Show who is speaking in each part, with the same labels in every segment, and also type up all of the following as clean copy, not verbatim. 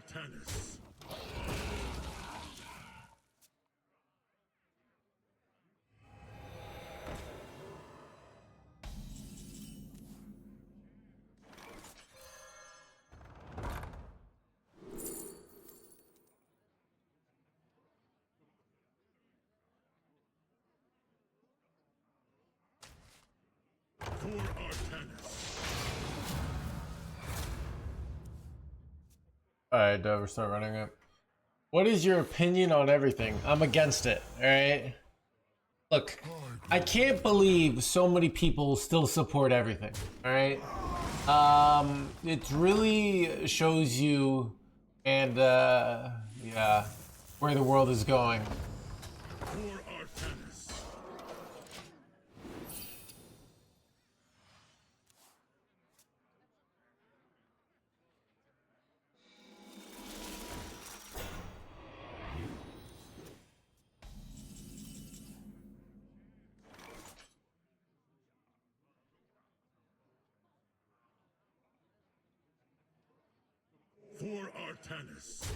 Speaker 1: Artanis. For Artanis.
Speaker 2: Alright, we're start running it. What is your opinion on everything? I'm against it, alright? Look, I can't believe so many people still support everything, alright? It really shows you and yeah, where the world is going.
Speaker 1: For Artanis. For Artanis.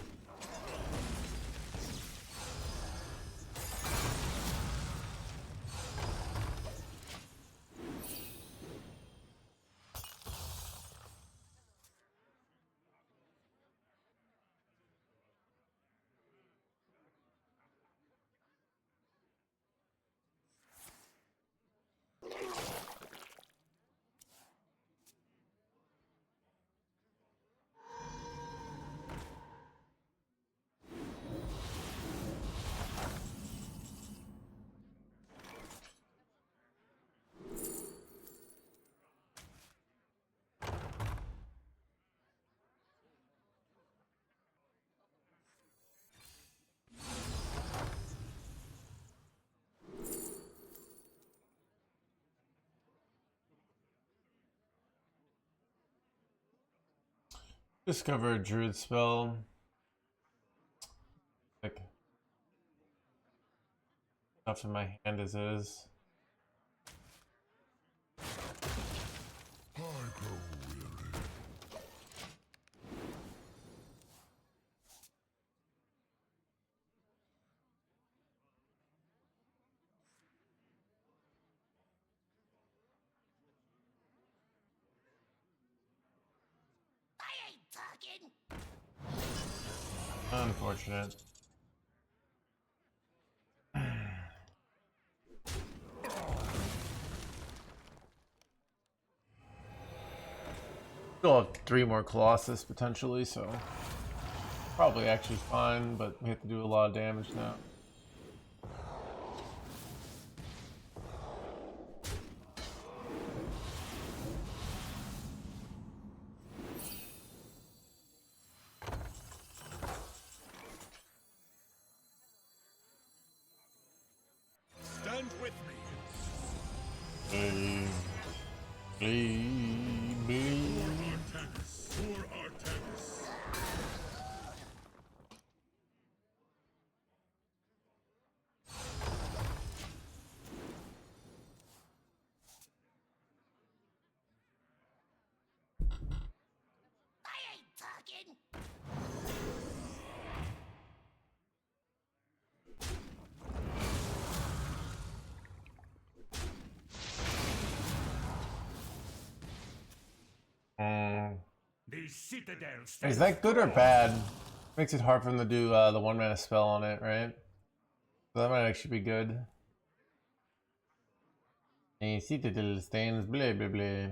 Speaker 2: Discover a druid spell. Like stuff in my hand as is. Unfortunate. Still have 3 more Colossus potentially, so probably actually fine, but we have to do a lot of damage now.
Speaker 1: Stand with me. For Artanis. For Artanis. The Citadel
Speaker 2: Is that good or bad? Makes it hard for them to do the 1-mana spell on it, right? So that might actually be good. The Citadel stands blah blah blah.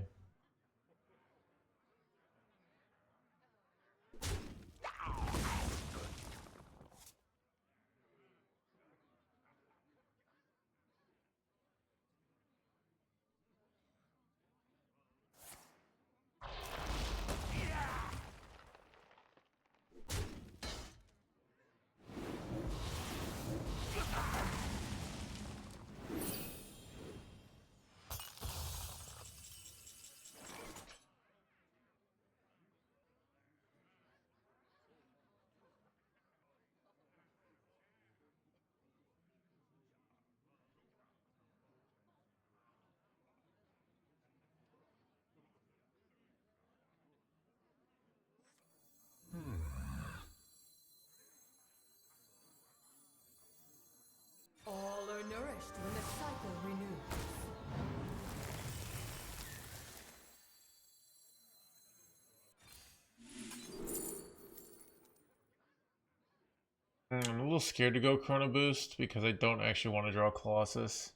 Speaker 3: refreshed when the cycle renews.
Speaker 2: I'm a little scared to go Chrono Boost because I don't actually want to draw Colossus.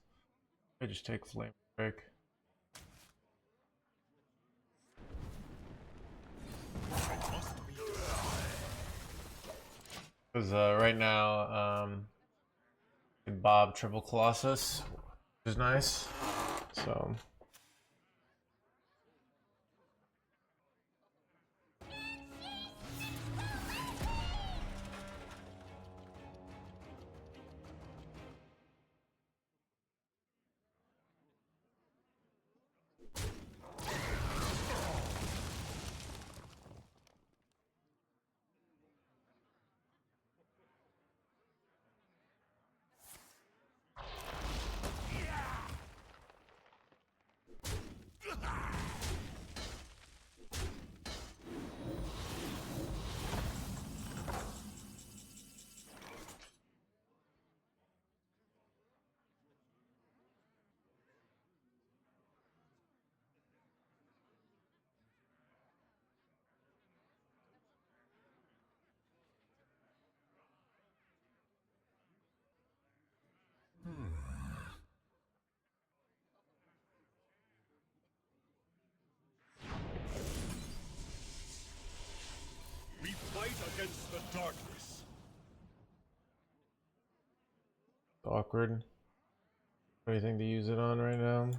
Speaker 2: I just take Flame Break. Because right now, Bob triple Colossus, which is nice. So.
Speaker 1: We fight against the darkness.
Speaker 2: Awkward. Anything to use it on right now?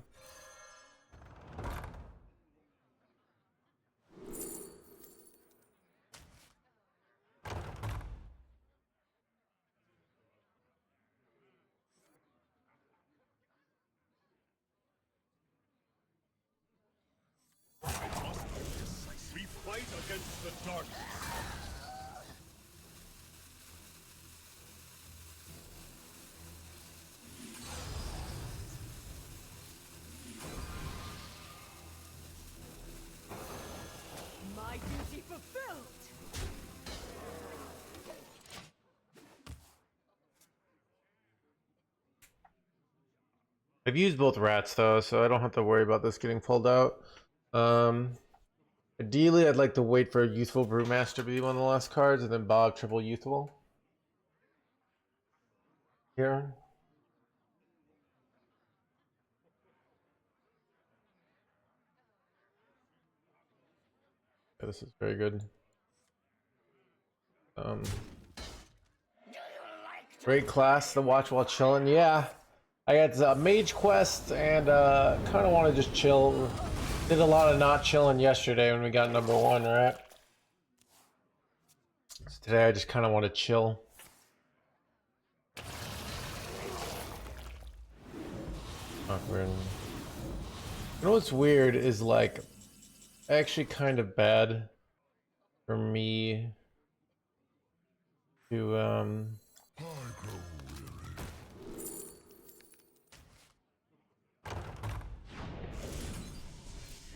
Speaker 1: We fight against the darkness.
Speaker 3: My duty fulfilled!
Speaker 2: I've used both rats though, so I don't have to worry about this getting pulled out. Ideally, I'd like to wait for a Youthful Brewmaster to be one of the last cards, and then Bob triple Youthful. Here. Yeah, this is very good. Great class to watch while chilling. Yeah, I got Mage Quest and kind of want to just chill. Did a lot of not chilling yesterday when we got #1, right? So today I just kind of want to chill. Awkward. You know what's weird is like actually kind of bad for me to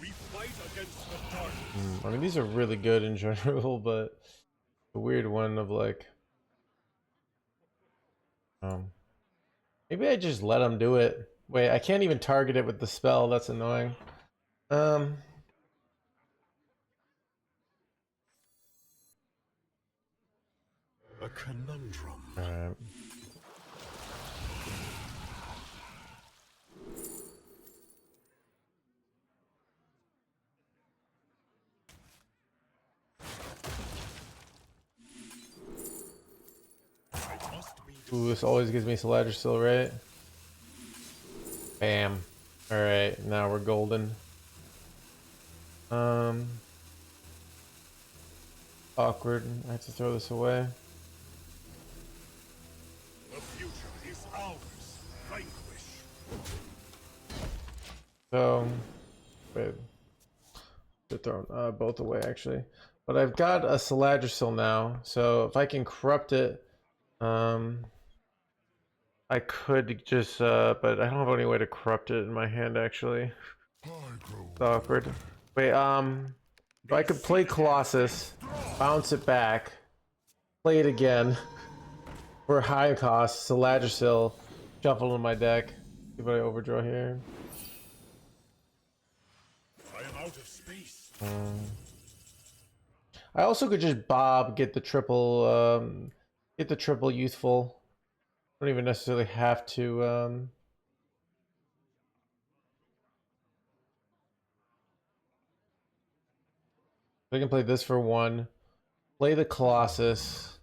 Speaker 1: We fight against the darkness.
Speaker 2: I mean, these are really good in general, but the weird one of like, maybe I just let him do it. Wait, I can't even target it with the spell. That's annoying. A
Speaker 1: conundrum.
Speaker 2: Alright. Ooh, this always gives me Saladrisil, right? Bam. Alright, now we're golden. Awkward. I have to throw this away.
Speaker 1: The future is ours. Vanquish.
Speaker 2: So, wait. They're thrown both away actually. But I've got a Saladrisil now, so if I can corrupt it, I could just, but I don't have any way to corrupt it in my hand actually. It's awkward. Wait, if I could play Colossus, bounce it back, play it again for high cost, Saladrisil, Shuffle in my deck. See if I overdraw here.
Speaker 1: I am out of space.
Speaker 2: I also could just bob, get the triple youthful. Don't even necessarily have to. I can play this for one. Play the Colossus.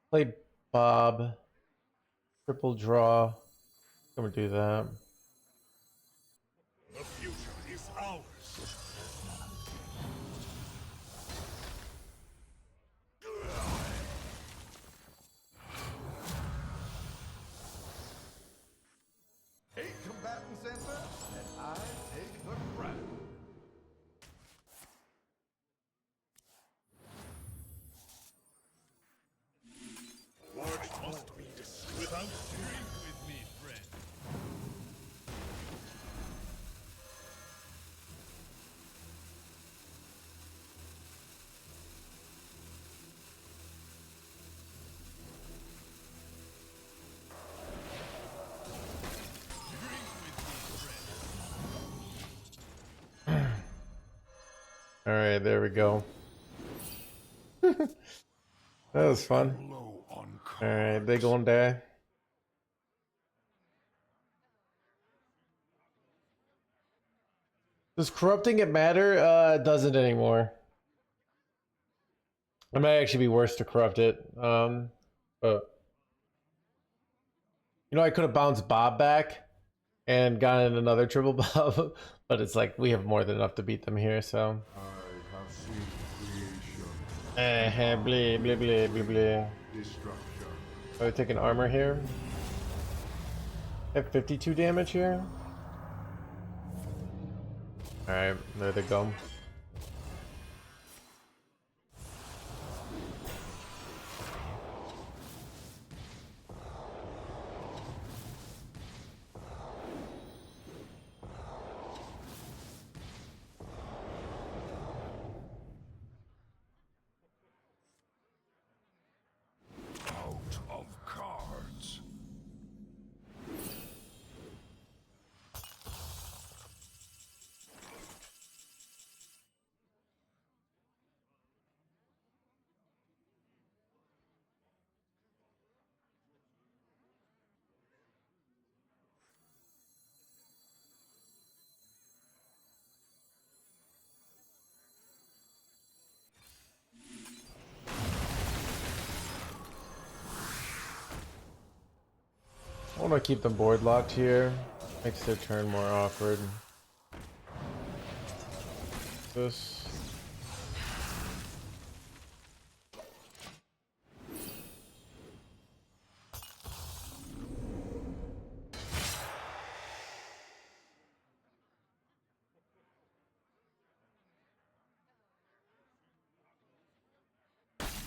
Speaker 2: Play Bob. Triple draw. I'm gonna do that.
Speaker 1: The future is ours.
Speaker 4: Eight combatants enter, and I take the crown.
Speaker 1: War must be destroyed. Without drink with me, friend.
Speaker 2: All right, there we go. That was fun.
Speaker 1: Low on
Speaker 2: All right, they gonna die. Does corrupting it matter? It doesn't anymore. It might actually be worse to corrupt it. But you know, I could have bounced Bob back and gotten another triple Bob, but it's like we have more than enough to beat them here. So.
Speaker 4: I have seen creation.
Speaker 2: Blee, blee, blee, blee, blee.
Speaker 4: Destruction.
Speaker 2: Are we taking armor here? I have 52 damage here. Alright, there they go.
Speaker 1: Out of cards.
Speaker 2: I want to keep them board locked here. Makes their turn more awkward. This.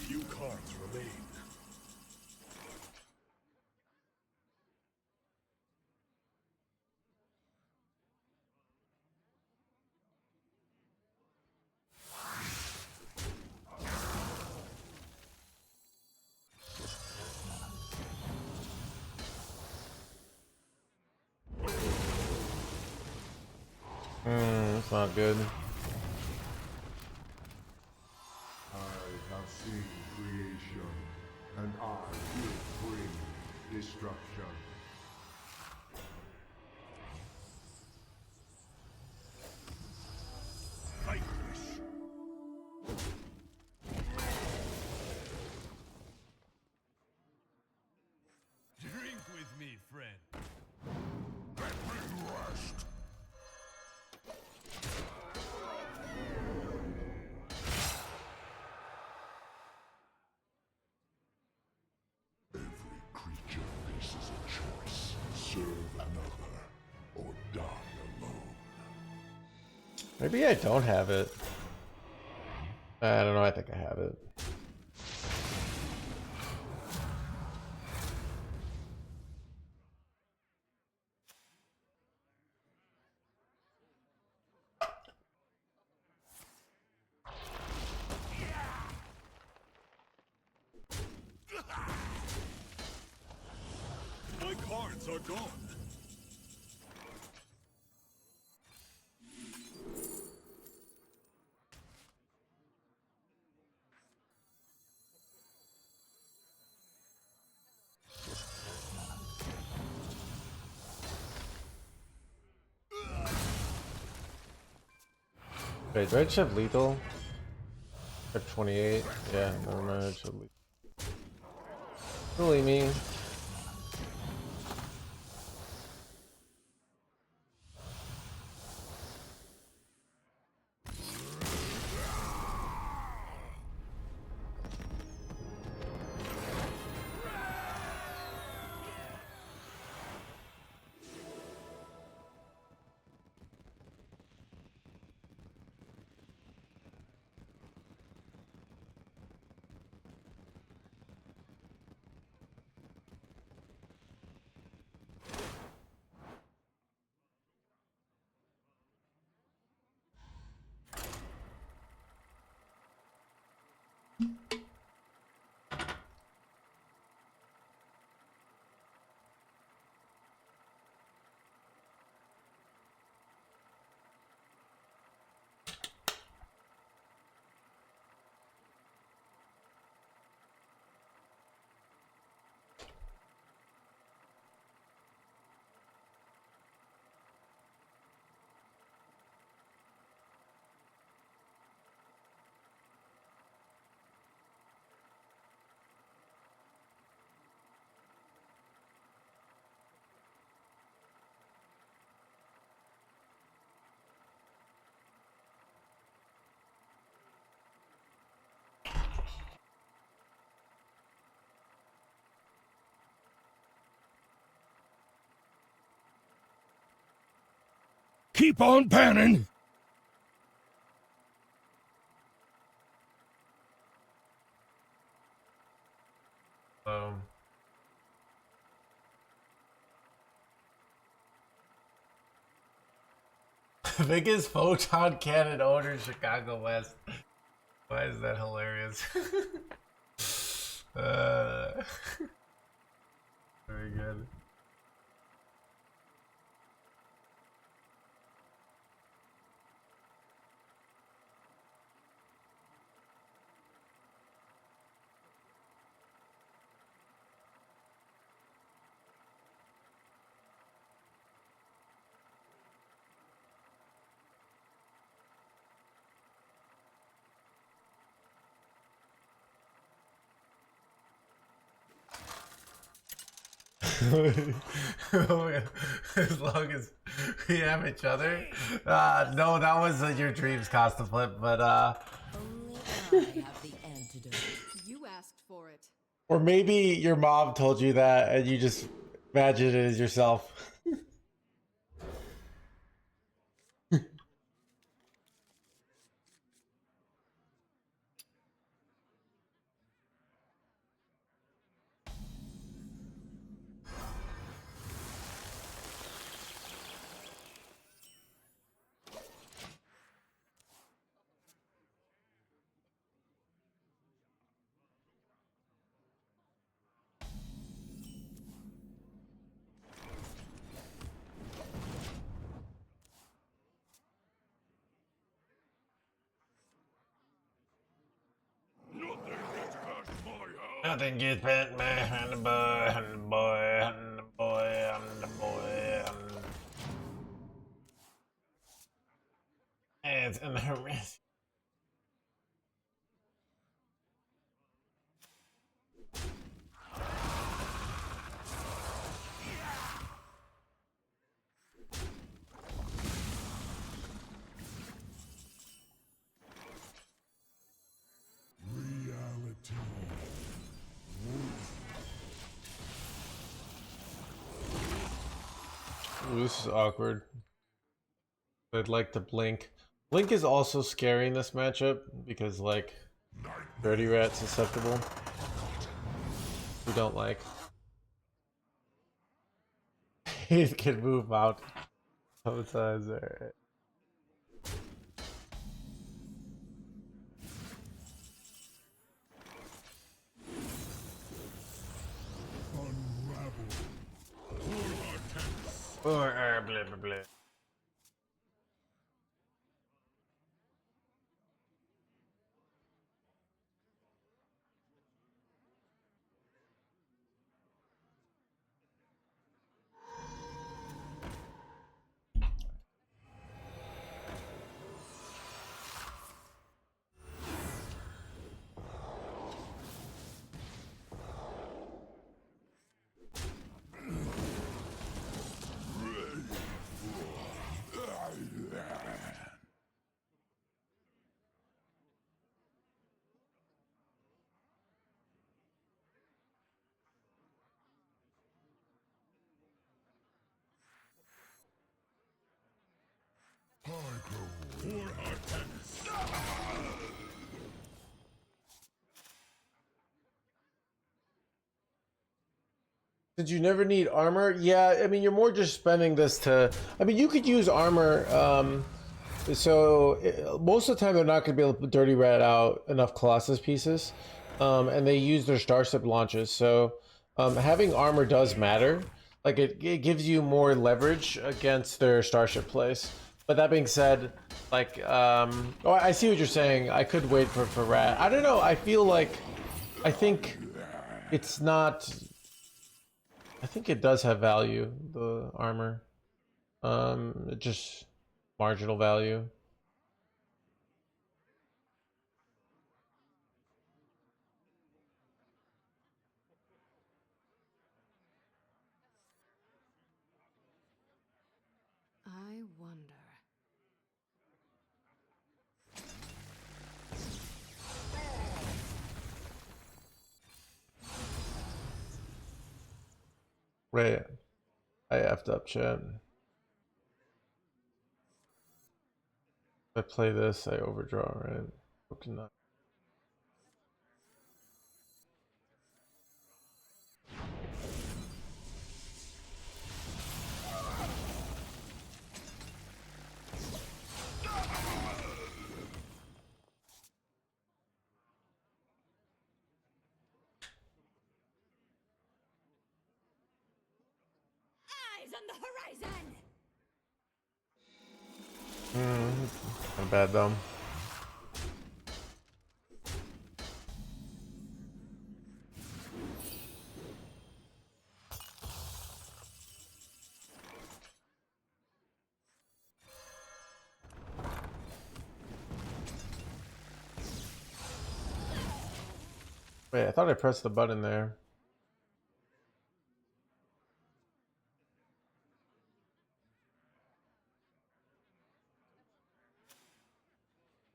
Speaker 1: Few cards remain.
Speaker 2: That's not good.
Speaker 4: I have seen creation, and I will bring destruction.
Speaker 1: Vanquish. Drink with me, friend. Let me rest. Every creature faces a choice. Serve another or die alone.
Speaker 2: Maybe I don't have it. I don't know. I think I have it.
Speaker 1: My cards Minions are gone.
Speaker 2: Wait, do I just have lethal? I have 28. Yeah, never mind. I just have lethal. Really me.
Speaker 1: Keep on panning.
Speaker 2: Biggest photon cannon owner in Chicago West. Why is that hilarious? Very good. As long as we have each other. No, that was your dreams costume flip, but
Speaker 3: Only I have the antidote. You asked for it.
Speaker 2: or maybe your mom told you that and you just imagined it as yourself.
Speaker 1: Nothing gets past my house.
Speaker 2: Nothing gets past me, and the boy, and the boy, and the boy, and the boy, and it's in the wrist.
Speaker 1: Reality.
Speaker 2: Ooh, this is awkward. I'd like to blink. Blink is also scary in this matchup because like Dirty Rat's susceptible. We don't like. He can move out sometimes. Alright.
Speaker 1: Unravel.
Speaker 2: Or blah blah blah. Did you never need armor? Yeah, I mean, you're more just spending this to... I mean, you could use armor, most of the time they're not going to be able to dirty rat out enough Colossus pieces, and they use their Starship launches, so having armor does matter. Like, it gives you more leverage against their Starship plays. But that being said, like, oh, I see what you're saying. I could wait for rat. I don't know, I feel like... I think it's not... I think it does have value, the armor. It just marginal value.
Speaker 3: I wonder.
Speaker 2: Right. I effed up, chat. If I play this, I overdraw, right? Okay, not.
Speaker 3: Eyes on the horizon!
Speaker 2: Not bad though. Wait, I thought I pressed the button there.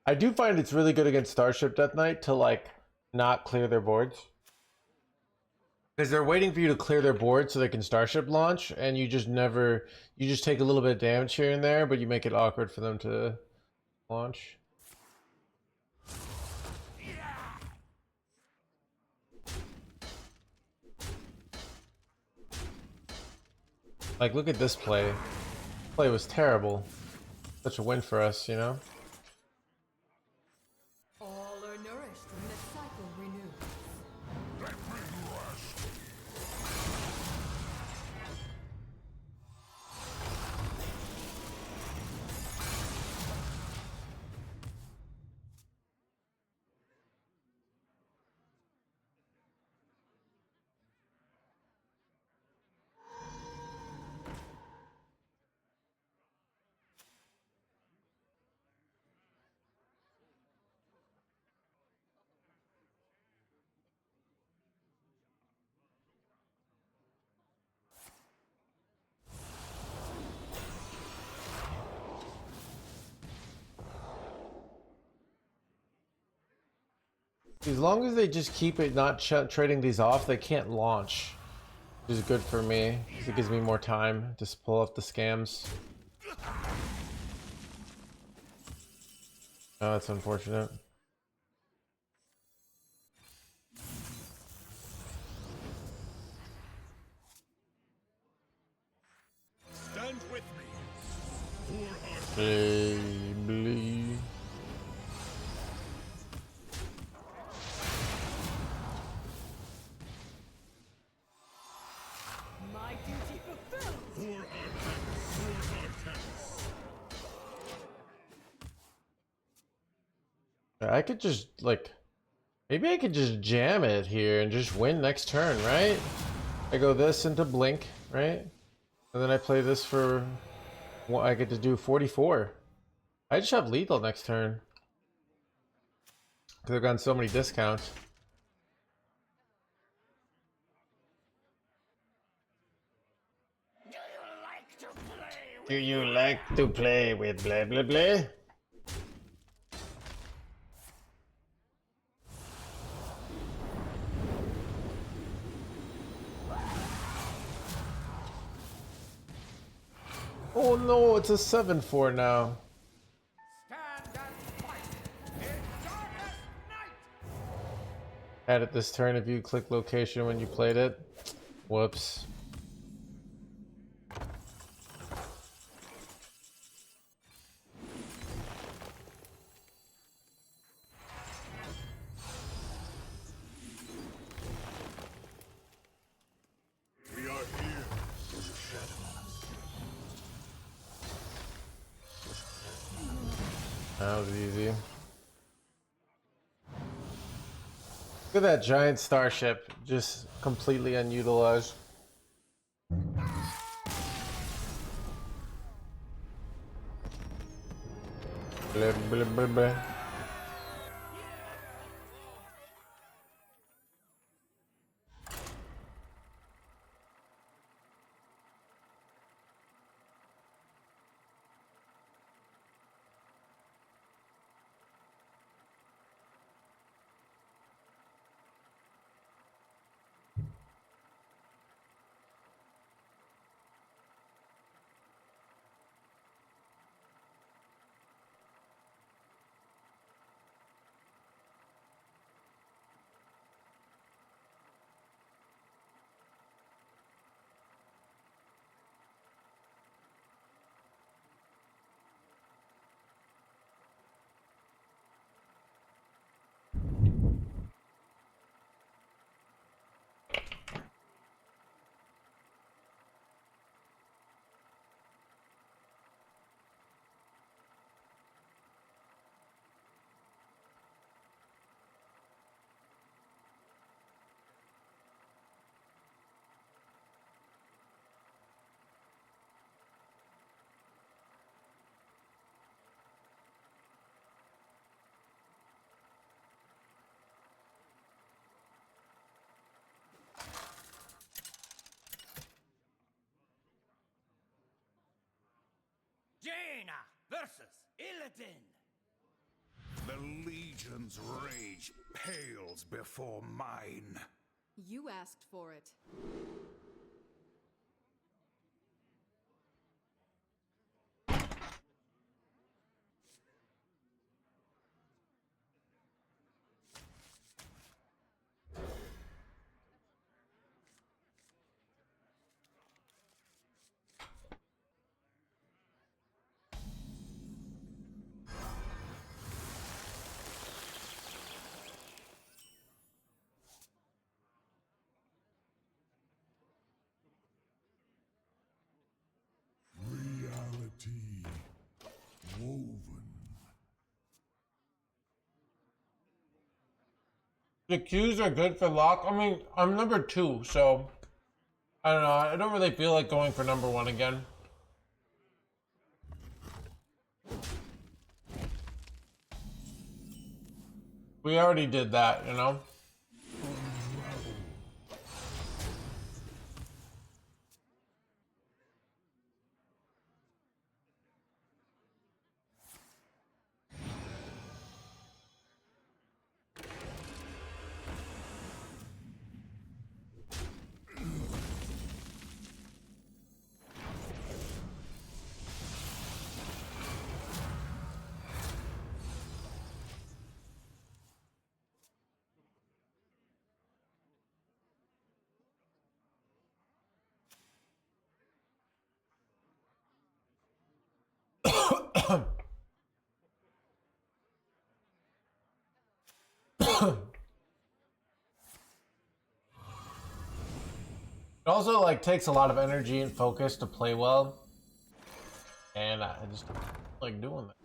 Speaker 2: I do find it's really good against Starship Death Knight to like not clear their boards. Because they're waiting for you to clear their board so they can Starship launch, and you just never, you just take a little bit of damage here and there, but you make it awkward for them to launch. Like, look at this play. Play was terrible. Such a win for us, you know?
Speaker 3: All are nourished when the cycle renews.
Speaker 2: As long as they just keep it not trading these off, they can't launch. Which is good for me, because it gives me more time to pull off the scams. Oh, that's unfortunate.
Speaker 1: Stand with me.
Speaker 2: Blee.
Speaker 3: My duty fulfilled!
Speaker 1: For our
Speaker 2: I could just like, maybe I could just jam it here and just win next turn, right? I go this into blink, right? And then I play this for, well, I get to do 44. I just have lethal next turn. Because I've gotten so many discounts. Do you like to play with blah blah blah? Oh no, it's a 7-4 now.
Speaker 4: Stand and fight in darkest night!
Speaker 2: Had it this turn if you click location when you played it. Whoops.
Speaker 1: We are here. There's a shadow.
Speaker 2: That was easy. Look at that giant starship, just completely unutilized. Blah, blah, blah, blah.
Speaker 5: Jaina versus Illidan.
Speaker 1: The Legion's rage pales before mine.
Speaker 3: You asked for it.
Speaker 1: Reality woven.
Speaker 2: The Qs are good for lock. I mean, I'm number 2, so I don't know. I don't really feel like going for number 1 again. We already did that, you know? It also like takes a lot of energy and focus to play well, and I just like doing that.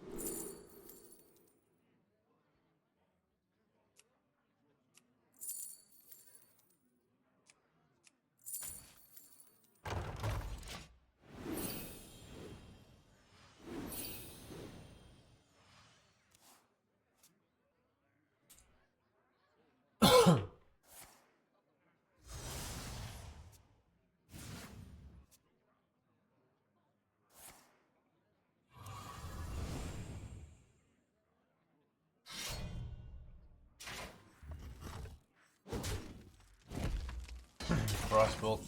Speaker 2: Crossbow.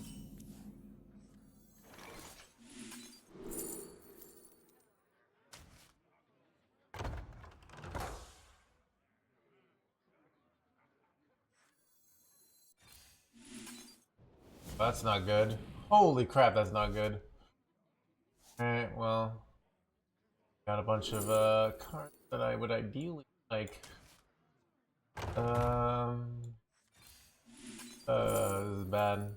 Speaker 2: That's not good. Holy crap, that's not good. Alright, well. Got a bunch of cards that I would ideally like. This is bad.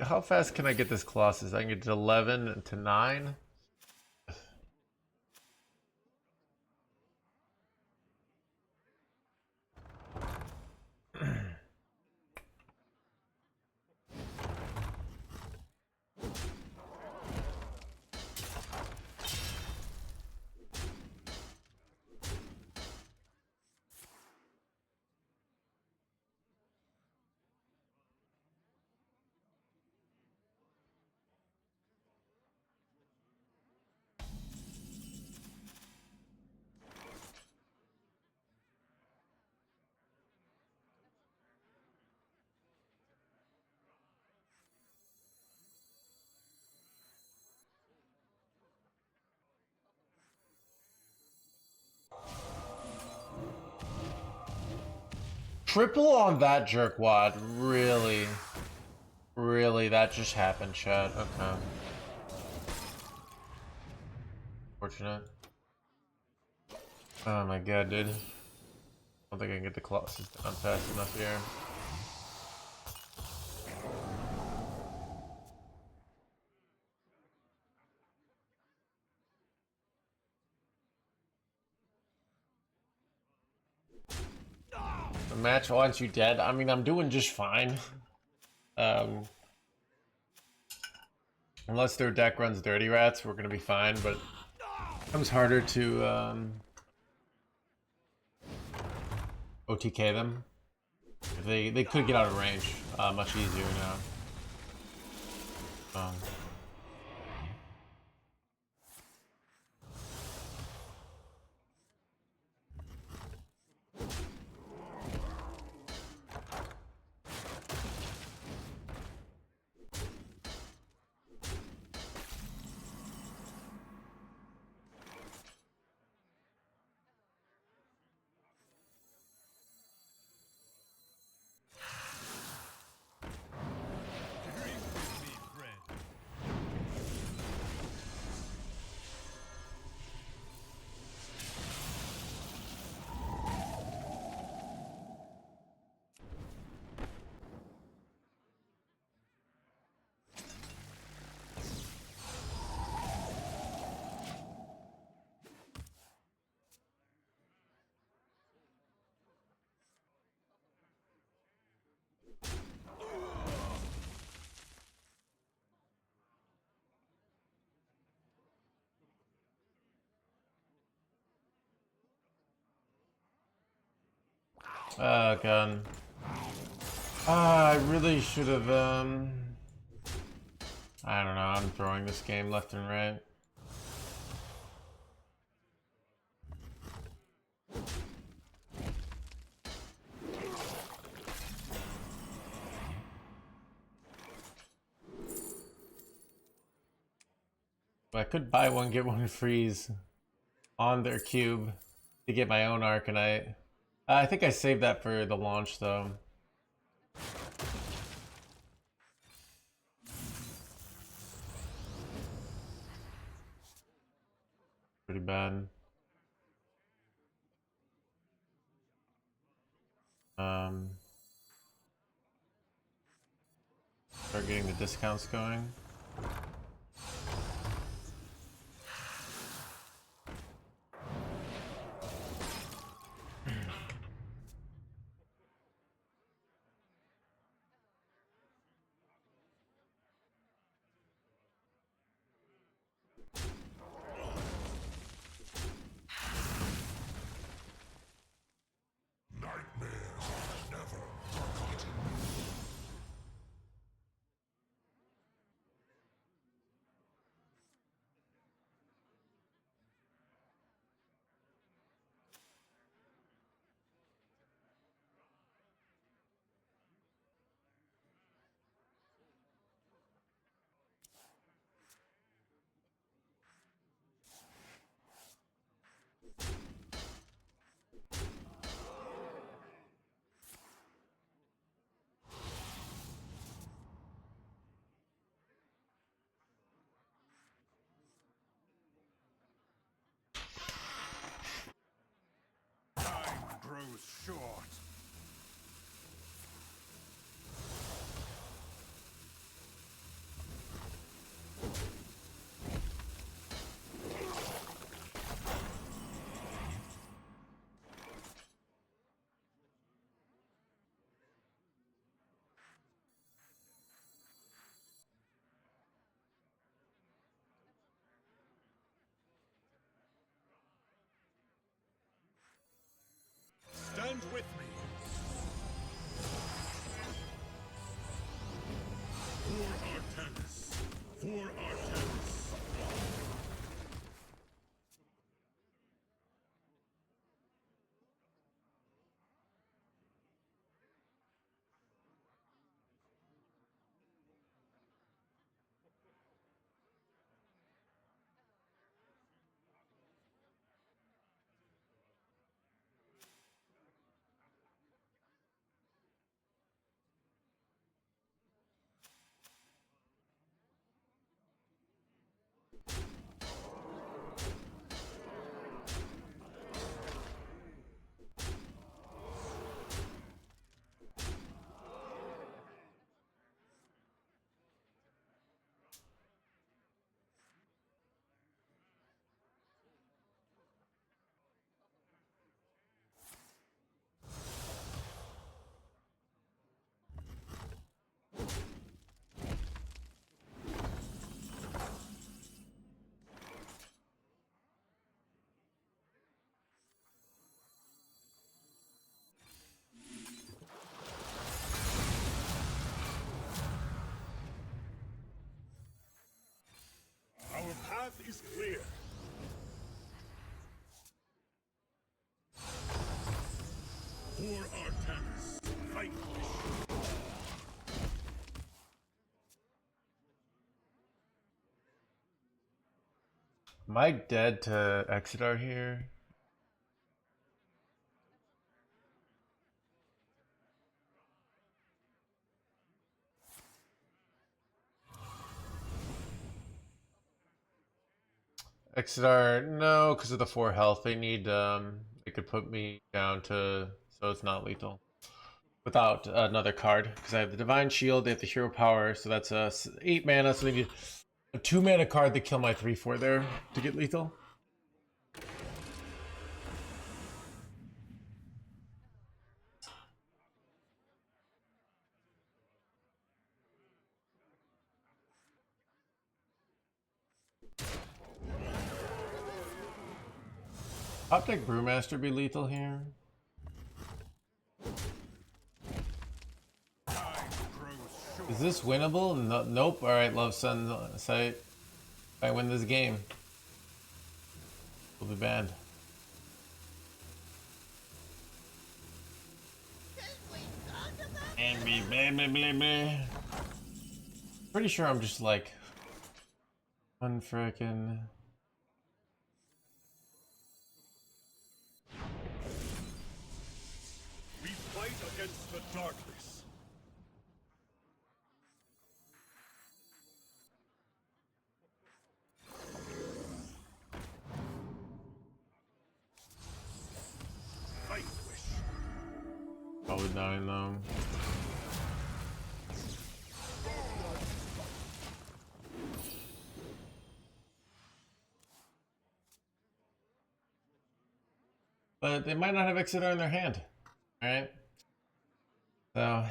Speaker 2: How fast can I get this Colossus? I can get to 11 to 9. Triple on that jerkwad. Really? Really? That just happened, chat. Okay. Fortunate. Oh my god, dude. I don't think I can get the Colossus down fast enough here. The match wants you dead. I mean, I'm doing just fine. Unless their deck runs Dirty Rats, we're gonna be fine, but it becomes harder to OTK them. If they could get out of range much easier now. Oh god. I really should have I don't know, I'm throwing this game left and right. I could buy one, get one freeze on their cube to get my own Arcanite. I think I saved that for the launch though. Pretty bad. Start getting the discounts going.
Speaker 1: Stand with me. For Artemis. For Artemis. Our path is clear. For Artemis, vanquish.
Speaker 2: Am I dead to Exeter here? Exeter, no, because of the 4 health. They need, they could put me down to, so it's not lethal. Without another card, because I have the Divine Shield, they have the Hero Power, so that's 8 mana, so they need a 2 mana card to kill my 3/4 there to get lethal. Top deck Brewmaster be lethal here? Is this winnable? No, nope. Alright, Love Sun Sight. If I win this game, we'll be banned. And be blah, blah, blah, blah. Pretty sure I'm just like one frickin'.
Speaker 1: We fight against the darkness. Vanquish.
Speaker 2: Probably dying though. But they might not have Exeter in their hand. Alright? So.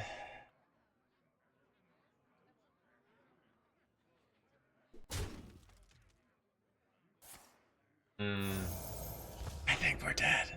Speaker 2: I think we're dead.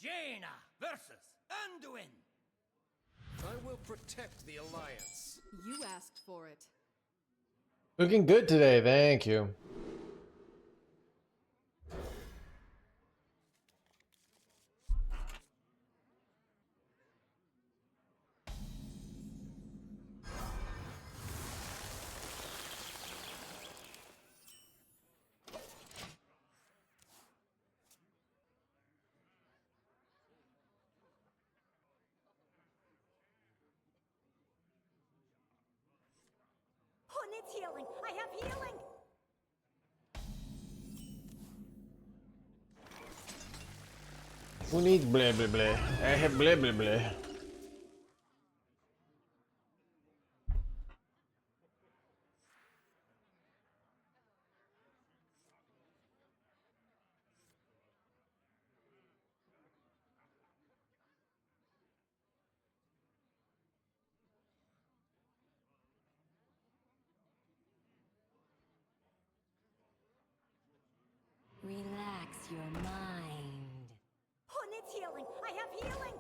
Speaker 5: Jaina versus Anduin.
Speaker 6: I will protect the Alliance.
Speaker 3: You asked for it.
Speaker 2: Looking good today, thank you.
Speaker 7: needs healing? I have healing!
Speaker 2: Who needs blah blah blah? I have blah blah blah.
Speaker 7: Relax your mind. Who needs healing? I have healing!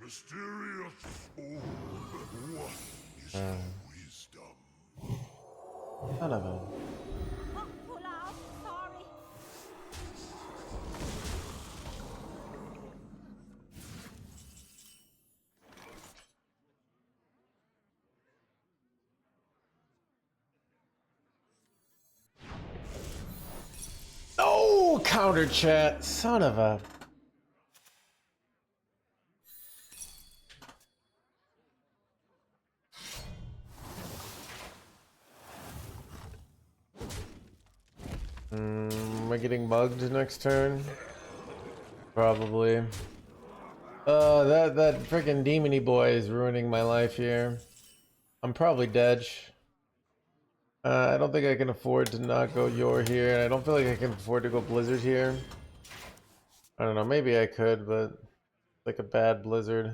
Speaker 1: Mysterious orb. What is your wisdom?
Speaker 2: Son of a.
Speaker 7: Oh, pull out. Sorry.
Speaker 2: Oh, counter chat. Son of a. Am I getting mugged next turn? Probably. That freaking demony boy is ruining my life here. I'm probably dead. I don't think I can afford to not go Yor here. I don't feel like I can afford to go Blizzard here. I don't know, maybe I could, but like a bad Blizzard.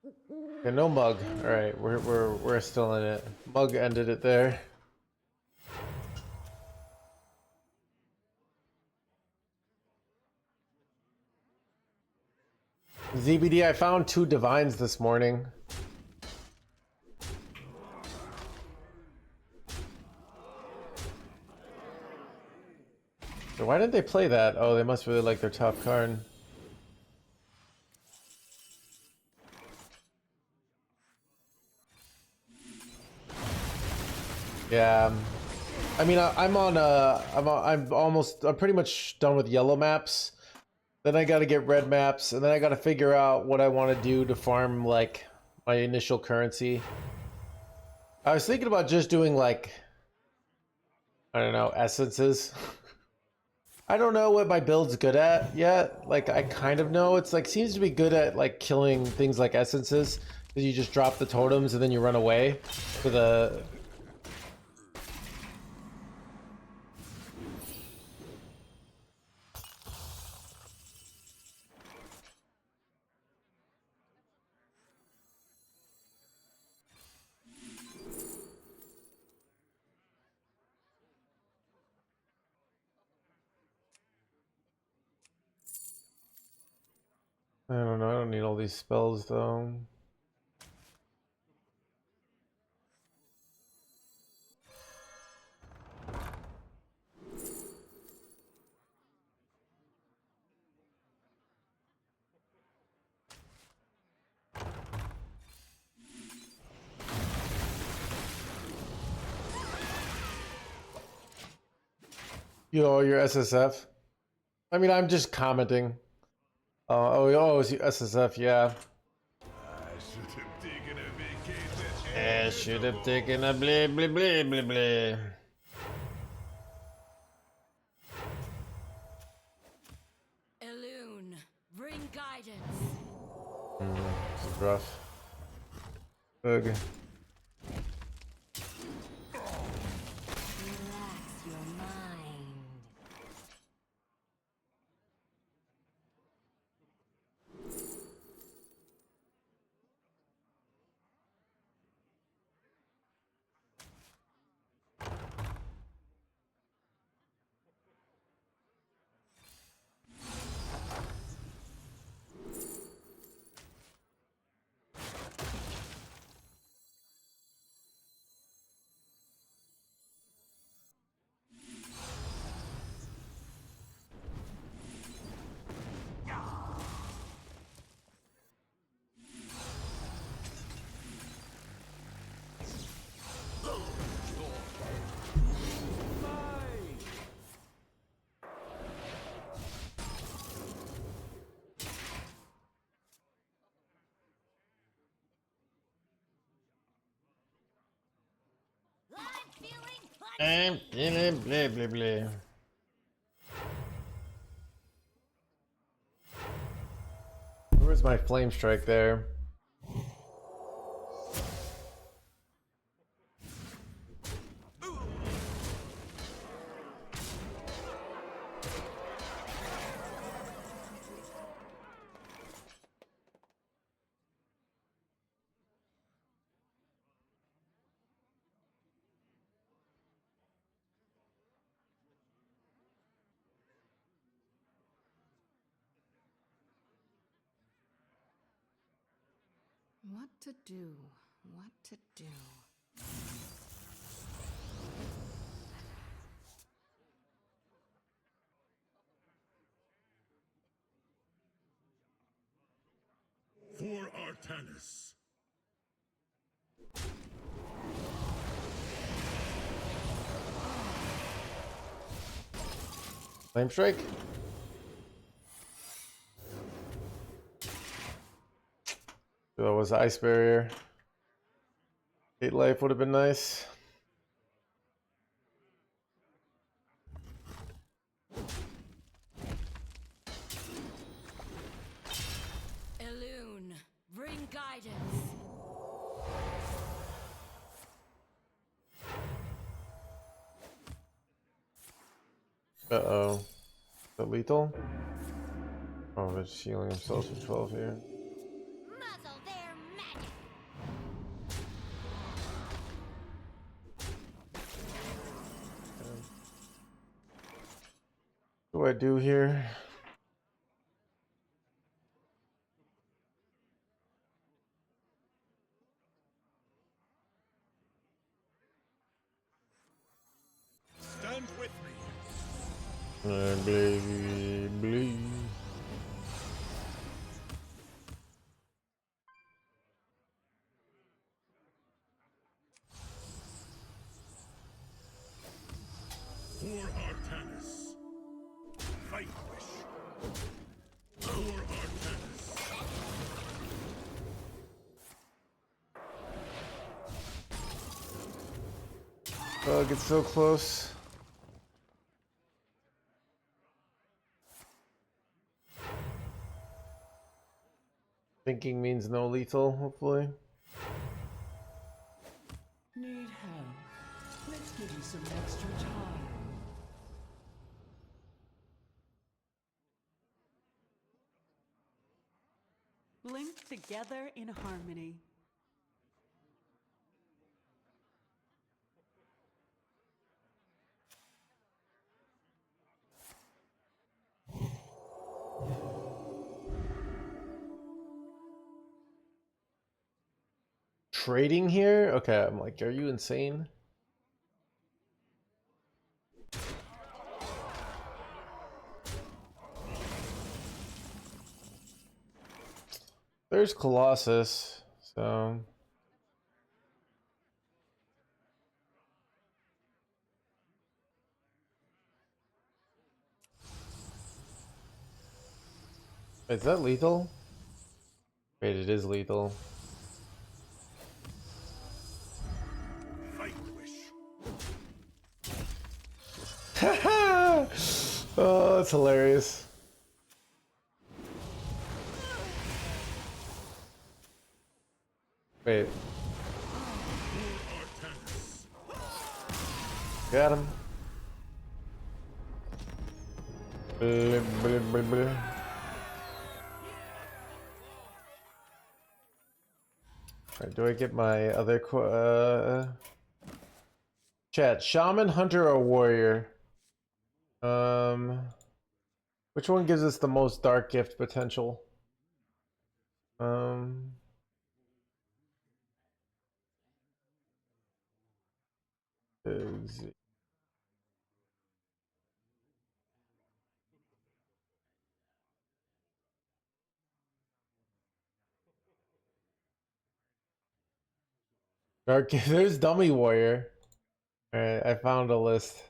Speaker 2: Okay, no mug. All right, we're still in it. Mug ended it there. ZBD, I found 2 divines this morning. So why didn't they play that? Oh, they must really like their top card. Yeah. I mean, I'm pretty much done with yellow maps. Then I gotta get red maps, and then I gotta figure out what I want to do to farm, like, my initial currency. I was thinking about just doing, like, I don't know, essences. I don't know what my build's good at yet. Like, I kind of know. It's, like, seems to be good at, like, killing things like essences. Because you just drop the totems and then you run away for the... I don't know. I don't need all these spells, though. Yo, your SSF. I mean, I'm just commenting. It's SSF, yeah.
Speaker 1: I should have taken a vacation.
Speaker 2: I should have taken a blah blah blah blah blah.
Speaker 3: Elune, bring guidance.
Speaker 2: This is rough. Ugh.
Speaker 7: Relax your mind.
Speaker 2: Blah, blah, blah. Where's my flame strike there?
Speaker 3: What to do? What to do?
Speaker 1: For Artanis.
Speaker 2: Flame strike? That was ice barrier. 8 life would have been nice.
Speaker 3: Elune, bring guidance.
Speaker 2: Uh-oh. Is that lethal? Oh, they're just healing themselves for 12 here.
Speaker 7: Muzzle their magic.
Speaker 2: What do I do here?
Speaker 1: Stand with me.
Speaker 2: Blah, blah.
Speaker 1: For Artanis. Vanquish. For Artanis.
Speaker 2: Oh, get so close. Thinking means no lethal, hopefully.
Speaker 8: Need help? Let's give you some extra time. Linked together in harmony.
Speaker 2: Trading here? Okay, I'm like, are you insane? There's Colossus, so... Is that lethal? Wait, it is lethal.
Speaker 1: Vanquish.
Speaker 2: Oh, that's hilarious. Wait. Got him. Blah, blah, blah, blah. Alright, do I get my other chat? Shaman, hunter, or warrior? Which one gives us the most dark gift potential? Is dark gift? There's dummy warrior. Alright, I found a list.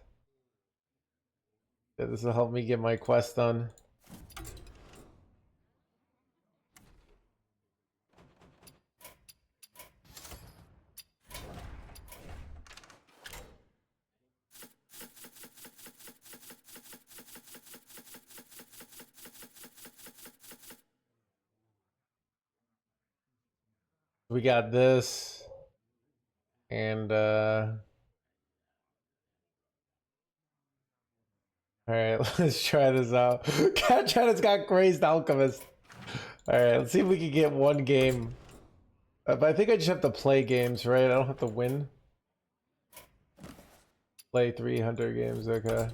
Speaker 2: Yeah, this will help me get my quest done. We got this. And alright, let's try this out. Catchana's got Crazed Alchemist. Alright, let's see if we can get one game. But I think I just have to play games, right? I don't have to win. Play 300 games, okay.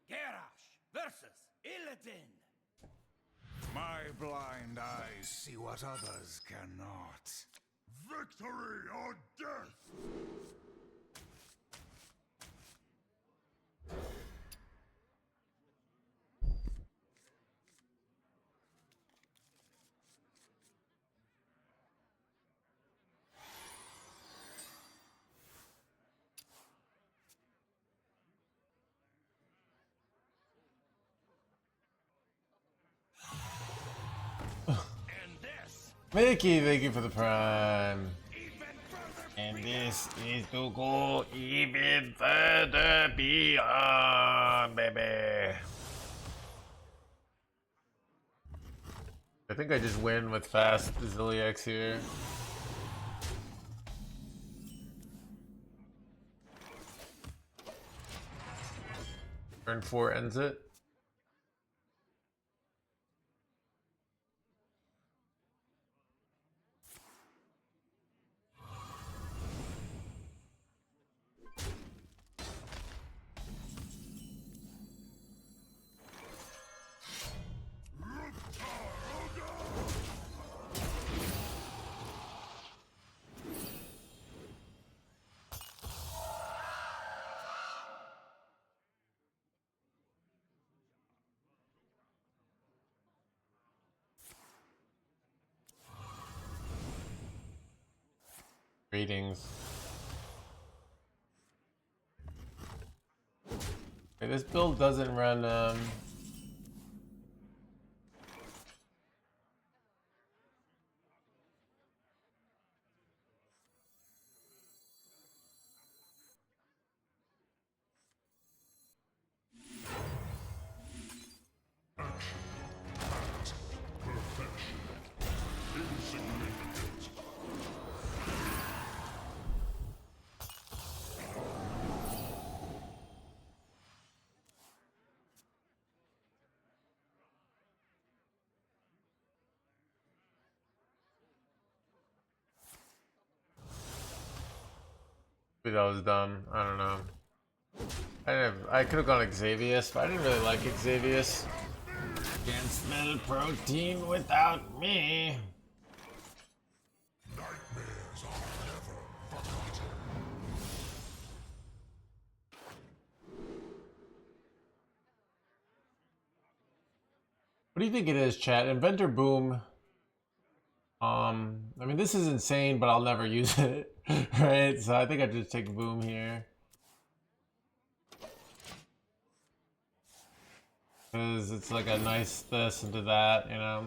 Speaker 5: Garrosh versus Illidan.
Speaker 1: My blind eyes see what others cannot. Victory or death!
Speaker 2: Mickey, thank you for the prime. And this is to go even further beyond, baby. I think I just win with fast Zilliax here. Turn 4 ends it. Greetings. Okay, this build doesn't run maybe that was dumb. I don't know. I could have gone Xavius, but I didn't really like Xavius. Can't smell protein without me.
Speaker 1: Nightmares are never forgotten.
Speaker 2: What do you think it is, chat? Inventor Boom. I mean, this is insane, but I'll never use it, right? So I think I just take Boom here. Because it's like a nice this into that, you know?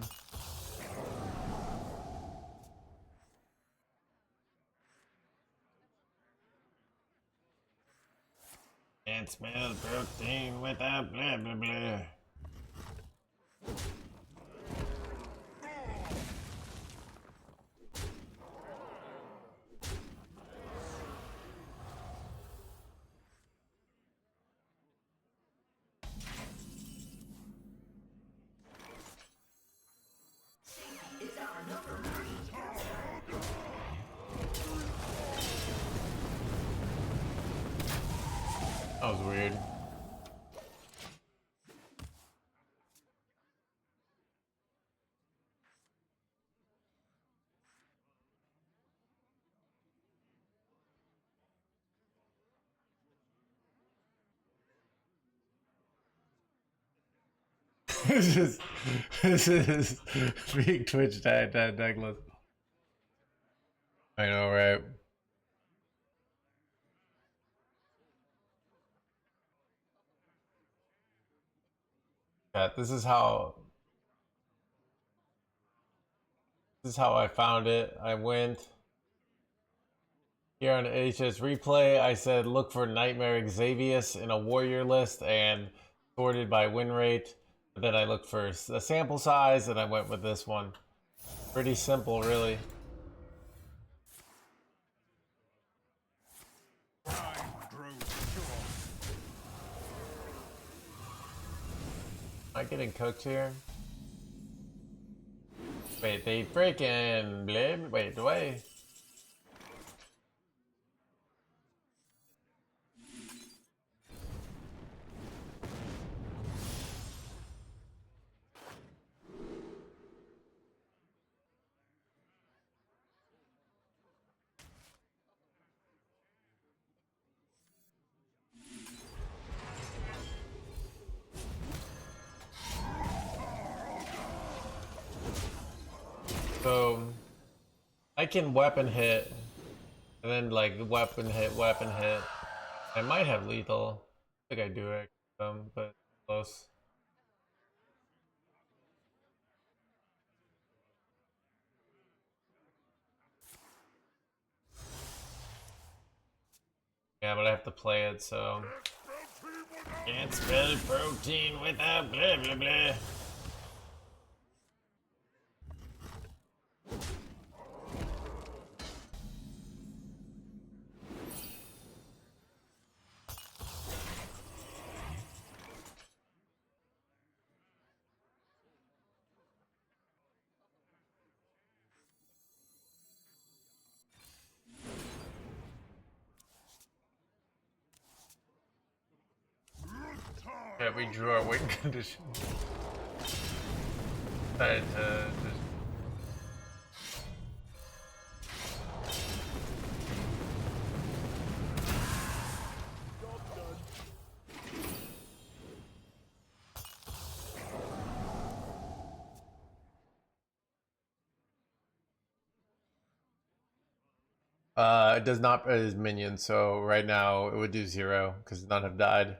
Speaker 2: Can't smell protein without blah blah blah. That was weird. This is big Twitch Douglas. I know, right? Yeah, this is how I found it. I went here on HS replay. I said look for Nightmare Xavius in a warrior list and sorted by win rate. But then I looked for the sample size and I went with this one. Pretty simple, really.
Speaker 1: Time grows short.
Speaker 2: Am I getting cooked here? Wait, they freaking blame. Wait, do I? So I can weapon hit and then like weapon hit. I might have lethal. I think I do it, but close. Yeah, but I have to play it, so can't spell protein without blah blah blah. Yeah, we drew our win condition. Decided to just... It does not put his minions, so right now it would do 0 because none have died.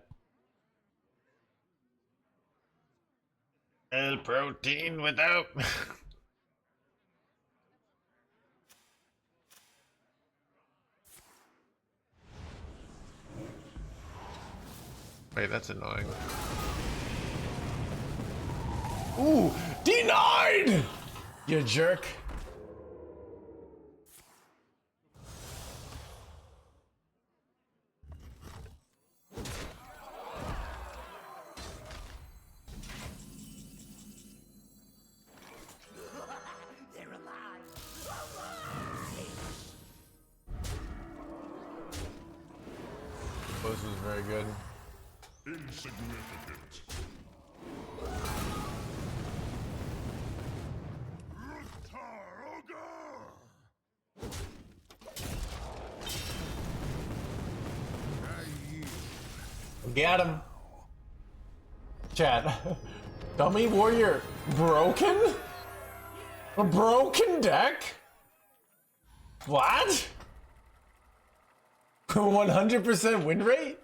Speaker 2: Protein without. Wait, that's annoying. Ooh, denied! You jerk. This was very good.
Speaker 1: Insignificant.
Speaker 2: Get him. Chat. Dummy warrior broken? A broken deck? What? 100% win rate?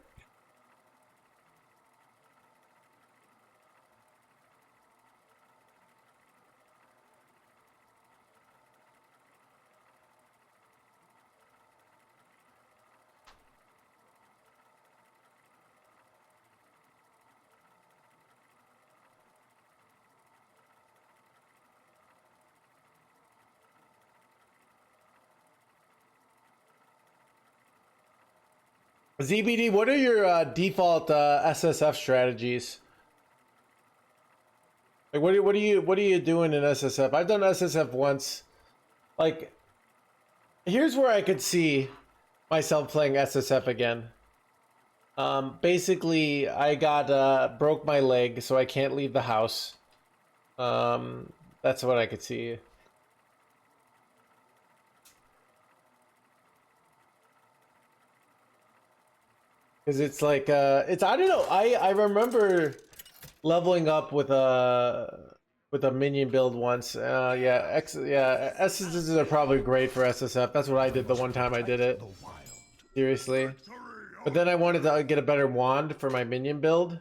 Speaker 2: ZBD, what are your default SSF strategies? Like, what are you doing in SSF? I've done SSF once. Like, here's where I could see myself playing SSF again. Basically, I got broke my leg, so I can't leave the house. That's what I could see. Because it's like it's I don't know. I remember leveling up with a minion build once. Essences are probably great for SSF. That's what I did the one time I did it. Seriously. But then I wanted to get a better wand for my minion build,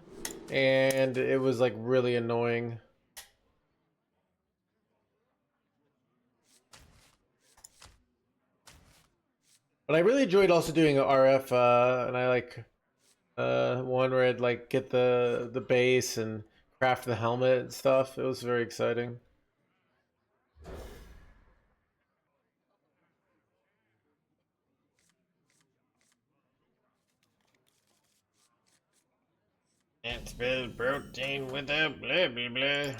Speaker 2: and it was like really annoying. But I really enjoyed also doing RF, and I like one where I'd like get the base and craft the helmet and stuff. It was very exciting. Can't spell protein without blah blah blah.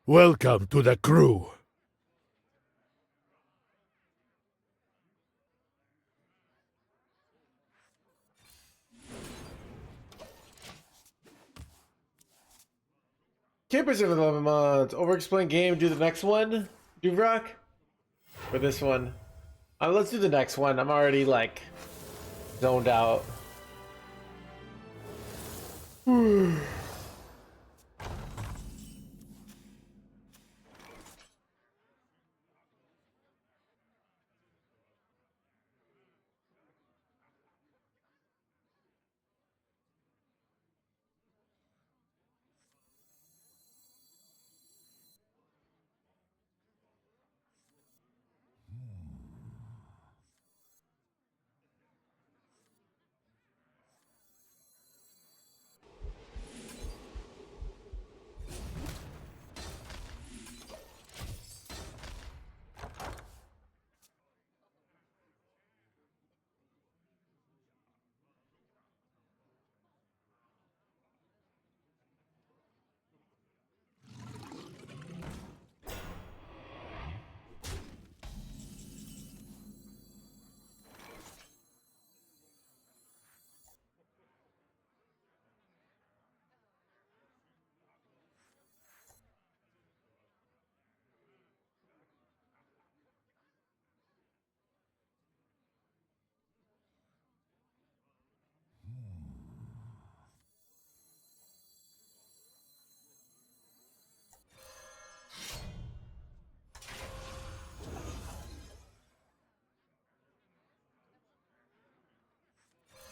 Speaker 1: Welcome to the crew.
Speaker 2: Keepers of 11 months. Overexplain game. Do the next one. Duvrock? For this one. Let's do the next one. I'm already like zoned out.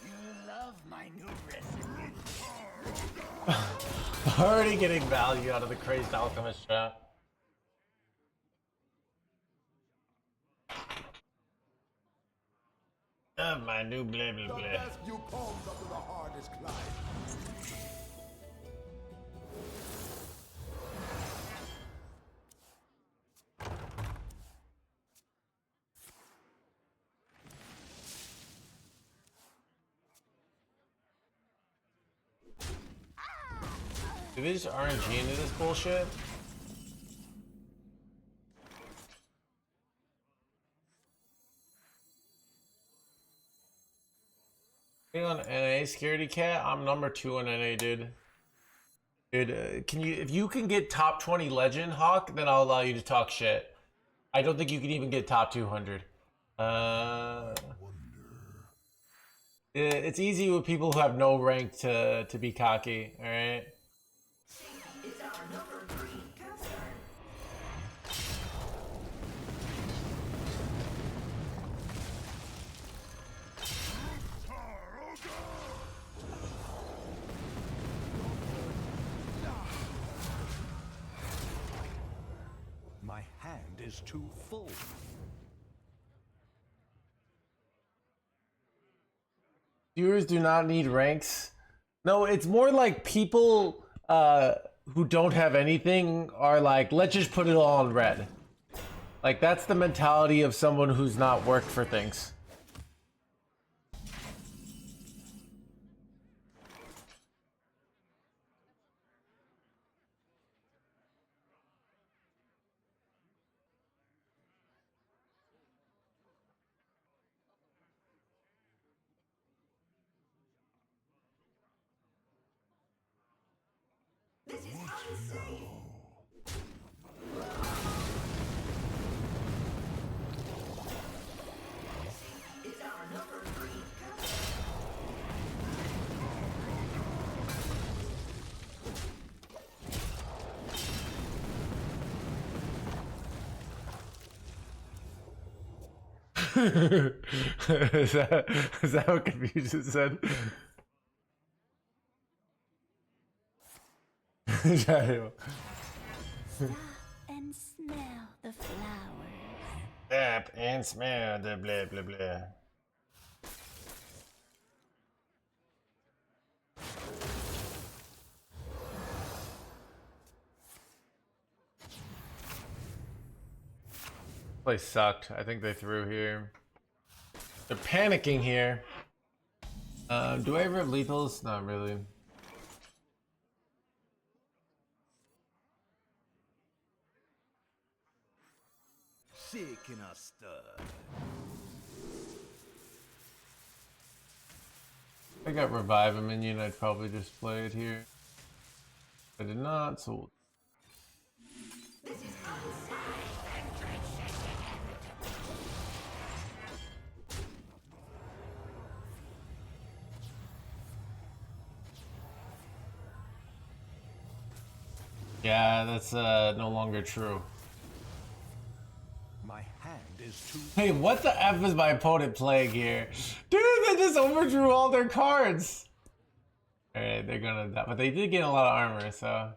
Speaker 5: You love my new recipe.
Speaker 2: Already getting value out of the crazed alchemist chat. My new blah blah
Speaker 4: The
Speaker 2: blah.
Speaker 4: best you comes up to the hardest climb.
Speaker 2: Do they just RNG into this bullshit? Being on NA Scaredy Cat, I'm number 2 on NA, dude. Dude, can you if you can get top 20 legend Hawk, then I'll allow you to talk shit. I don't think you can even get top 200. It's easy with people who have no rank to be cocky, all right?
Speaker 5: My hand is too full.
Speaker 2: Viewers do not need ranks. No, it's more like people who don't have anything are like, let's just put it all in red. Like, that's the mentality of someone who's not worked for things. is that what Confucius said?
Speaker 7: Stop and smell the flowers.
Speaker 2: Tap and smell the blah blah blah. Place sucked. I think they threw here. They're panicking here. Do I ever have lethals? Not really.
Speaker 1: Sick in a stud.
Speaker 2: If I got revive a minion, I'd probably just play it here. I did not, so yeah, that's no longer true.
Speaker 1: My hand is too.
Speaker 2: Hey, what the F is my opponent playing here? Dude, they just overdrew all their cards! Alright, they're gonna die. But they did get a lot of armor, so...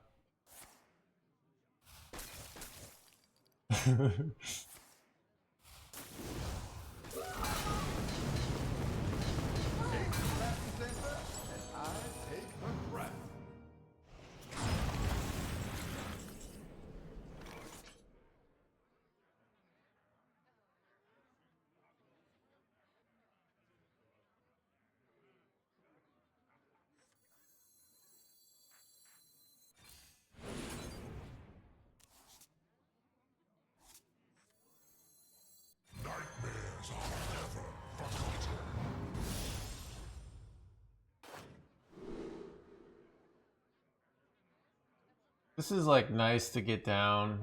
Speaker 2: This is like nice to get down.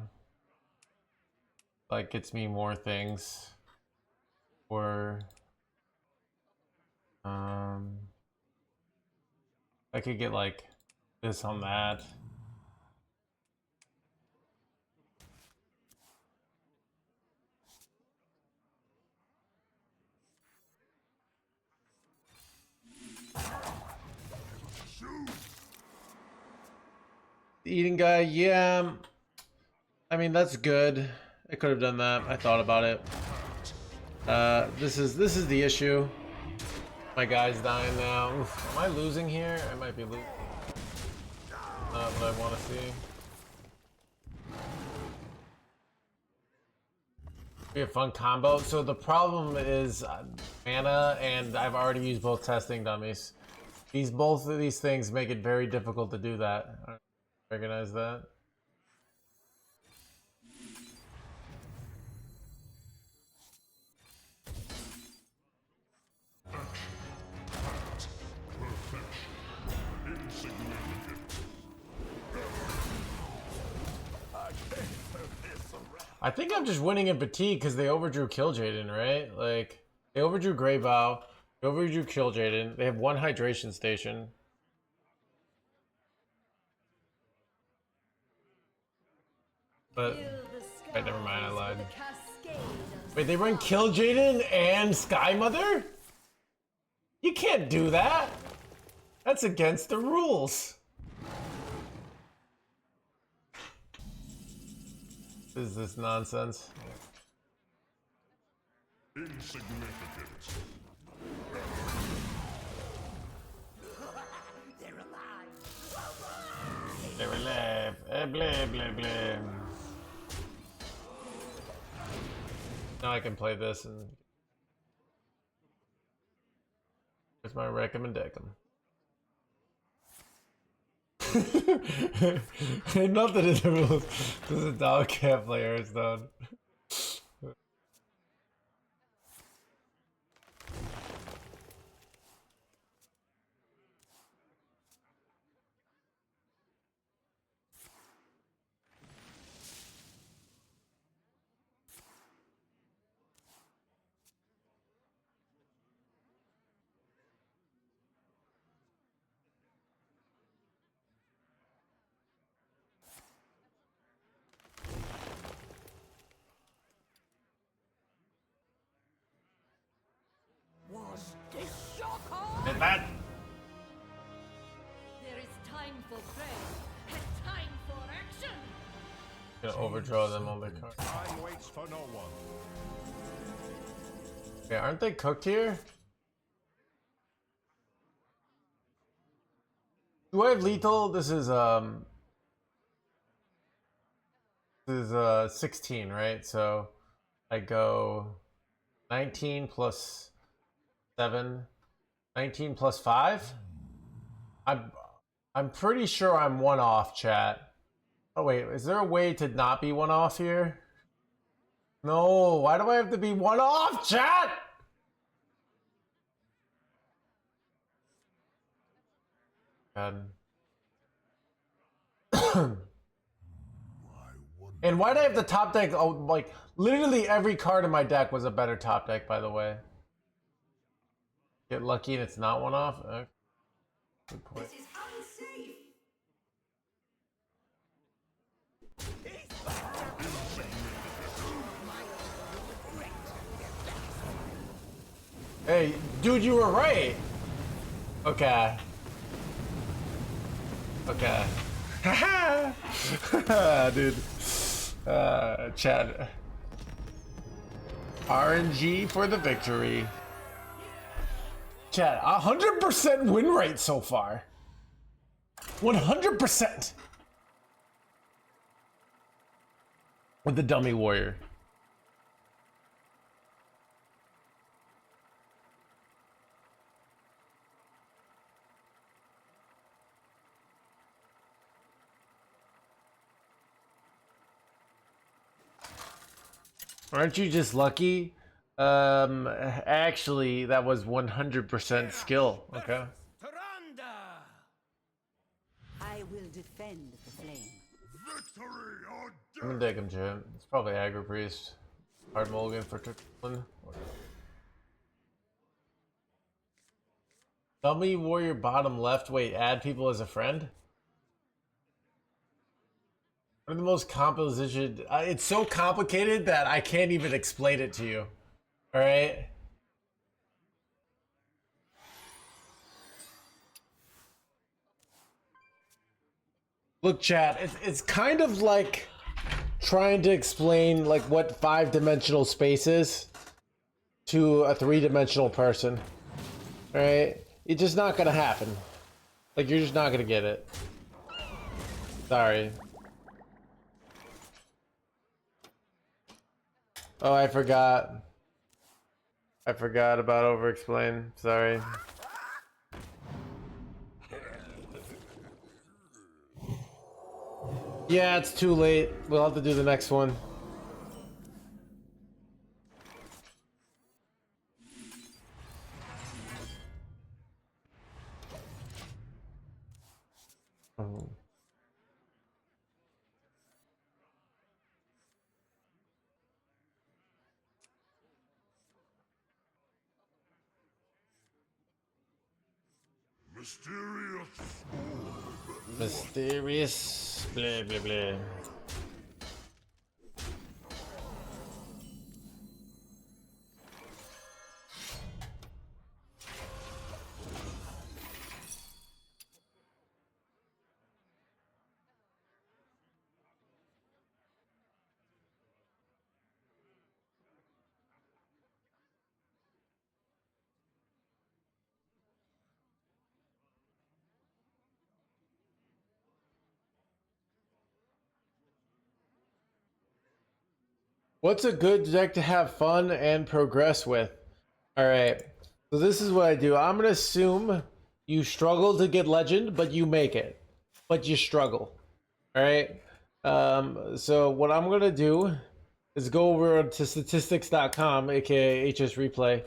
Speaker 2: Like gets me more things. Or I could get like this on that. Eating guy, yeah. I mean, that's good. I could have done that. I thought about it. This is the issue. My guy's dying now. Oof. Am I losing here? I might be losing. Not what I want to see. Be a fun combo. So the problem is mana, and I've already used both testing dummies. Both of these things make it very difficult to do that. Recognize that. I think I'm just winning in fatigue because they overdrew Kill Jaden, right? Like, they overdrew Grey Bow, they overdrew Kill Jaden, they have one hydration station. But, wait, never mind, I lied. Wait, they run Kill Jaden and Sky Mother? You can't do that! That's against the rules! Is this nonsense?
Speaker 1: Insignificant.
Speaker 2: life. Blah, blah, blah. Now I can play this and... Here's my recommendation. Nothing in the rules. This a dog can't play Hearthstone.
Speaker 3: Was this your call?
Speaker 2: Get that!
Speaker 3: There is time for prayer and time for action.
Speaker 2: Gonna overdraw them all their cards.
Speaker 1: Time waits for no one.
Speaker 2: Okay, aren't they cooked here? Do I have lethal? This is 16, right? So I go 19 plus 7, 19 plus 5. I'm pretty sure I'm one off, chat. Oh wait, is there a way to not be one off here? No, why do I have to be one off, chat? God. And why did I have the top deck? Oh, like literally every card in my deck was a better top deck, by the way. Get lucky and it's not one off. Okay. Good point.
Speaker 5: This is unsafe.
Speaker 2: Hey, dude, you were right. Okay. Okay. Haha! Dude. Chad. RNG for the victory. Chad, 100% win rate so far. 100%. With the dummy warrior. Aren't you just lucky? Actually, that was 100% skill. Okay.
Speaker 5: I will defend the flame.
Speaker 1: Victory or
Speaker 2: I'm gonna dig him, Jim. It's probably Aggro Priest. Hard mulligan for one. Dummy warrior bottom left. Wait, add people as a friend? What are the most composition? It's so complicated that I can't even explain it to you. All right. Look, chat. It's kind of like trying to explain like what 5-dimensional space is to a 3-dimensional person. All right. It's just not gonna happen. Like you're just not gonna get it. Sorry. Oh, I forgot. I forgot about over-explain. Sorry. Yeah, it's too late. We'll have to do the next one. Oh.
Speaker 1: mysterious orb.
Speaker 2: Mysterious. Blah, blah, blah. What's a good deck to have fun and progress with? All right. So this is what I do. I'm gonna assume you struggle to get legend, but you make it. But you struggle. All right. So what I'm gonna do is go over to statistics.com, aka HS Replay,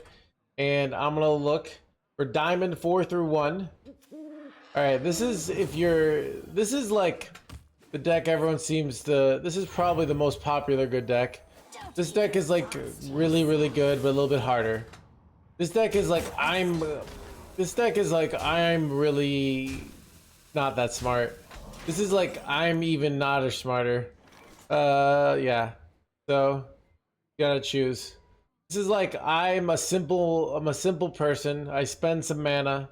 Speaker 2: and I'm gonna look for Diamond 4 through 1. All right. This is like the deck everyone seems to. This is probably the most popular good deck. This deck is like really, really good, but a little bit harder. This deck is like I'm really not that smart. This is like I'm even not as smarter. Yeah. So you gotta choose. This is like I'm a simple person. I spend some mana.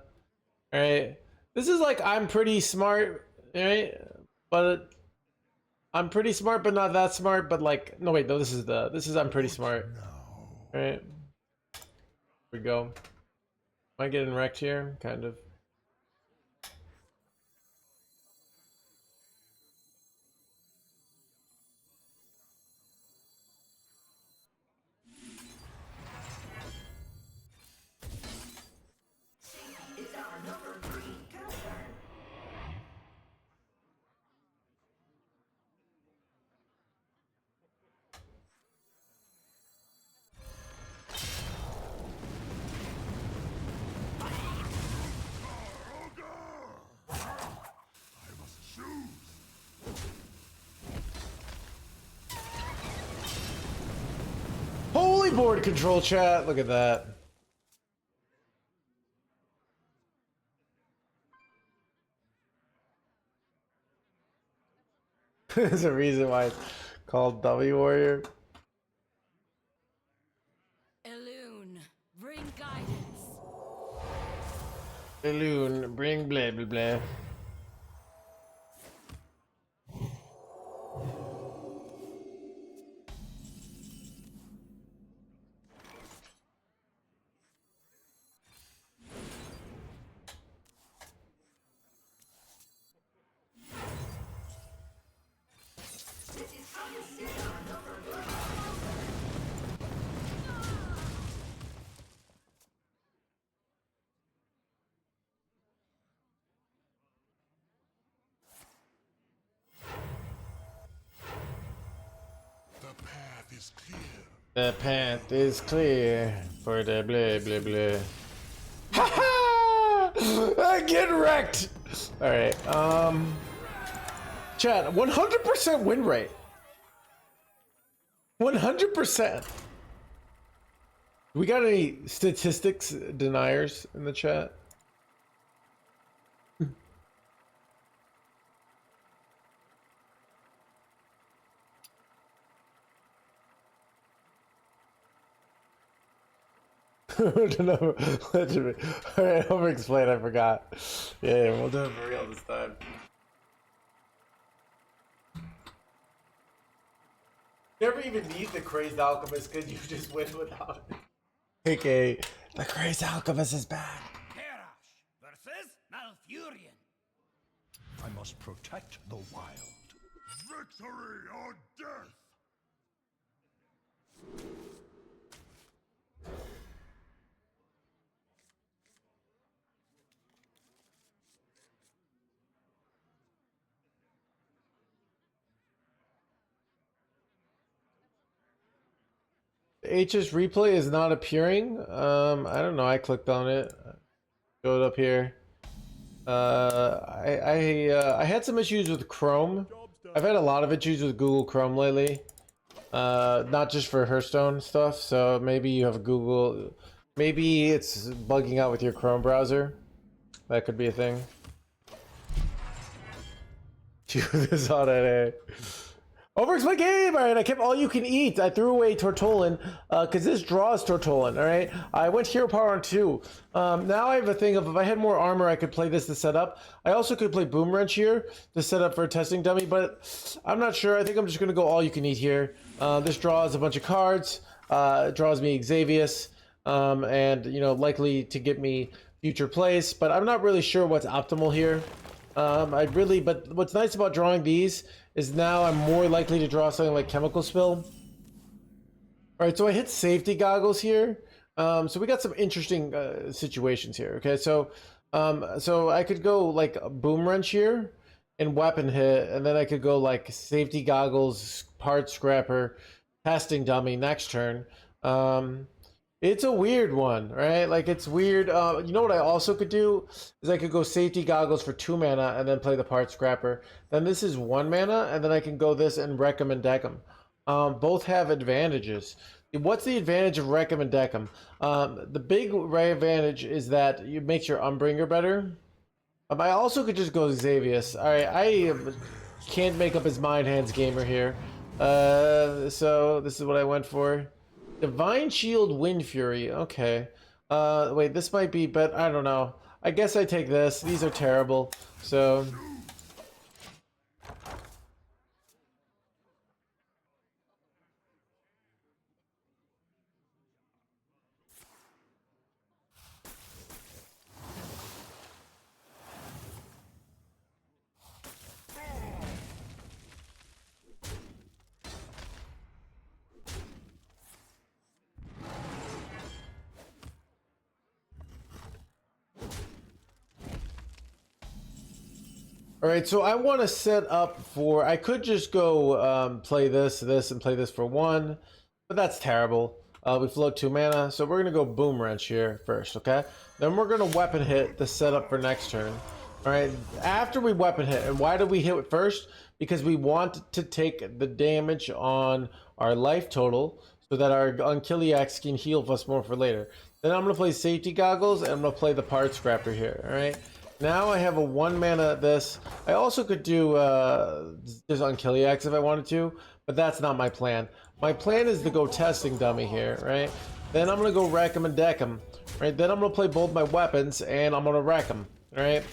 Speaker 2: Alright. This is like I'm pretty smart, right? But I'm pretty smart, but not that smart. But like, no, wait, no. This is I'm pretty smart. All right, here we go. Am I getting wrecked here? Kind of. Holy board control, chat. Look at that. There's a reason why it's called W Warrior.
Speaker 3: Elune, bring guidance.
Speaker 2: Balloon, bring blah blah blah.
Speaker 1: The path is clear.
Speaker 2: The path is clear for the blah blah blah. Ha ha! Get wrecked! Alright, chat, 100% win rate. 100%. We got any statistics deniers in the chat? No, legendary. Alright, over explain, I forgot. Yeah, we'll do it for real this time. Never even need the Crazed Alchemist because you just win without it. AKA, the Crazed Alchemist is back.
Speaker 1: Kerash versus Malfurion.
Speaker 4: I must protect the wild.
Speaker 1: Victory or death.
Speaker 2: HS replay is not appearing. I don't know. I clicked on it. Showed up here. I had some issues with Chrome. I've had a lot of issues with Google Chrome lately. Not just for Hearthstone stuff. So maybe you have Google. Maybe it's bugging out with your Chrome browser. That could be a thing. This on it. Overx my game! Alright, I kept all you can eat. I threw away Tortolin, because this draws Tortolin, alright? I went Hero Power on 2. Now I have a thing of if I had more armor, I could play this to set up. I also could play Boom Wrench here to set up for a testing dummy, but I'm not sure. I think I'm just going to go all you can eat here. This draws a bunch of cards. It draws me Xavius, and, you know, likely to get me future plays, but I'm not really sure what's optimal here. But what's nice about drawing these is now I'm more likely to draw something like Chemical Spill. All right, so I hit safety goggles here. So we got some interesting situations here. Okay, so I could go like a boom wrench here and weapon hit, and then I could go like safety goggles, part scrapper, testing dummy next turn. It's a weird one, right? Like it's weird. You know what I also could do is I could go safety goggles for 2 mana and then play the part scrapper. Then this is 1 mana, and then I can go this and recommend deck them. Both have advantages. What's the advantage of recommend deck them? The big advantage is that it makes your Umbringer better. I also could just go Xavius. All right, I can't make up his mind, NoHandsGamer here. So this is what I went for. Divine Shield, Wind Fury. Okay. Wait, this might be, but I don't know. I guess I take this. These are terrible. So. All right, so I want to set up for, I could just go play this, and play this for 1, but that's terrible. We float 2 mana, so we're going to go Boom Wrench here first, okay? Then we're going to weapon hit the setup for next turn. All right, after we weapon hit, and why do we hit it first? Because we want to take the damage on our life total so that our Unkiliax can heal us more for later. Then I'm going to play Safety Goggles, and I'm going to play the Part Scrapper here, all right? Now I have a 1 mana this. I also could do just Unkiliax if I wanted to, but that's not my plan. My plan is to go testing dummy here, right? Then I'm gonna go wreck him and deck him, right? Then I'm gonna play both my weapons and I'm gonna wreck him, right?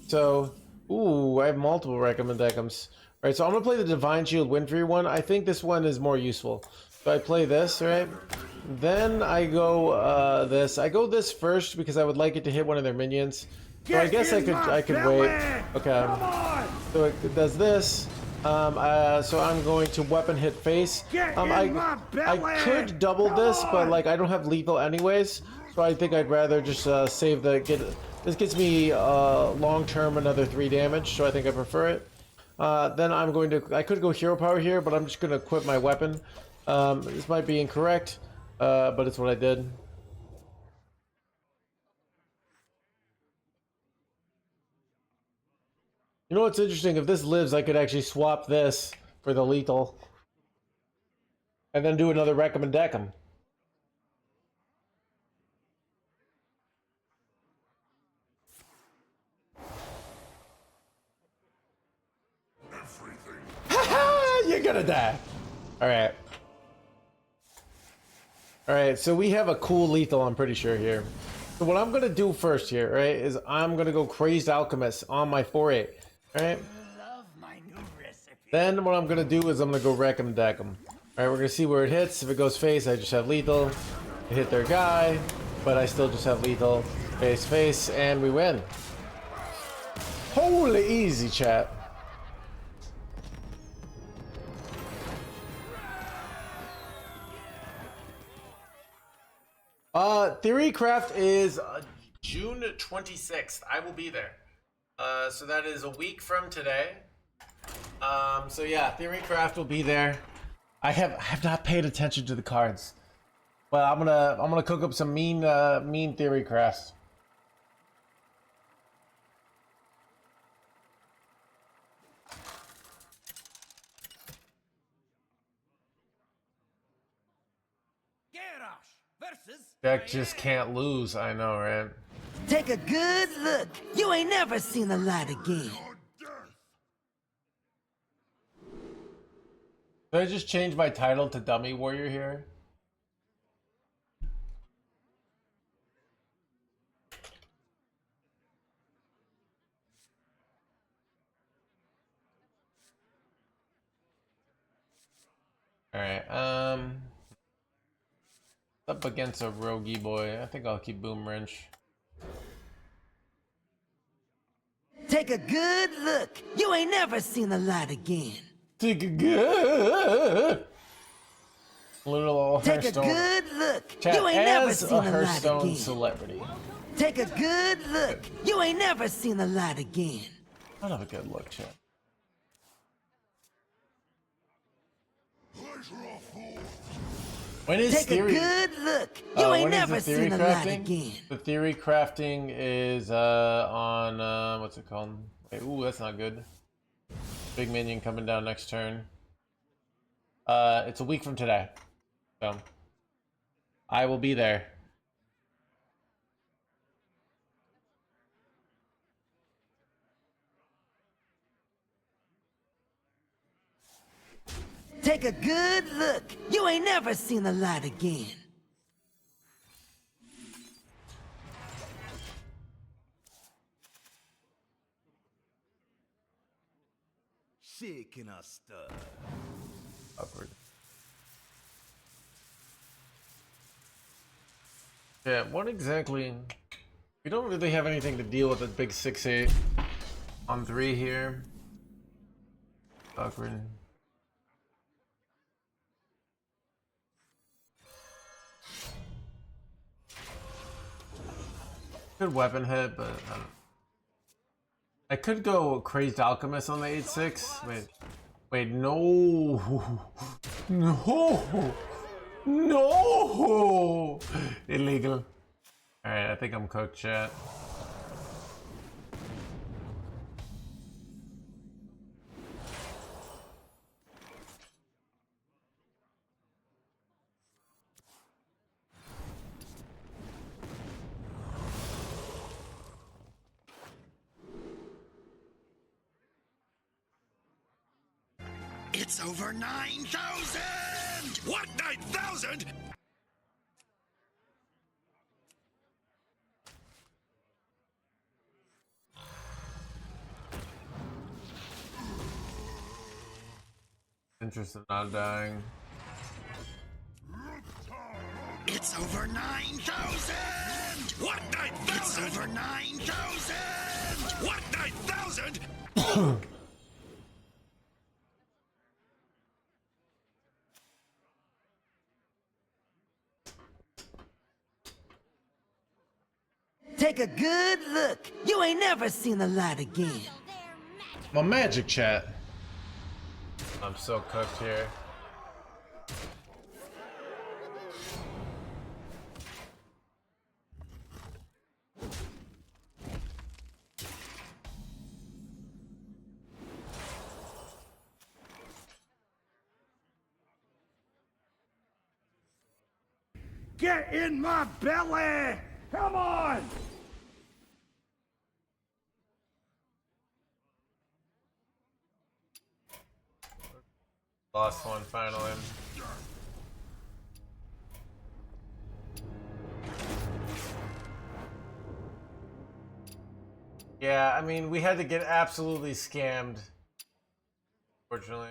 Speaker 2: So, ooh, I have multiple wreck him and deck hims. Right, so I'm gonna play the Divine Shield Windfury one. I think this one is more useful. So I play this, right? Then I go this. I go this first because I would like it to hit one of their minions. So I guess I could wait. Okay. So it does this. So I'm going to weapon hit face. I could double this, but like I don't have lethal anyways. So I think I'd rather just save the this gets me long term another 3 damage. So I think I prefer it. Then I'm going to, I could go hero power here, but I'm just going to equip my weapon. This might be incorrect, but it's what I did. You know what's interesting? If this lives, I could actually swap this for the lethal. And then do another recommend deck him. You're gonna die. Alright. Alright, so we have a cool lethal, I'm pretty sure, here. So what I'm gonna do first here, right, is I'm gonna go Crazed Alchemist on my 4/8. Alright? Then what I'm gonna do is I'm gonna go wreck him, deck him. Alright, we're gonna see where it hits. If it goes face, I just have lethal. I hit their guy, but I still just have lethal. Face, face, and we win. Holy easy, chat. Theorycraft is June 26th. I will be there. So that is a week from today. So yeah, Theorycraft will be there. I have not paid attention to the cards, but I'm gonna cook up some mean Theorycrafts. Deck just can't lose. I know, right?
Speaker 9: Take a good look. You ain't never seen the light again.
Speaker 2: Did I just change my title to Dummy Warrior here? Alright, up against a roguey boy. I think I'll keep Boom Wrench.
Speaker 9: Take a good look. You ain't never seen the light again.
Speaker 2: Take a good. Little
Speaker 9: Take a
Speaker 2: Hearthstone.
Speaker 9: good look.
Speaker 2: Chat,
Speaker 9: You ain't never
Speaker 2: as
Speaker 9: seen
Speaker 2: a
Speaker 9: the light
Speaker 2: Hearthstone
Speaker 9: again.
Speaker 2: celebrity.
Speaker 9: Take a good look. You ain't never seen the light again.
Speaker 2: I'll have a good look, chat. When is
Speaker 9: Take
Speaker 2: theory?
Speaker 9: a good look. You ain't
Speaker 2: when is
Speaker 9: never
Speaker 2: the theory
Speaker 9: seen the light
Speaker 2: crafting?
Speaker 9: again.
Speaker 2: The theory crafting is on what's it called? Wait, ooh, that's not good. Big minion coming down next turn. It's a week from today, so I will be there.
Speaker 9: Take a good look. You ain't never seen the light again.
Speaker 4: Shaking a stir.
Speaker 2: Upward. Yeah, what exactly? We don't really have anything to deal with a big 6/8 on 3 here. Awkward. Good weapon hit, but I don't. I could go Crazed Alchemist on the 8/6. Wait, no, no, no, illegal. All right, I think I'm cooked, chat.
Speaker 1: It's over 9,000! What, 9,000?
Speaker 2: Interest in not dying.
Speaker 1: It's over 9,000! What, 9,000? It's over 9,000! What, 9,000?
Speaker 9: Take a good look. You ain't never seen the light again.
Speaker 2: My magic, chat. I'm so cooked here.
Speaker 1: Get in my belly! Come on!
Speaker 2: Lost one finally. Yeah, I mean, we had to get absolutely scammed. Fortunately.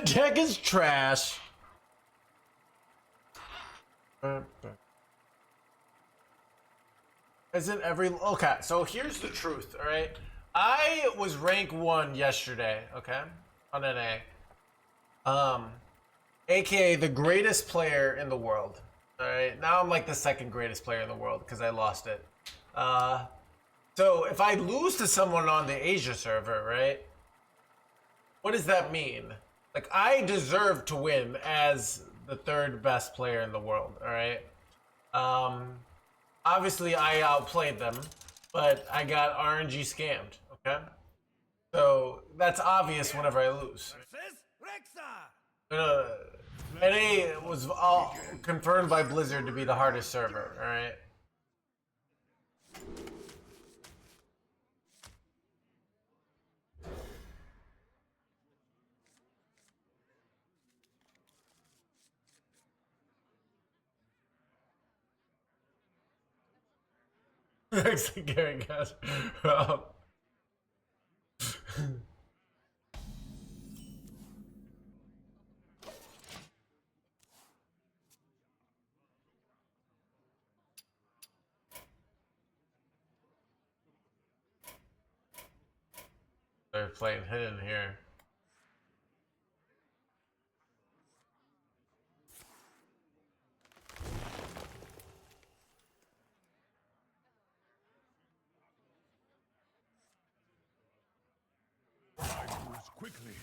Speaker 2: Deck is trash. Isn't every okay? So here's the truth. All right, I was rank 1 yesterday. Okay, on NA. AKA the greatest player in the world. All right, now I'm like the second greatest player in the world because I lost it. So if I lose to someone on the Asia server, right? What does that mean? Like, I deserve to win as the third best player in the world, all right? Obviously, I outplayed them, but I got RNG scammed, okay? So, that's obvious whenever I lose. NA was all confirmed by Blizzard to be the hardest server, all right? Actually, Gary guys. playing hidden here.
Speaker 1: I moves quickly.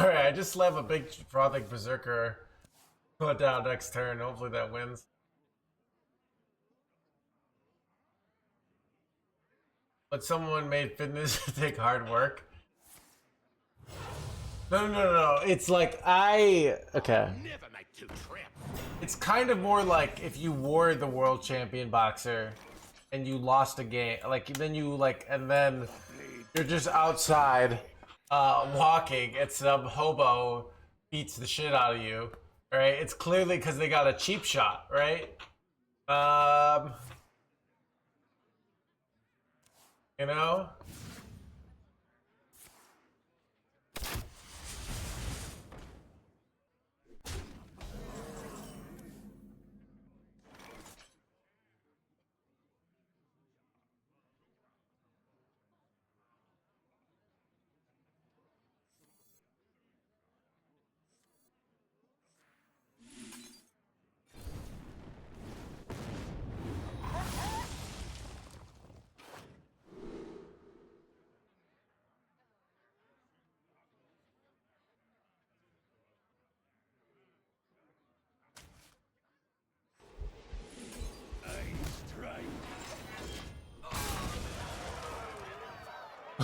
Speaker 2: Alright, I just left a big frothic berserker put down next turn. Hopefully that wins. But someone made fitness take hard work. No. It's like okay.
Speaker 1: Never make two trips.
Speaker 2: It's kind of more like if you were the world champion boxer and you lost a game, like then you like, and then you're just outside walking and some hobo beats the shit out of you, right? It's clearly because they got a cheap shot, right? You know?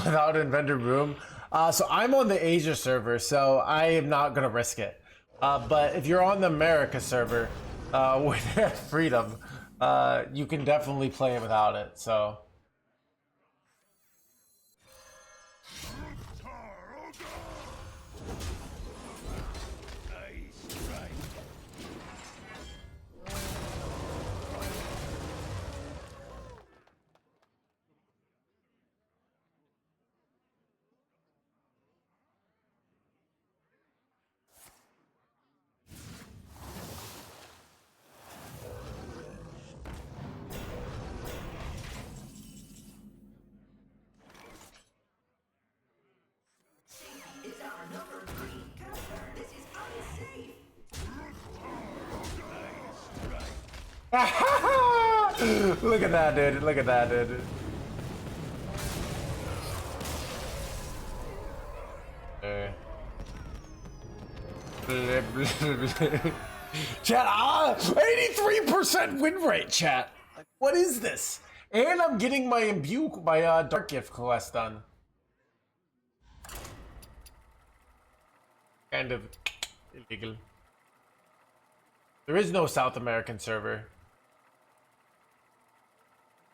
Speaker 2: Without inventor room. So I'm on the Asia server, so I am not gonna risk it. But if you're on the America server, where they have freedom, you can definitely play it without it. So
Speaker 5: It's our number 3 concern. This is unsafe.
Speaker 2: look at that, dude. Look at that, dude. Chat, 83% win rate, chat. Like, what is this? And I'm getting my dark gift quest done. Kind of illegal. There is no South American server.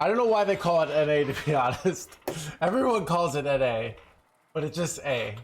Speaker 2: I don't know why they call it NA, to be honest. Everyone calls it NA, but it's just A.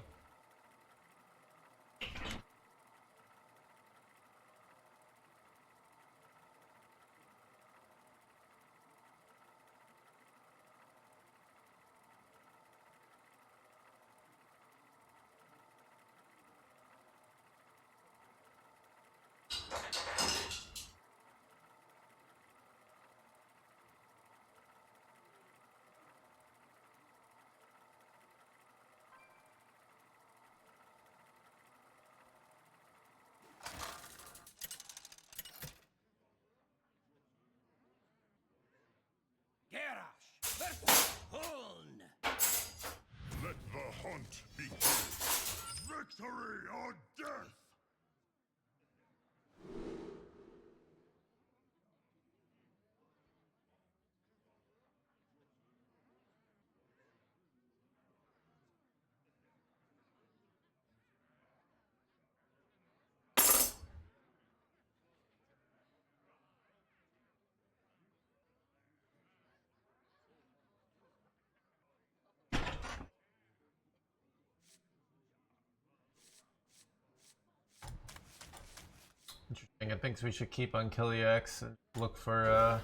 Speaker 2: I think we should keep on Kill EX and look for a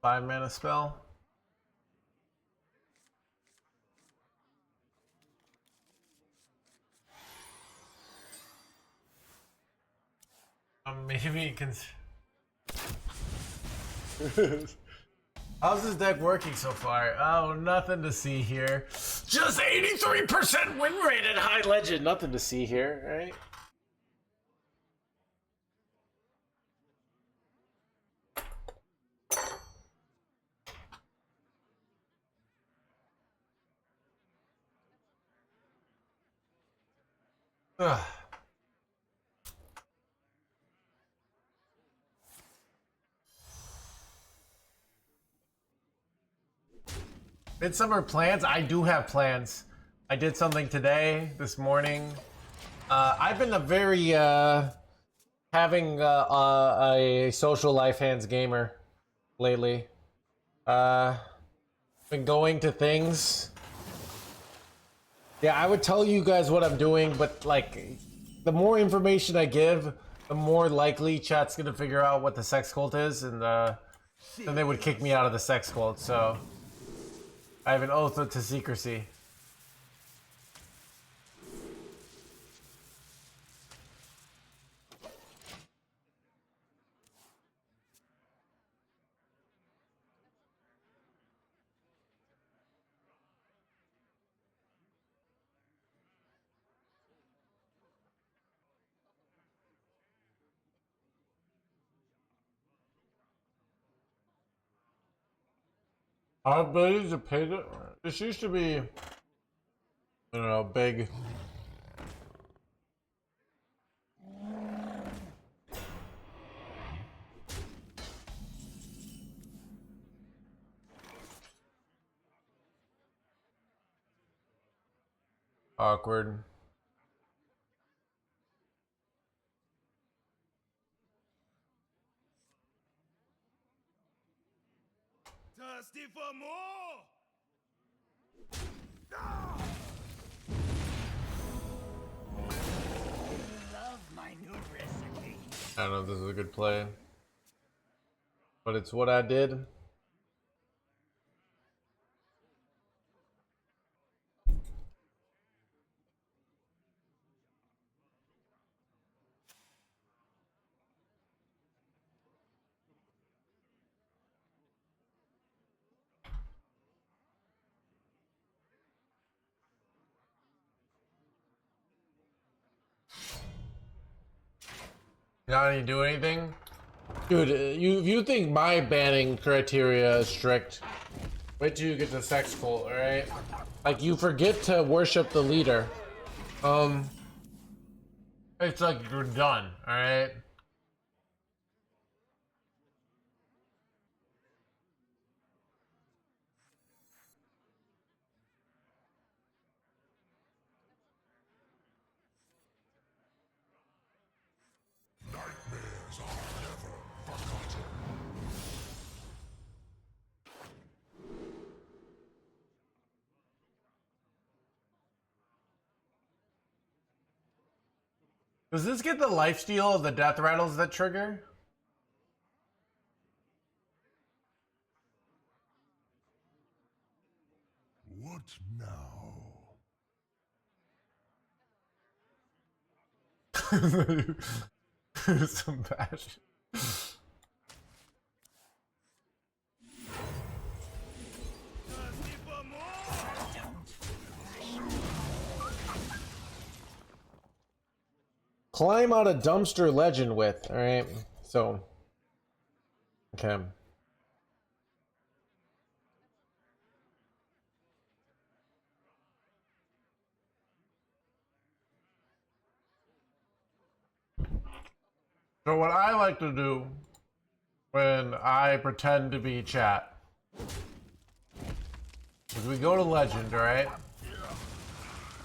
Speaker 2: 5-mana spell. Maybe you can. How's this deck working so far? Oh, nothing to see here. Just 83% win rate at high legend. Nothing to see here, right? Ugh. Midsummer plans? I do have plans. I did something today, this morning. I've been a very, having a social life hands gamer lately. Been going to things. Yeah, I would tell you guys what I'm doing, but like, the more information I give, the more likely chat's gonna figure out what the sex cult is, and then they would kick me out of the sex cult, so I have an oath to secrecy. Our ability to pay the... This used to be, I don't know, big. Awkward.
Speaker 1: Thirsty for more?
Speaker 5: Love my new recipe.
Speaker 2: I don't know if this is a good play, but it's what I did. Not any do anything? Dude, you think my banning criteria is strict. Wait till you get to sex cult, alright? Like, you forget to worship the leader. It's like you're done, alright? Does this get the lifesteal of the death rattles that trigger?
Speaker 1: What now?
Speaker 2: Some passion.
Speaker 1: Thirsty for more?
Speaker 2: Climb out a dumpster legend with, alright? So, okay. So what I like to do when I pretend to be chat is we go to legend, alright?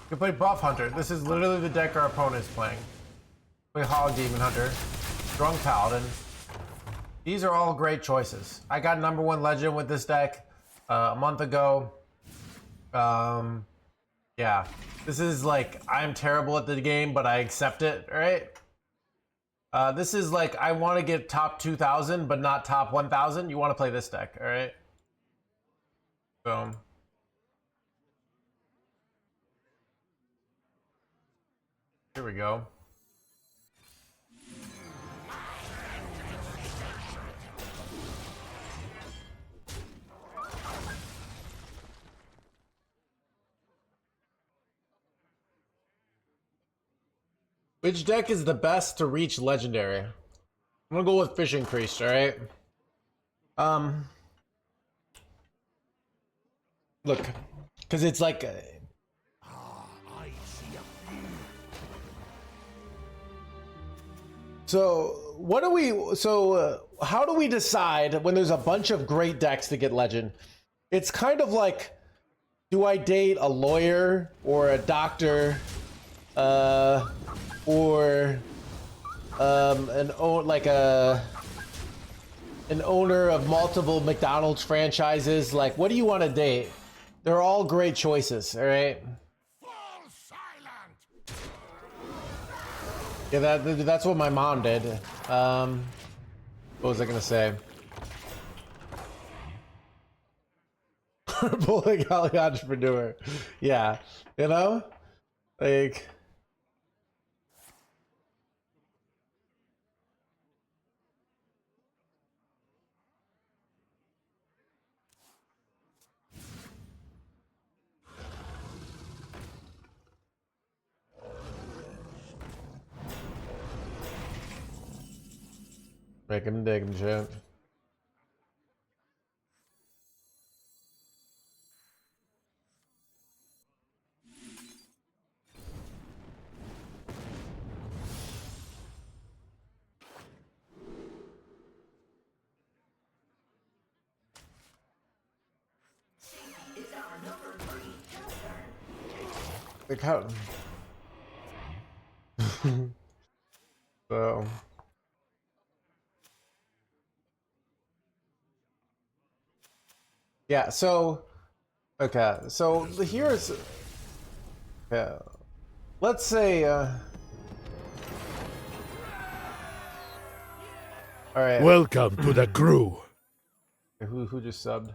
Speaker 2: We play Buff Hunter. This is literally the deck our opponent is playing. Play Hog Demon Hunter, Drunk Paladin. These are all great choices. I got #1 legend with this deck a month ago. Yeah. This is like, I'm terrible at the game, but I accept it, right? This is like, I want to get top 2,000, but not top 1,000. You want to play this deck, all right? Boom. Here we go. Which deck is the best to reach legendary? I'm gonna go with Fishing Priest, alright? Look, because it's like... So, what do we... So, how do we decide when there's a bunch of great decks to get legend? It's kind of like, do I date a lawyer or a doctor? Or an owner of multiple McDonald's franchises. Like, what do you want to date? They're all great choices, all right?
Speaker 1: Fall silent.
Speaker 2: Yeah, that's what my mom did. What was I gonna say? Bowling alley entrepreneur. Yeah, you know, like. Make him dig him, shit.
Speaker 5: It's our number 3 turn.
Speaker 2: Like how? So. Yeah, so okay, so here's yeah. Let's say all right.
Speaker 1: Welcome to the crew.
Speaker 2: Who just subbed?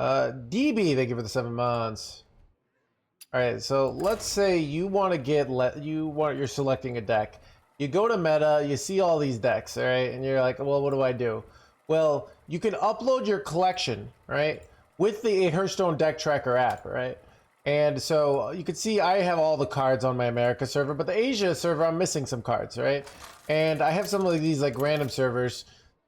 Speaker 2: DB, thank you for the 7 months. All right, so let's say you want to get you're selecting a deck. You go to meta, you see all these decks, all right, and you're like, well, what do I do? Well, you can upload your collection, right, with the Hearthstone deck tracker app, right? And so you can see I have all the cards on my America server, but the Asia server, I'm missing some cards, right? And I have some of these like random servers,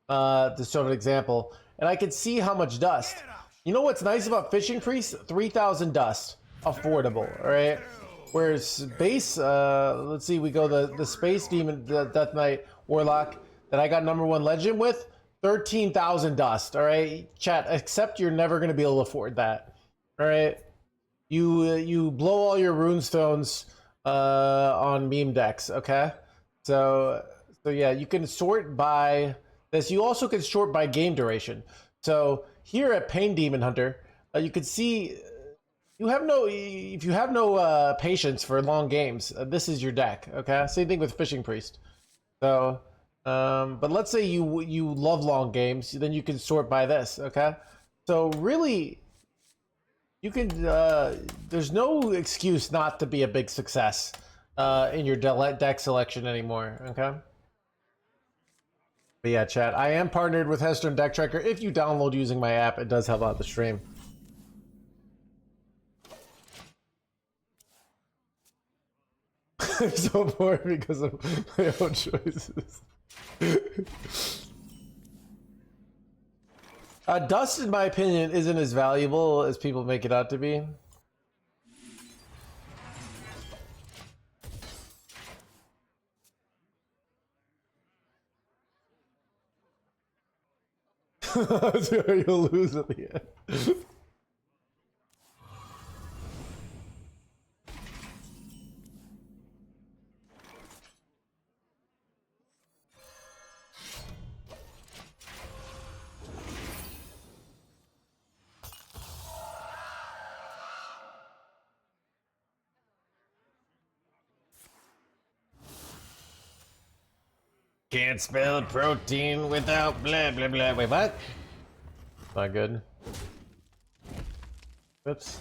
Speaker 2: to show an example, and I can see how much dust. You know what's nice about Fishing Priest? 3,000 dust, affordable, all right? Whereas base, let's see, we go the Space Demon, the Death Knight Warlock that I got #1 legend with, 13,000 dust, all right? Chat, except you're never going to be able to afford that, all right? You blow all your runestones on meme decks, okay? So yeah, you can sort by this. You also can sort by game duration. So here at Pain Demon Hunter, you can see if you have no patience for long games, this is your deck, okay? Same thing with Fishing Priest. So, but let's say you love long games, then you can sort by this, okay? So really, you can. There's no excuse not to be a big success in your deck selection anymore, okay? But yeah, chat, I am partnered with Hearthstone Deck Tracker. If you download using my app, it does help out the stream. I'm so bored because of my own choices. Dust, in my opinion, isn't as valuable as people make it out to be. So you'll lose at the end. Can't spell protein without blah blah blah. Wait, what? Not good. Oops.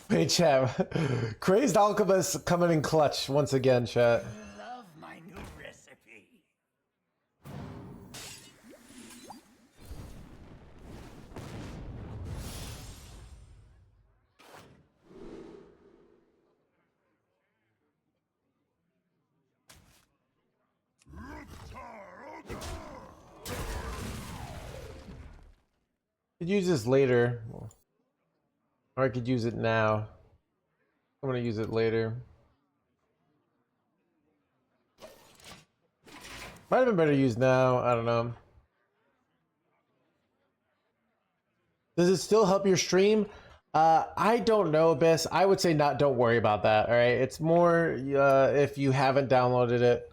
Speaker 2: Hey, chat. Crazed Alchemist coming in clutch once again, chat.
Speaker 5: Love my new recipe.
Speaker 2: Could use this later, or I could use it now. I'm gonna use it later. Might have been better used now. I don't know. Does it still help your stream? I don't know, Abyss. I would say not. Don't worry about that. All right. It's more if you haven't downloaded it.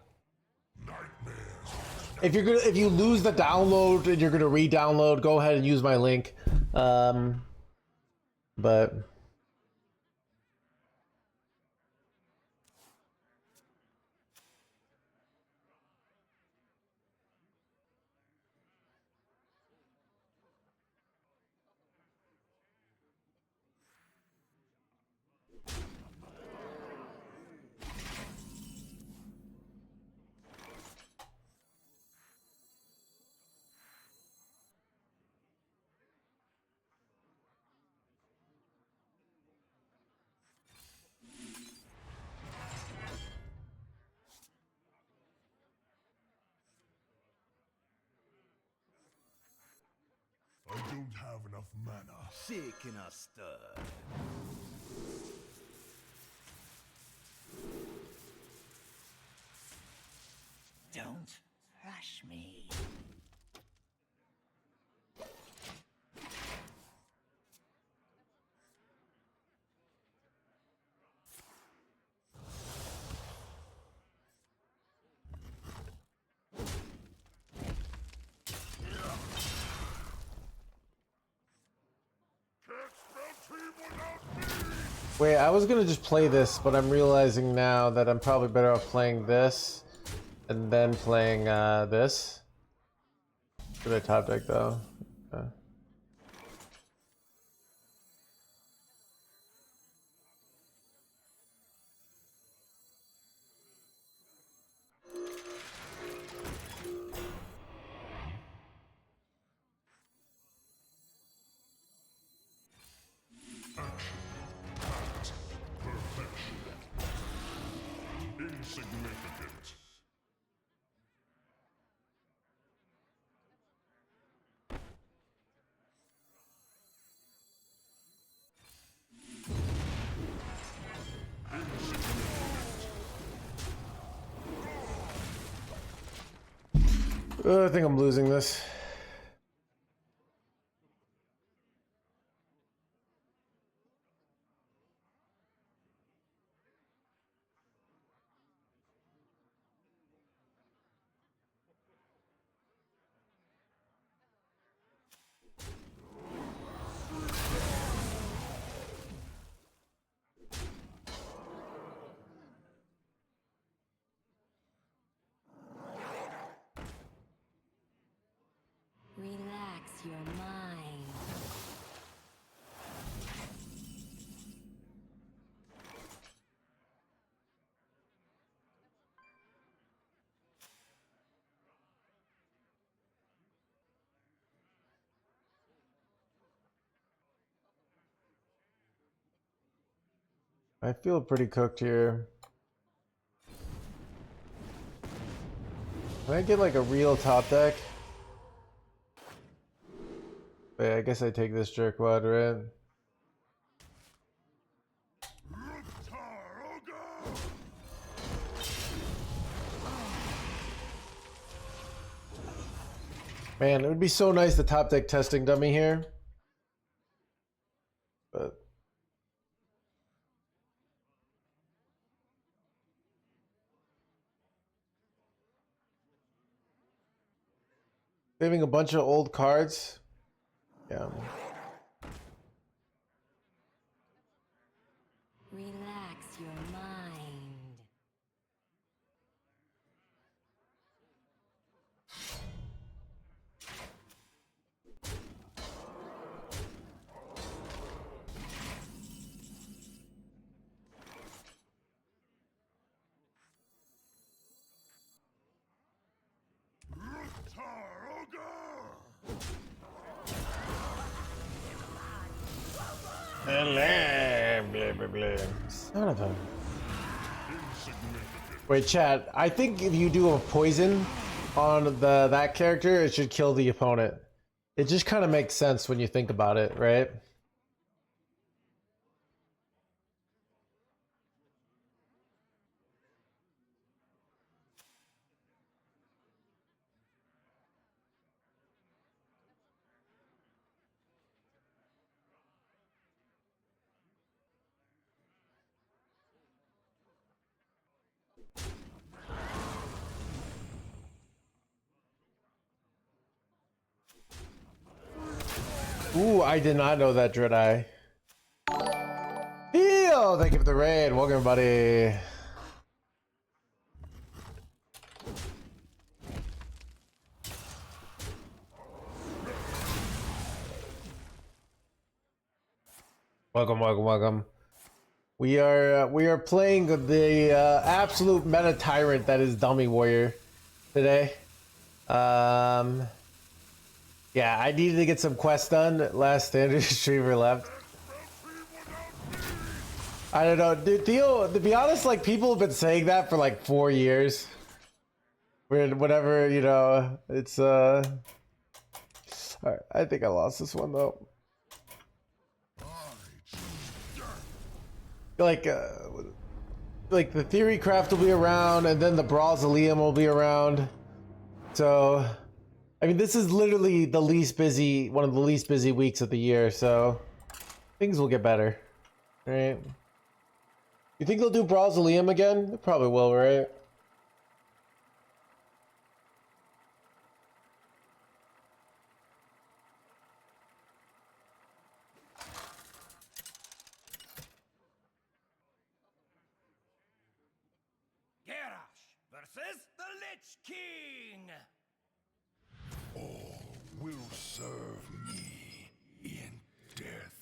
Speaker 2: If you lose the download and you're gonna re-download, go ahead and use my link. But
Speaker 1: I don't have enough mana.
Speaker 4: Shaking a stud.
Speaker 5: Don't rush me.
Speaker 2: wait, I was gonna just play this, but I'm realizing now that I'm probably better off playing this and then playing this. Should I top deck though? Okay.
Speaker 1: Insignificant.
Speaker 2: I think I'm losing this.
Speaker 7: Relax your mind.
Speaker 2: I feel pretty cooked here. Can I get like a real top deck? Wait, I guess I take this jerkwad, right? Man, it would be so nice to top deck testing dummy here. But saving a bunch of old cards. Yeah.
Speaker 7: Relax your mind.
Speaker 2: Blah, blah, blah. Son of a... Wait, chat. I think if you do a poison on that character, it should kill the opponent. It just kind of makes sense when you think about it, right? Ooh, I did not know that, Dreadeye. Heal! Thank you for the raid. Welcome, everybody. Welcome, welcome, welcome. We are playing the absolute meta tyrant that is Dummy Warrior today. Yeah, I needed to get some quests done. Last standard streamer left. I don't know, dude, Theo, to be honest, like, people have been saying that for like 4 years. Whatever, you know, it's, Alright, I think I lost this one, though. Like the Theory Craft will be around, and then the Brawlzaleum will be around. So, I mean, this is literally the least busy, one of the least busy weeks of the year, so things will get better, right? You think they'll do Brawlzaleum again? They probably will, right?
Speaker 6: Garrosh versus the Lich King.
Speaker 1: All will serve me in death.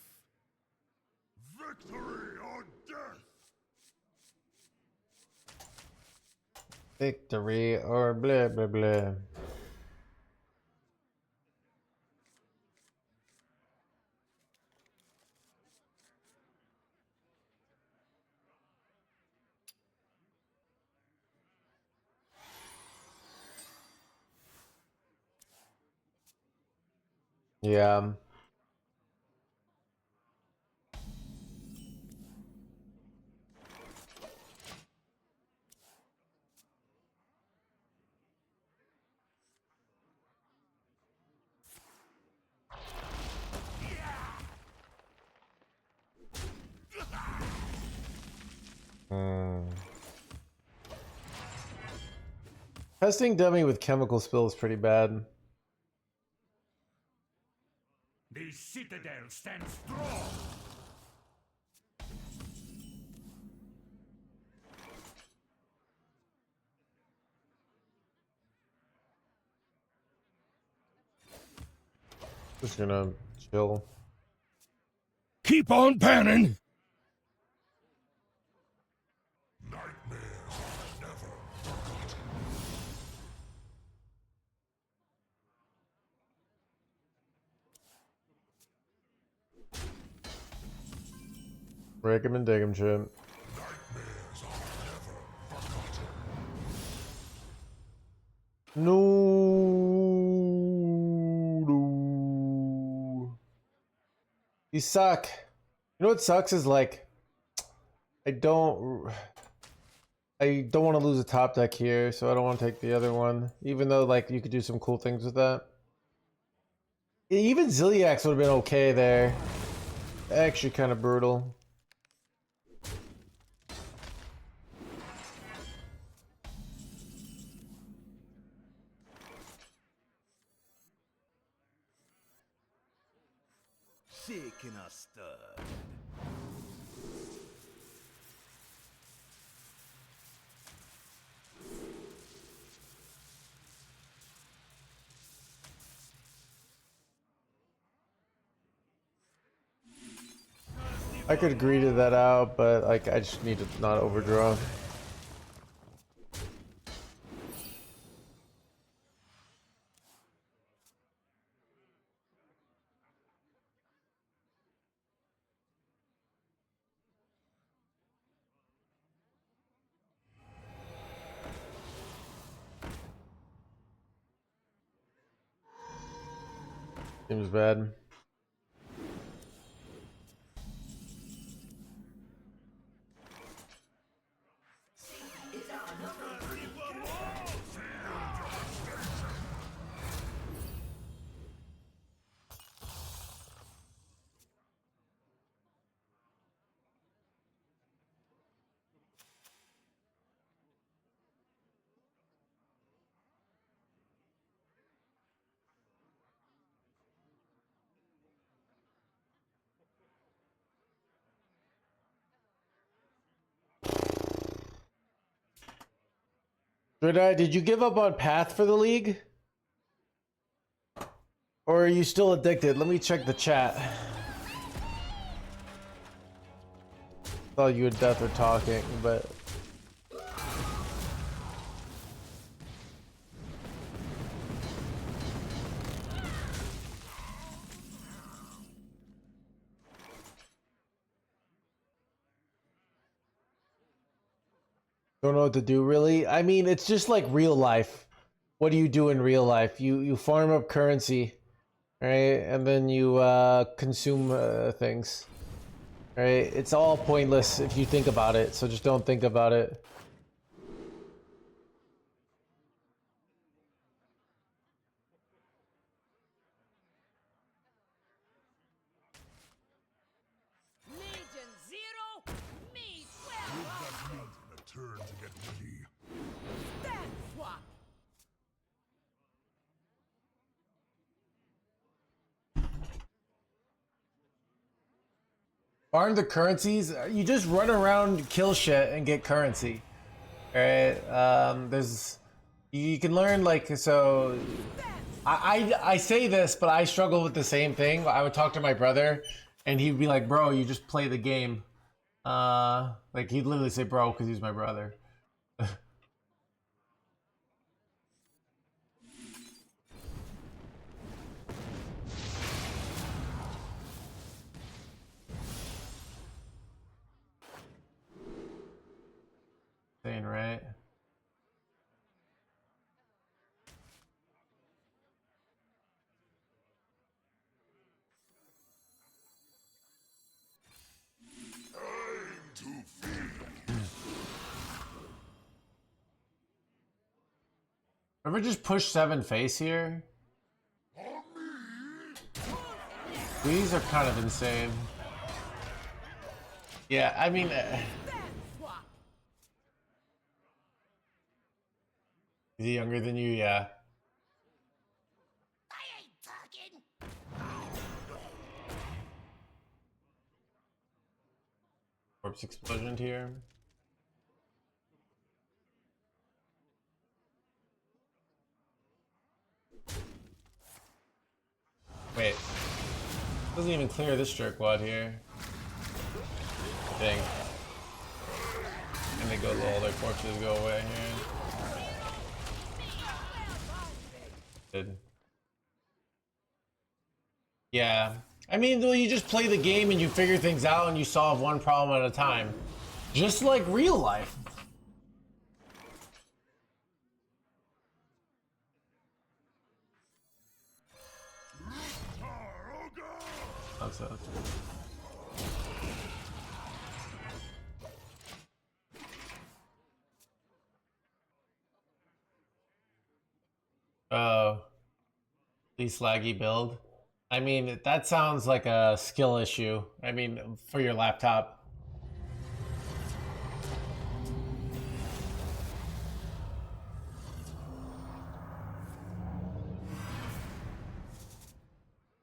Speaker 1: Victory or death!
Speaker 2: Victory or blah blah blah. Yeah. Testing dummy with chemical spill is pretty bad.
Speaker 1: The citadel stands strong!
Speaker 2: Just gonna chill.
Speaker 1: Keep on panning! Nightmares are never forgotten.
Speaker 2: Break him and dig him, shit.
Speaker 1: Nightmares are never forgotten.
Speaker 2: No. You suck. You know what sucks is like, I don't want to lose a top deck here, so I don't want to take the other one. Even though like you could do some cool things with that. Even Ziliax would have been okay there. Actually, kind of brutal.
Speaker 4: Shaking a stud.
Speaker 2: I could agree to that out, but like I just need to not overdraw. Seems bad.
Speaker 5: Is our number 3
Speaker 2: Did you give up on Path for the league? Or are you still addicted? Let me check the chat. Thought you and Death were talking, but... Don't know what to do, really. I mean, it's just like real life. What do you do in real life? You farm up currency, right? And then you consume things, right? It's all pointless if you think about it, so just don't think about it.
Speaker 6: Legion 0, me 12.
Speaker 1: Give that Legion a turn to get ready.
Speaker 6: Stand swap.
Speaker 2: Farm the currencies. You just run around, kill shit, and get currency. Right? There's you can learn like so. I say this, but I struggle with the same thing. I would talk to my brother, and he'd be like, "Bro, you just play the game." Like he'd literally say, "Bro," because he's my brother. Saying right. Ever just push 7 face here? These are kind of insane. Yeah, I mean... Is he younger than you? Yeah.
Speaker 6: I ain't talking.
Speaker 2: Corpse explosion here. Wait. Doesn't even clear this jerkwad here. I think. And they go low, their corpses go away here. Good. Yeah. I mean, well, you just play the game and you figure things out and you solve one problem at a time. Just like real life. That's it. Oh. Least laggy build. I mean, that sounds like a skill issue. I mean, for your laptop.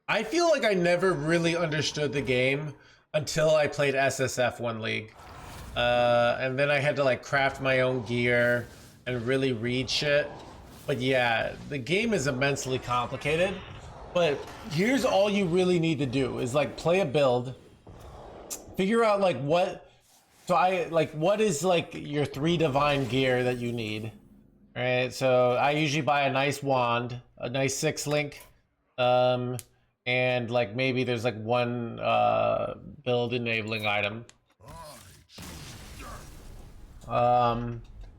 Speaker 2: I feel like I never really understood the game until I played SSF one league. And then I had to like craft my own gear and really read shit. But yeah, the game is immensely complicated. But here's all you really need to do is like play a build, figure out like what is like your 3 divine gear that you need. All right, so I usually buy a nice wand, a nice 6-link, and like maybe there's like one build enabling item.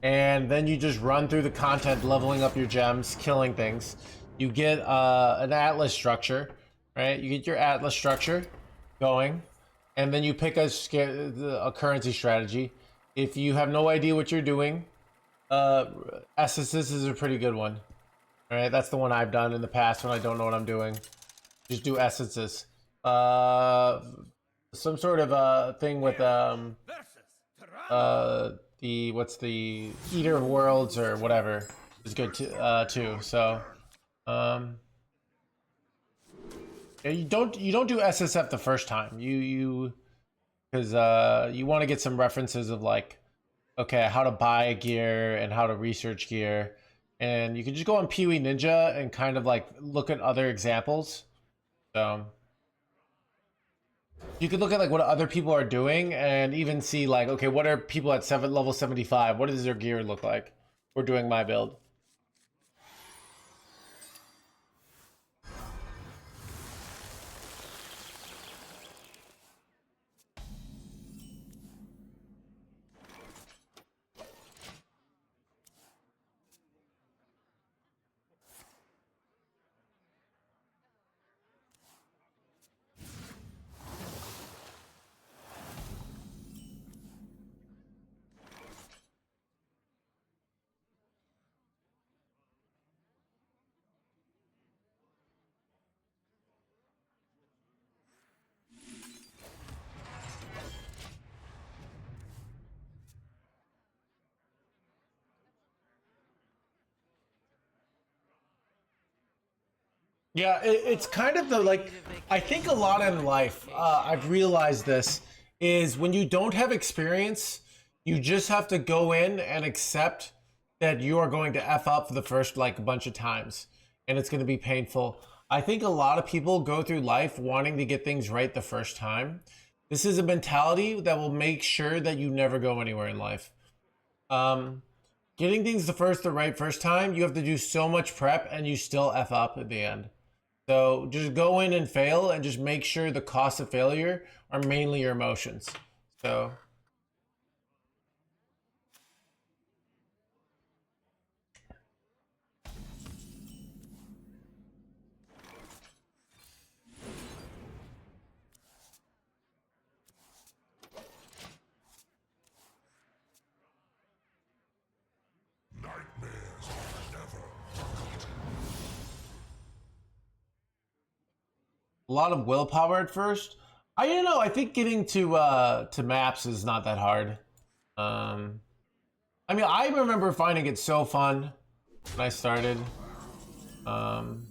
Speaker 2: And then you just run through the content, leveling up your gems, killing things. You get an atlas structure, right? You get your Atlas structure going, and then you pick a currency strategy. If you have no idea what you're doing, Essences is a pretty good one. All right, that's the one I've done in the past when I don't know what I'm doing. Just do Essences. Some sort of thing with what's the Eater of Worlds or whatever is good too. So yeah, you don't do SSF the first time. Because you want to get some references of like, okay, how to buy gear and how to research gear, and you can just go on Pewee Ninja and kind of like look at other examples. So you could look at like what other people are doing and even see like, okay, what are people at level 75? What does their gear look like? We're doing my build. Yeah, it's kind of the like, I think a lot in life, I've realized this, is when you don't have experience, you just have to go in and accept that you are going to F up for the first like a bunch of times, and it's going to be painful. I think a lot of people go through life wanting to get things right the first time. This is a mentality that will make sure that you never go anywhere in life. Getting things the right first time, you have to do so much prep and you still F up at the end. So just go in and fail and just make sure the costs of failure are mainly your emotions. So
Speaker 1: Nightmares are never forgotten.
Speaker 2: a lot of willpower at first. I don't know. I think getting to maps is not that hard. I mean, I remember finding it so fun when I started. And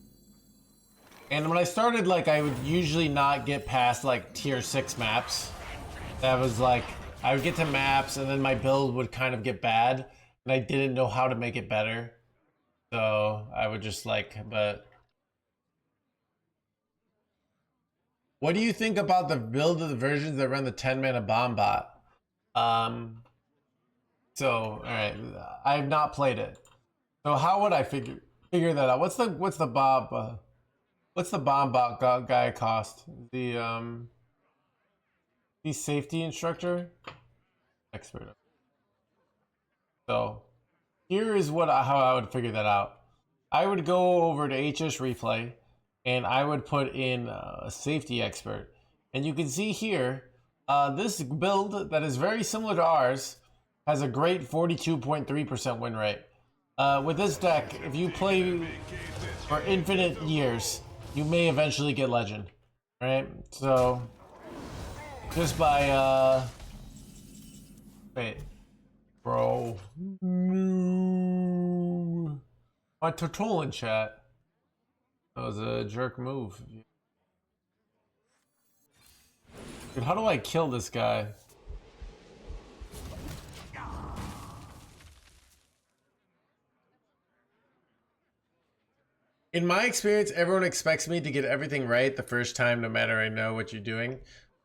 Speaker 2: when I started, like, I would usually not get past like tier 6 maps. That was like, I would get to maps and then my build would kind of get bad and I didn't know how to make it better. So I would just like, but what do you think about the build of the versions that run the 10 mana bomb bot? So, all right, I have not played it. So how would I figure that out? What's the bomb bot guy cost? The safety instructor expert. So here is how I would figure that out. I would go over to HS Replay and I would put in a safety expert. And you can see here, this build that is very similar to ours has a great 42.3% win rate. With this deck, if you play for infinite years, you may eventually get legend, right? So just by wait, bro, no. My Total in chat. That was a jerk move. Dude, how do I kill this guy? In my experience, everyone expects me to get everything right the first time, no matter I know what you're doing.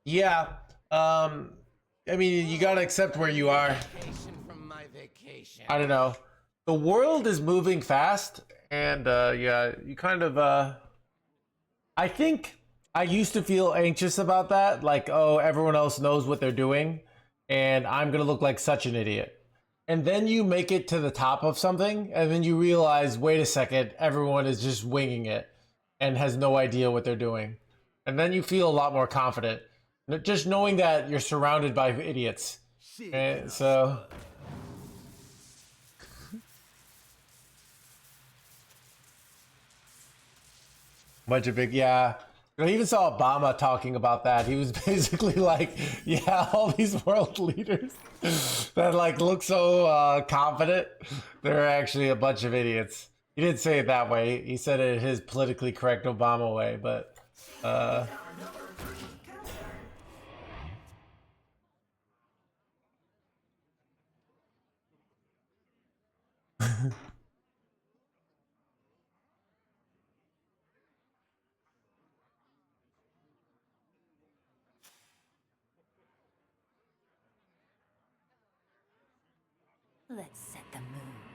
Speaker 2: Yeah, I mean, you gotta accept where you are. I don't know. The world is moving fast, and yeah, you kind of, I think I used to feel anxious about that, like, oh, everyone else knows what they're doing, and I'm gonna look like such an idiot. And then you make it to the top of something, and then you realize, wait a second, everyone is just winging it and has no idea what they're doing. And then you feel a lot more confident. Just knowing that you're surrounded by idiots. Right? So... Bunch of big, yeah. I even saw Obama talking about that. He was basically like, yeah, all these world leaders that like look so confident, they're actually a bunch of idiots. He didn't say it that way. He said it his politically correct Obama way, but
Speaker 7: Let's set the mood.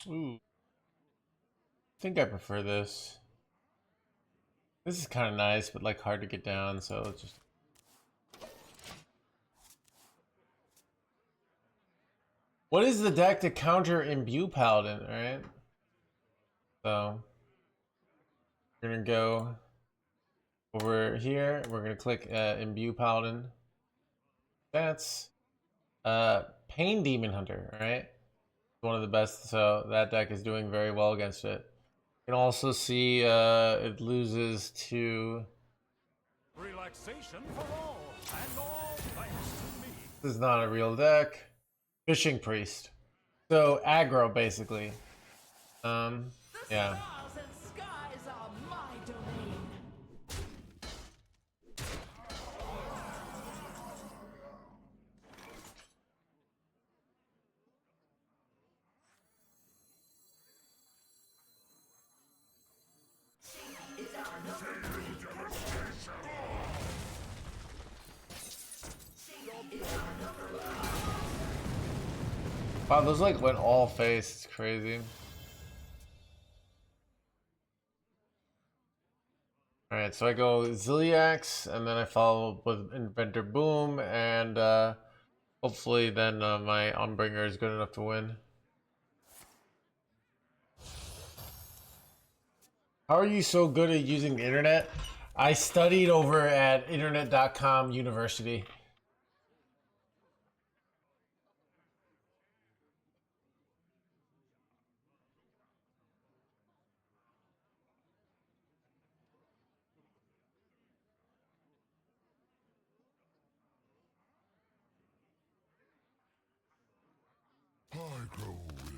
Speaker 2: ooh. I think I prefer this. This is kind of nice, but like hard to get down, so let's just... What is the deck to counter Imbue Paladin, right? So, we're gonna go over here. We're gonna click Imbue Paladin. That's Pain Demon Hunter, right? One of the best, so that deck is doing very well against it. You can also see it loses to...
Speaker 1: Relaxation for all, and all thanks to me.
Speaker 2: This is not a real deck. Fishing Priest. So aggro, basically. Yeah.
Speaker 6: Stars and skies are my domain.
Speaker 2: Wow, those like went all face. It's crazy. Alright, so I go Ziliax, and then I follow with Inventor Boom, and hopefully then my Unbringer is good enough to win. How are you so good at using the internet? I studied over at internet.com University.
Speaker 1: I grow weary.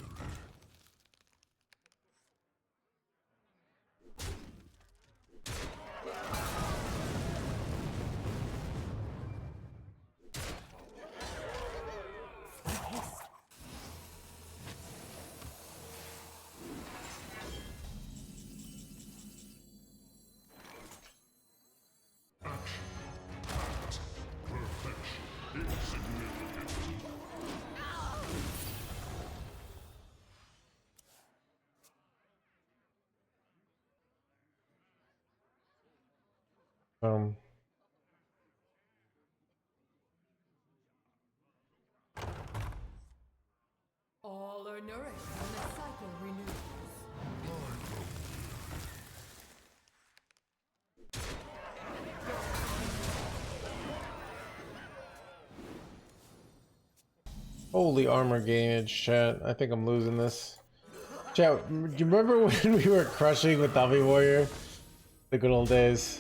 Speaker 2: Um,
Speaker 3: All are nourished and the cycle renews.
Speaker 2: Holy armor gauge, chat. I think I'm losing this. Chat, do you remember when we were crushing with Dummy Warrior? The good old days.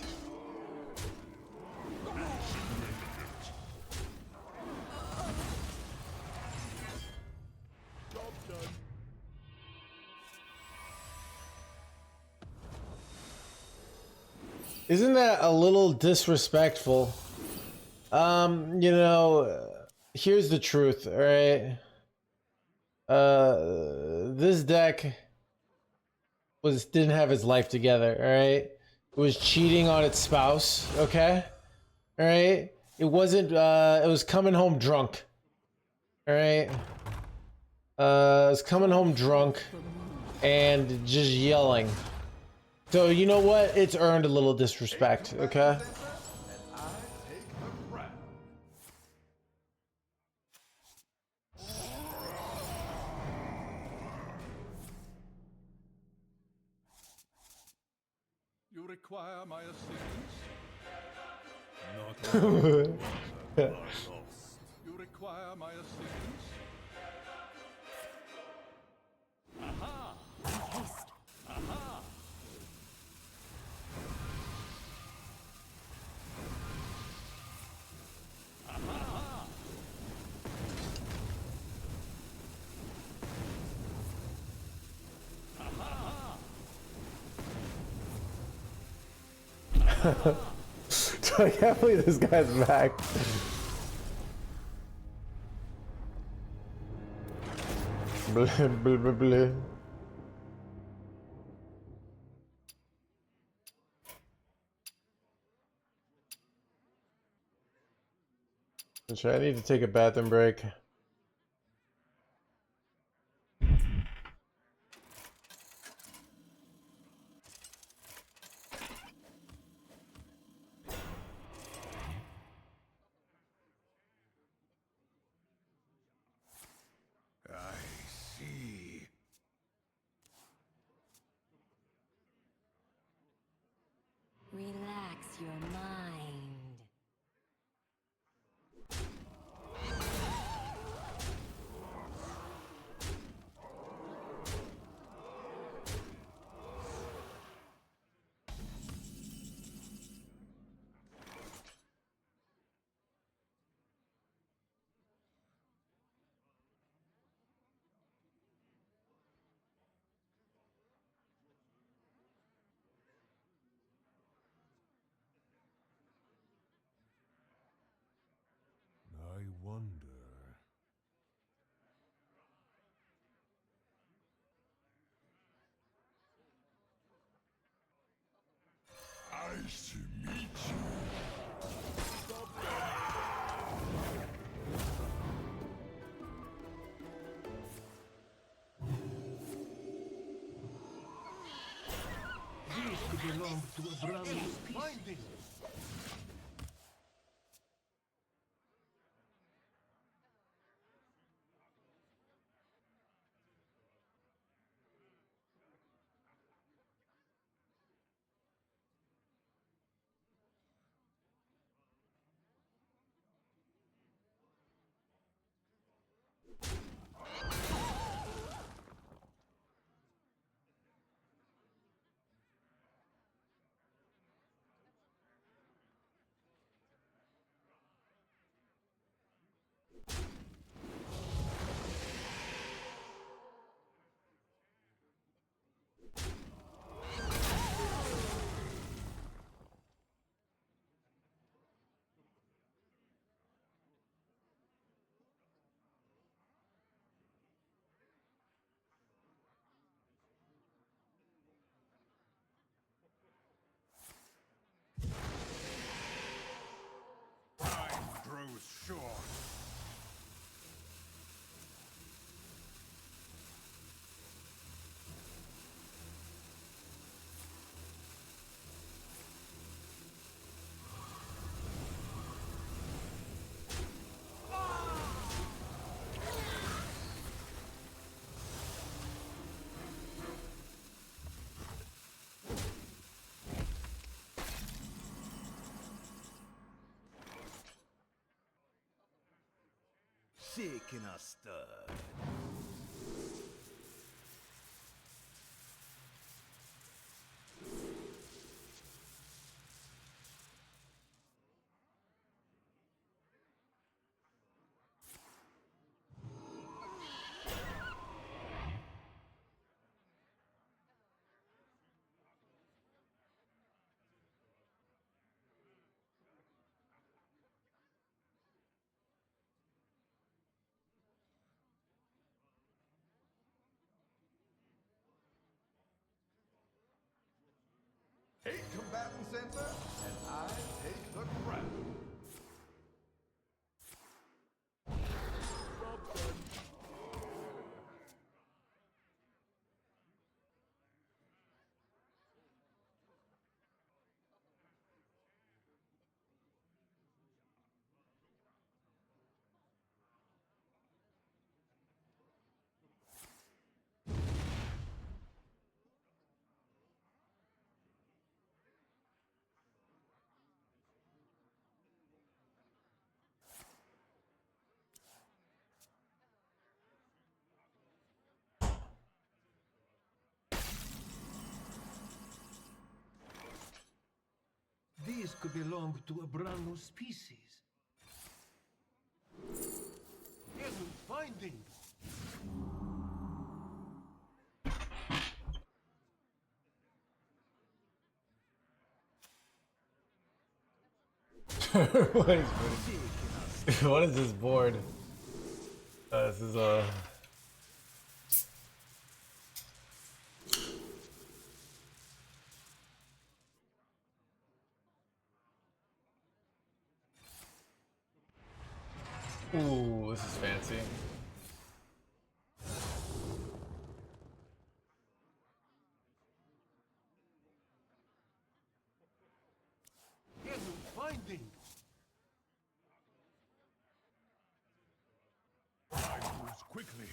Speaker 2: Isn't that a little disrespectful? You know, here's the truth, alright? This deck didn't have its life together, all right? It was cheating on its spouse, okay? All right? It wasn't it was coming home drunk. All right? It was coming home drunk and just yelling. So, you know what? It's earned a little disrespect, okay?
Speaker 4: And I take the crown.
Speaker 1: You require my assistance? Not all are lost. You require my assistance? Aha! Aha! Aha!
Speaker 2: I can't believe this guy's back. Blah, blah, blah, blah. I need to take a bathroom break.
Speaker 1: I see.
Speaker 7: Relax your mind.
Speaker 1: I wonder. Nice to meet you.
Speaker 8: This belonged to a Brahmin species.
Speaker 1: Time grows short.
Speaker 4: Shaking a stud. 8 combatants enter, and I take the crown.
Speaker 8: These could belong to a brand new species. Isn't finding.
Speaker 2: What is this board? This is a. Ooh, this is fancy.
Speaker 8: Isn't finding.
Speaker 1: I moves quickly.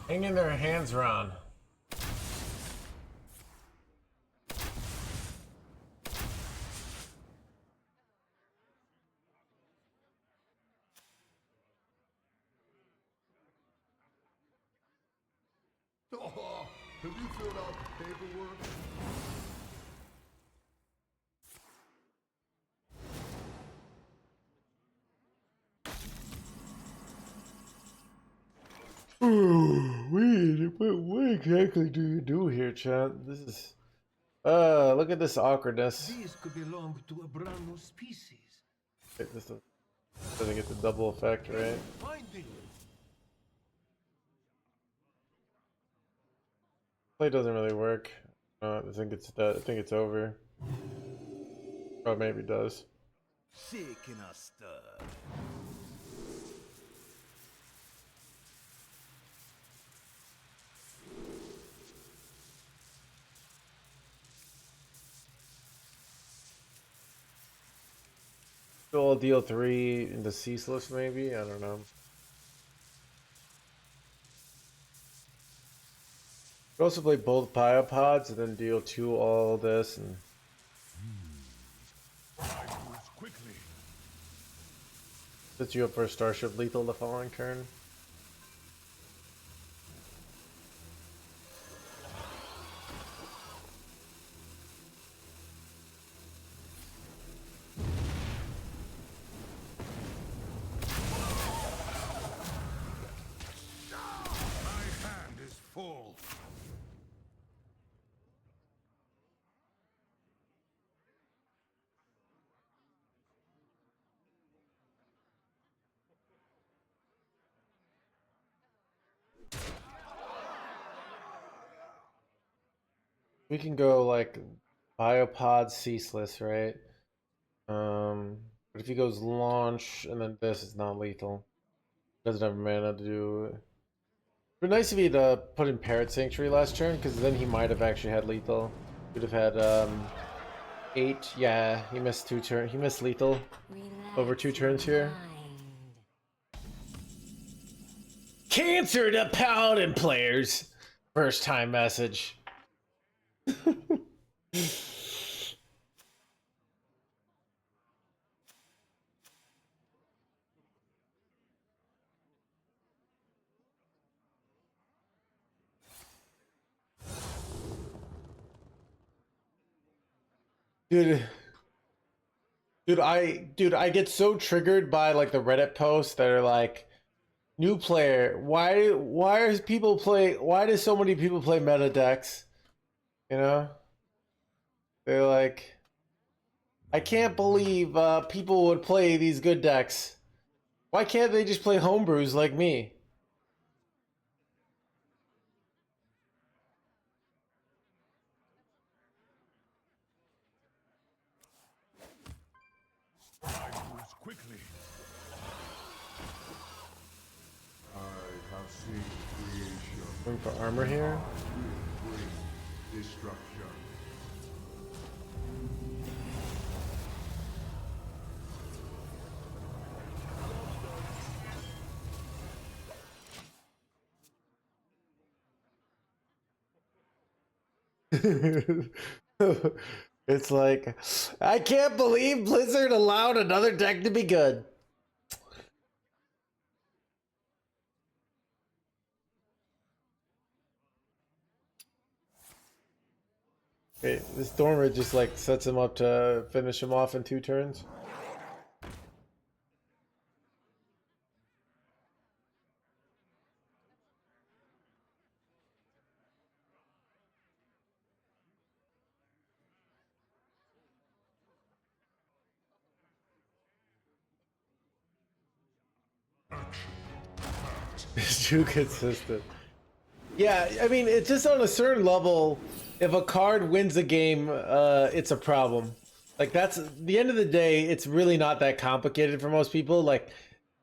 Speaker 2: Hanging their hands around.
Speaker 4: Oh, have you filled out the paperwork?
Speaker 2: What exactly do you do here, chat? This is. Look at this awkwardness.
Speaker 8: These could belong to a brand new species.
Speaker 2: Wait, this doesn't get the double effect, right?
Speaker 8: Finding.
Speaker 2: Play doesn't really work. I think it's that. I think it's over. Oh, maybe it does.
Speaker 4: Shaking a stud.
Speaker 2: Still deal 3 in the ceaseless, maybe? I don't know. You also play both biopods and then deal 2 all this and.
Speaker 1: I moves quickly.
Speaker 2: Sets you up for a starship lethal the following turn.
Speaker 1: My hand is full.
Speaker 2: We can go like biopod ceaseless, right? But if he goes launch and then this is not lethal. Doesn't have mana to do. It'd be nice if he'd put in Parrot Sanctuary last turn, because then he might have actually had lethal. He'd have had 8. Yeah, he missed 2 turns. He missed lethal over 2 turns here. Cancer to Paladin players. First time message. Dude, I get so triggered by like the Reddit posts that are like, new player, why do so many people play meta decks? You know? They're like, I can't believe people would play these good decks. Why can't they just play homebrews like me?
Speaker 1: Moves quickly.
Speaker 4: I have seen creation.
Speaker 2: Going for armor here.
Speaker 4: Bring destruction.
Speaker 2: It's like, I can't believe Blizzard allowed another deck to be good. Okay, this Dormer just like sets him up to finish him off in 2 turns. It's too consistent. Yeah, I mean, it's just on a certain level, if a card wins a game, it's a problem. Like, that's, the end of the day, it's really not that complicated for most people. Like,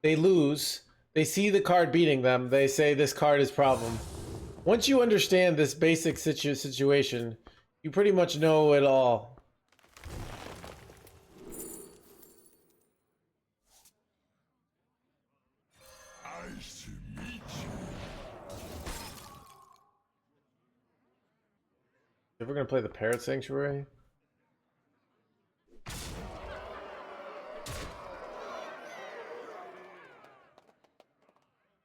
Speaker 2: they lose, they see the card beating them, they say this card is problem. Once you understand this basic situation, you pretty much know it all.
Speaker 1: Nice to meet you.
Speaker 2: Ever gonna play the Parrot Sanctuary?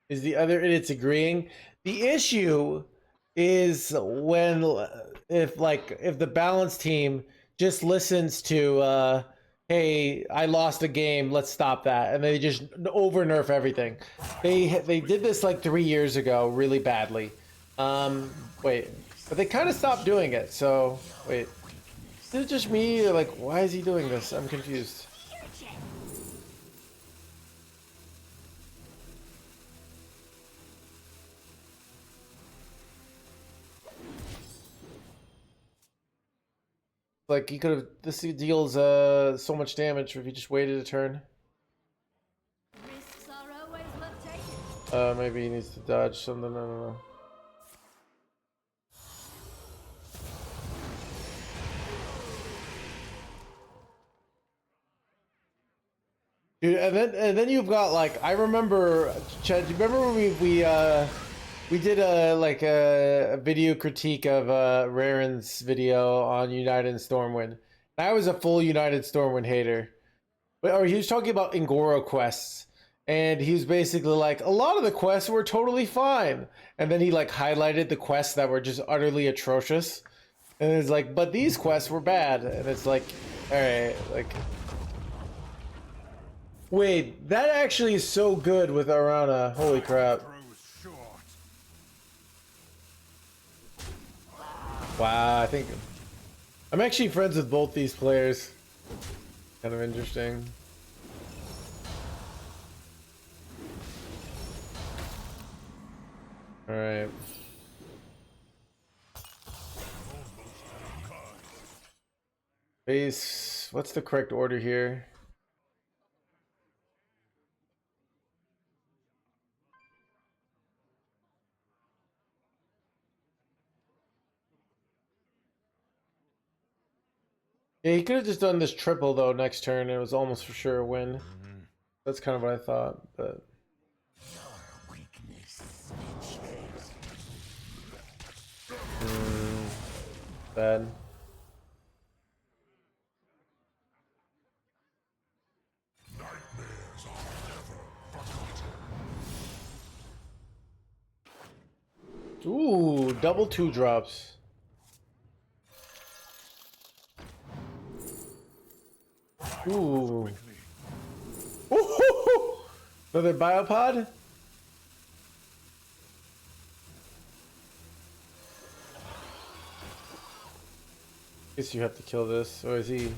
Speaker 2: Is the other idiots agreeing? The issue is when if the balance team just listens to hey, I lost a game, let's stop that, and they just over nerf everything. They did this like 3 years ago really badly. Wait, but they kind of stopped doing it. So wait, is it just me, or like, why is he doing this? I'm confused. Like, he could have, this deals so much damage if he just waited a turn.
Speaker 7: Risks are always worth taking.
Speaker 2: Maybe he needs to dodge something, I don't know. Dude, and then you've got like, I remember, Chad, do you remember when we did a video critique of Raren's video on United and Stormwind. I was a full United Stormwind hater. Or he was talking about Ingoro quests. And he was basically like, a lot of the quests were totally fine. And then he like highlighted the quests that were just utterly atrocious. And it's like, but these quests were bad. And it's like, alright, like... Wait, that actually is so good with Arana. Holy crap. Wow, I think... I'm actually friends with both these players. Kind of interesting. Alright. Base... What's the correct order here? Yeah, he could have just done this triple though next turn. It was almost for sure a win. That's kind of what I thought, but... Bad. Ooh, double 2 drops. Ooh. Ooh. Another biopod? Guess you have to kill this, or is he?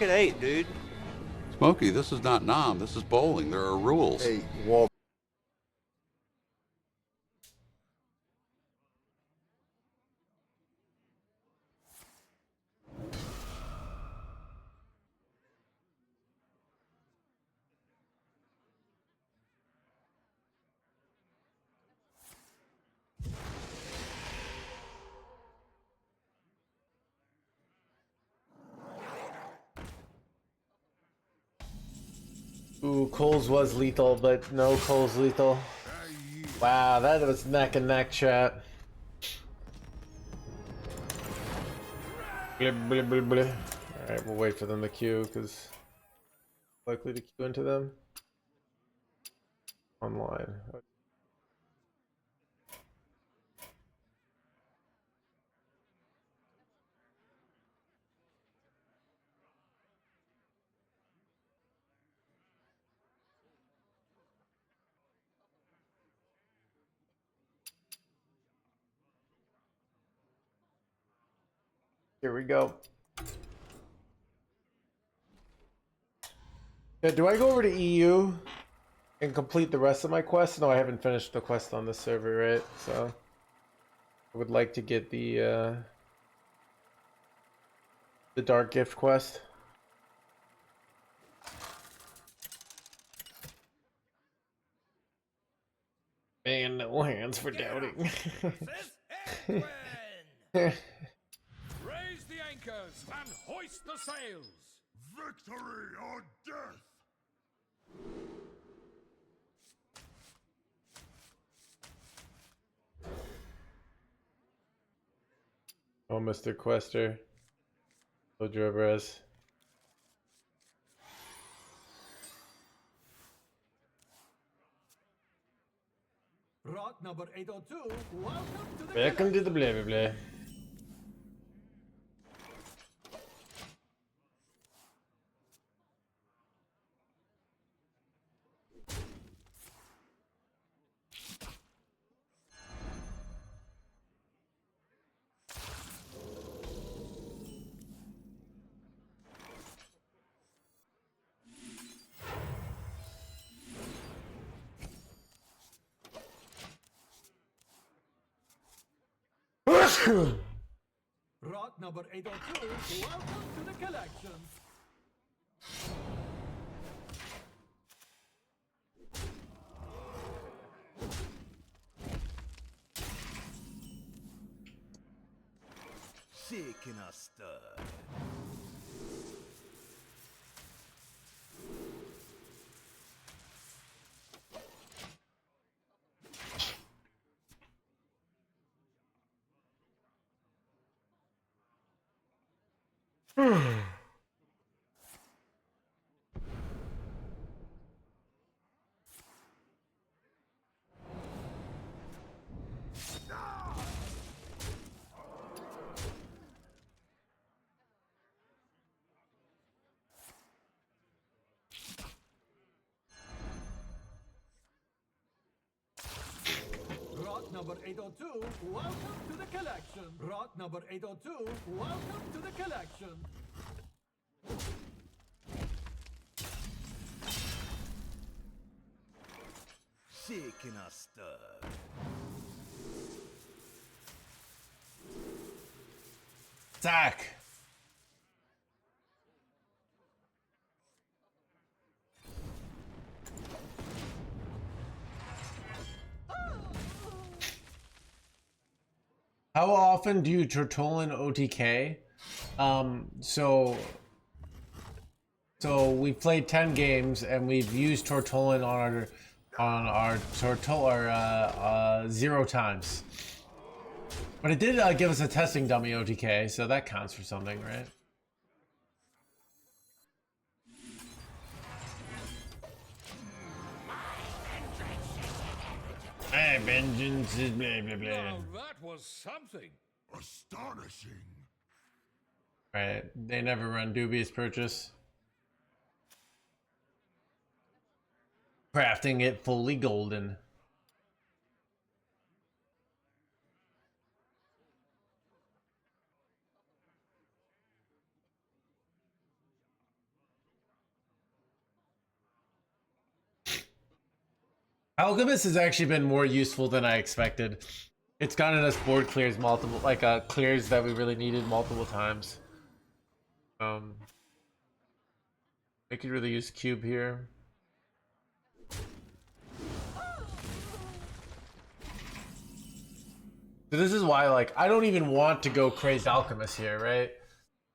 Speaker 10: At 8, dude.
Speaker 11: Smokey, this is not Nam. This is bowling. There are rules.
Speaker 4: Hey, Walt.
Speaker 2: Ooh, Coles was lethal, but no Coles lethal. Wow, that was neck and neck, chat. Blip, blip, blip, blip. Alright, we'll wait for them to queue, because likely to queue into them. Online. Here we go. Yeah, do I go over to EU and complete the rest of my quest? No, I haven't finished the quest on this server, right? So I would like to get the Dark Gift quest. Man, no hands for doubting.
Speaker 1: Raise the anchors and hoist the sails.
Speaker 4: Victory or death!
Speaker 2: Oh, Mr. Quester. Oh, Drebres.
Speaker 8: Rot number 802, welcome to the
Speaker 2: Welcome to the blah blah blah.
Speaker 8: Rot number 802, welcome to the collection.
Speaker 4: Shaking a stud.
Speaker 8: Rot number 802, welcome to the collection. Rot number 802, welcome to the collection.
Speaker 4: Shaking a stud.
Speaker 2: Attack! How often do you Tortolin OTK? So we played 10 games and we've used Tortolin on our 0 times. But it did give us a testing dummy OTK, so that counts for something, right? Hey, vengeance is blah blah blah.
Speaker 1: Now that was something.
Speaker 4: Astonishing.
Speaker 2: Right, they never run dubious purchase. Crafting it fully golden. Alchemist has actually been more useful than I expected. It's gotten us board clears multiple, like clears that we really needed multiple times. I could really use cube here. So this is why, like, I don't even want to go crazed alchemist here, right?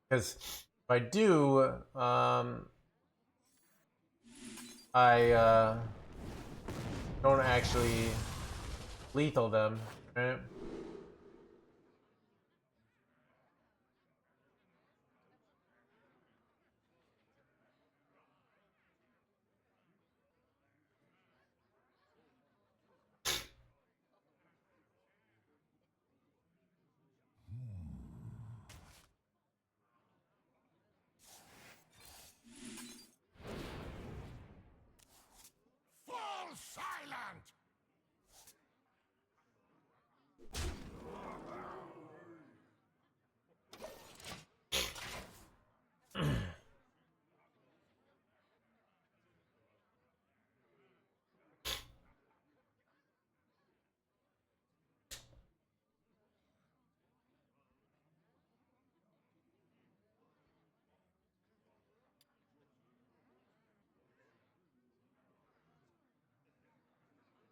Speaker 2: Because if I do, I don't actually lethal them, right?
Speaker 1: Fall silent!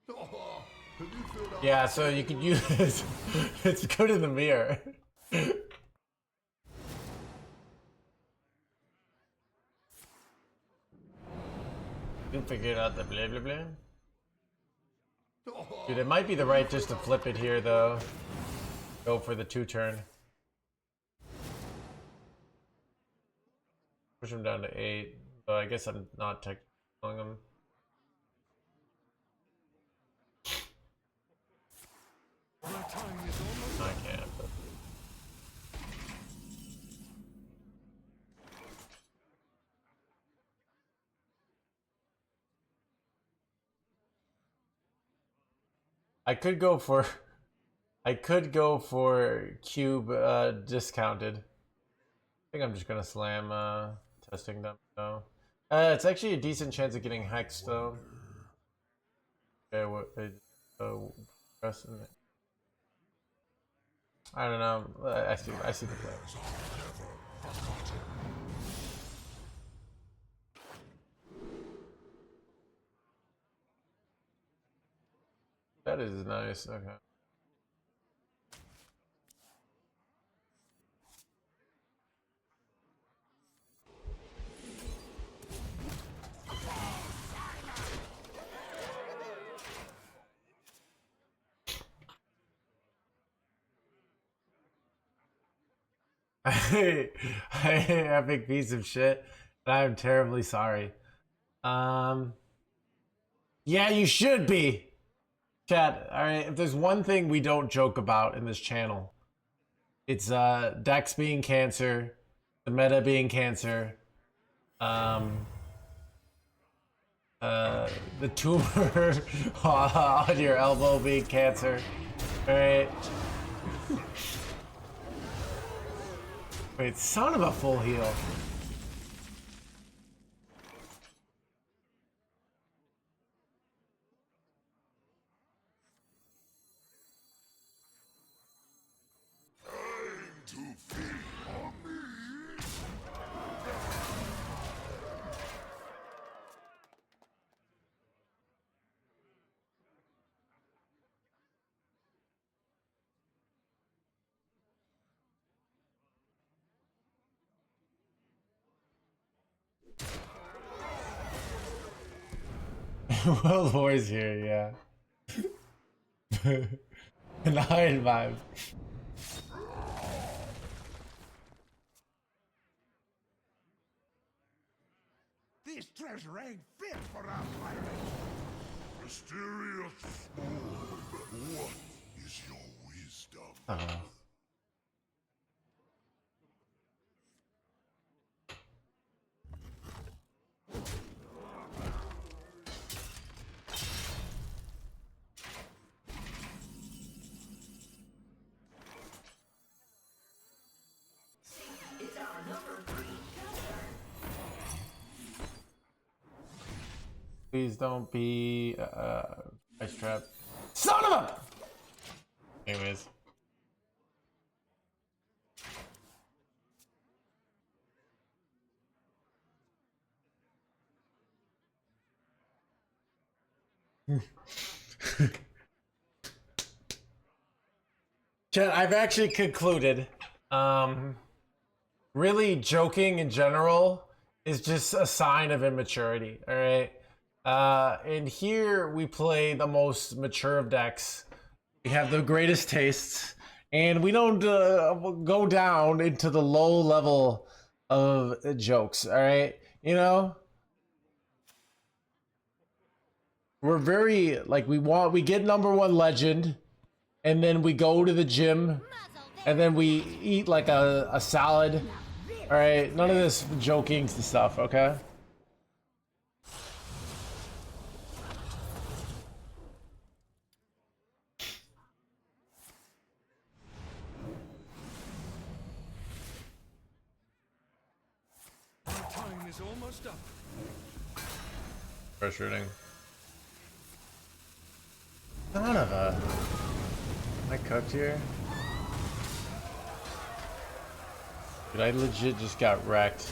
Speaker 4: Oh, have you filled out
Speaker 2: Yeah, so you could use it's good in the mirror. You can figure out the blah blah blah. Dude, it might be the right just to flip it here though. Go for the 2-turn. Push him down to 8. But I guess I'm not telling him.
Speaker 1: My time is almost
Speaker 2: I can't. But... I could go for cube discounted. I think I'm just gonna slam testing them though. It's actually a decent chance of getting hexed though. Okay, what pressing it. I don't know. I see the play. That is nice. Okay. I epic piece of shit. I'm terribly sorry. Yeah, you should be. Chat, alright, if there's one thing we don't joke about in this channel, it's Dex being cancer, the meta being cancer, the tumor on your elbow being cancer. Alright. Wait, son of a full heal. World War's here, yeah. An iron vibe.
Speaker 1: This treasure ain't fit for our planet. Mysterious orb, what is your wisdom?
Speaker 5: It's our number 3 turn.
Speaker 2: Please don't be ice trap. Son of a. Anyways. Chat, I've actually concluded. Really joking in general is just a sign of immaturity. All right. And here we play the most mature of decks. We have the greatest tastes, and we don't go down into the low level of jokes. All right, you know, we're very like we get number 1 legend, and then we go to the gym, and then we eat like a salad. All right, none of this joking stuff. Okay.
Speaker 1: Our time is almost up.
Speaker 2: Frustrating. Son of a. Am I cooked here? Dude, I legit just got wrecked.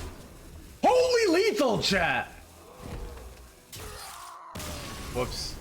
Speaker 2: Holy lethal, chat! Whoops.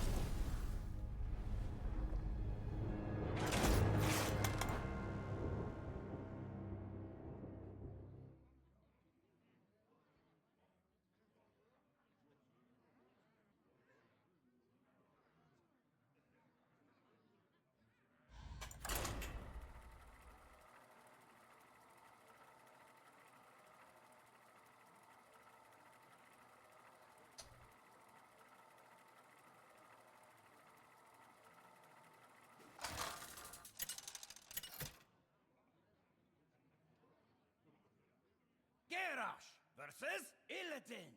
Speaker 1: Garrosh versus Illidan.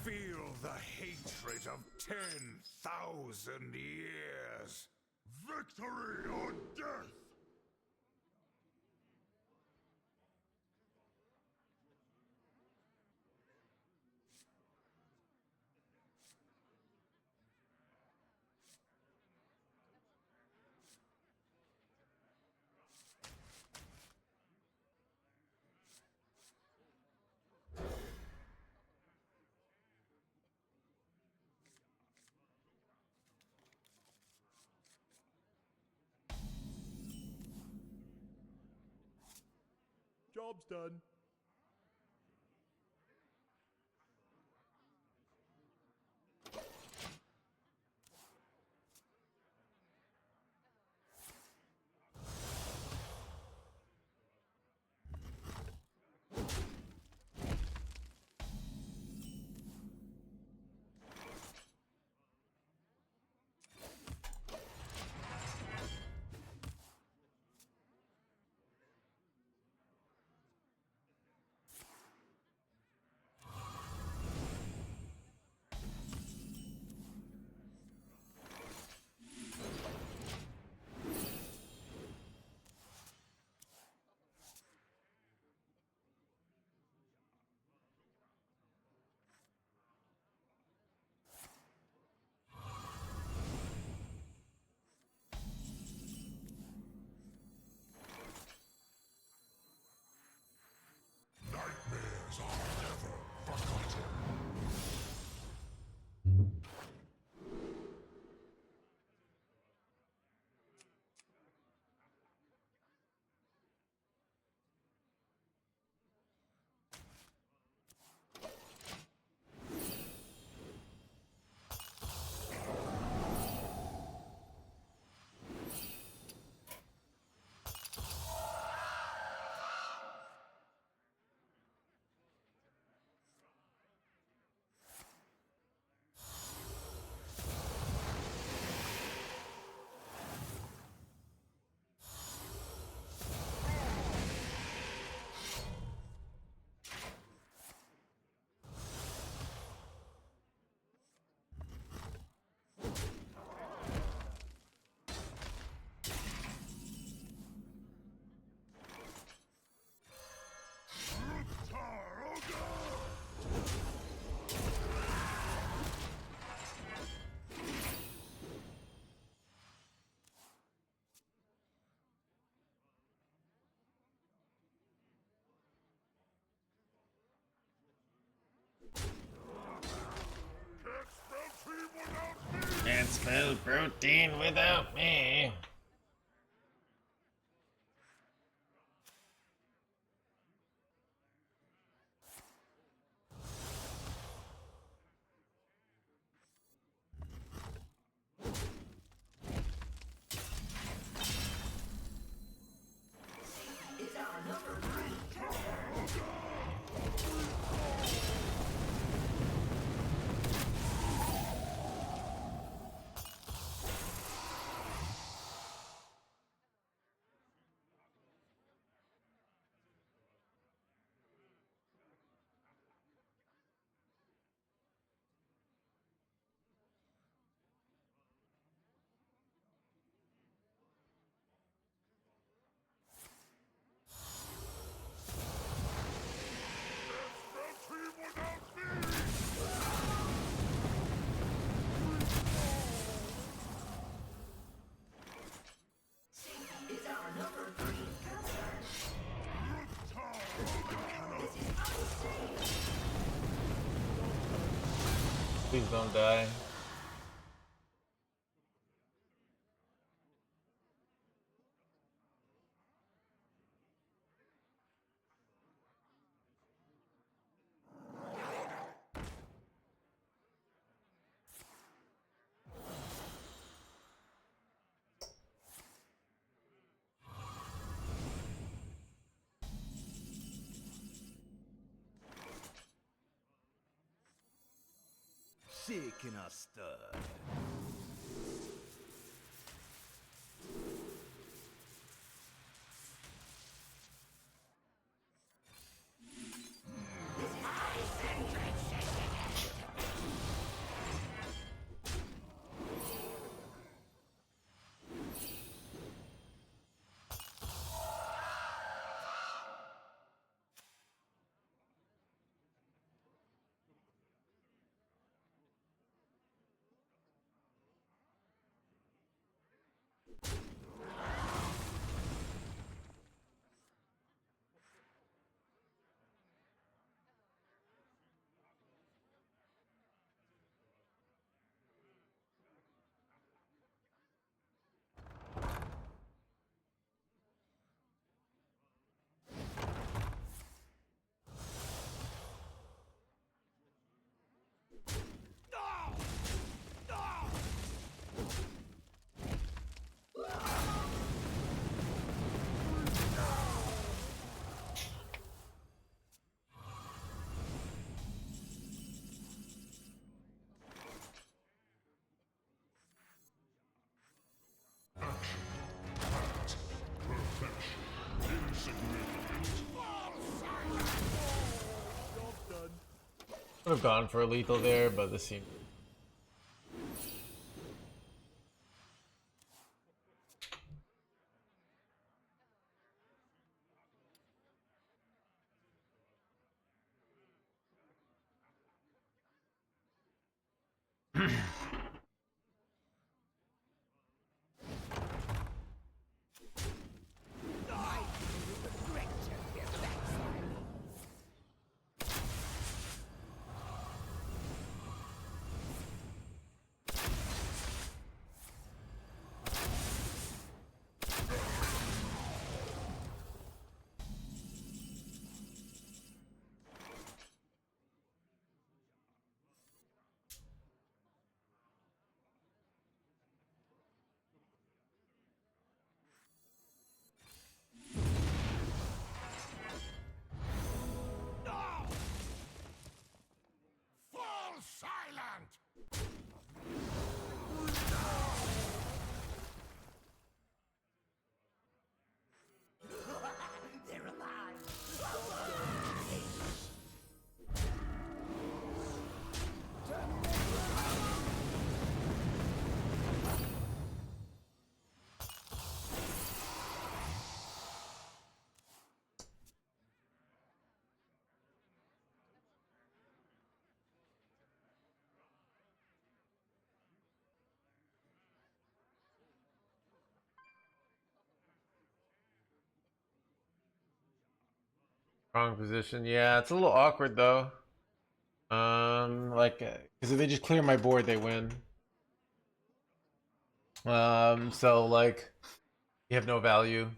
Speaker 1: Feel the hatred of 10,000 years. Victory or death! Job's done.
Speaker 2: Spell protein without me.
Speaker 5: Is our number 3 turn.
Speaker 1: Spell team without me!
Speaker 5: Is our number 3 concern. This is unsafe.
Speaker 2: Please don't die.
Speaker 4: Shaking a stud.
Speaker 2: Would have gone for a lethal there, but this seemed.
Speaker 1: Fall silent!
Speaker 5: They're alive.
Speaker 2: Wrong position. Yeah, it's a little awkward though. Like, because if they just clear my board, they win. So like you have no value.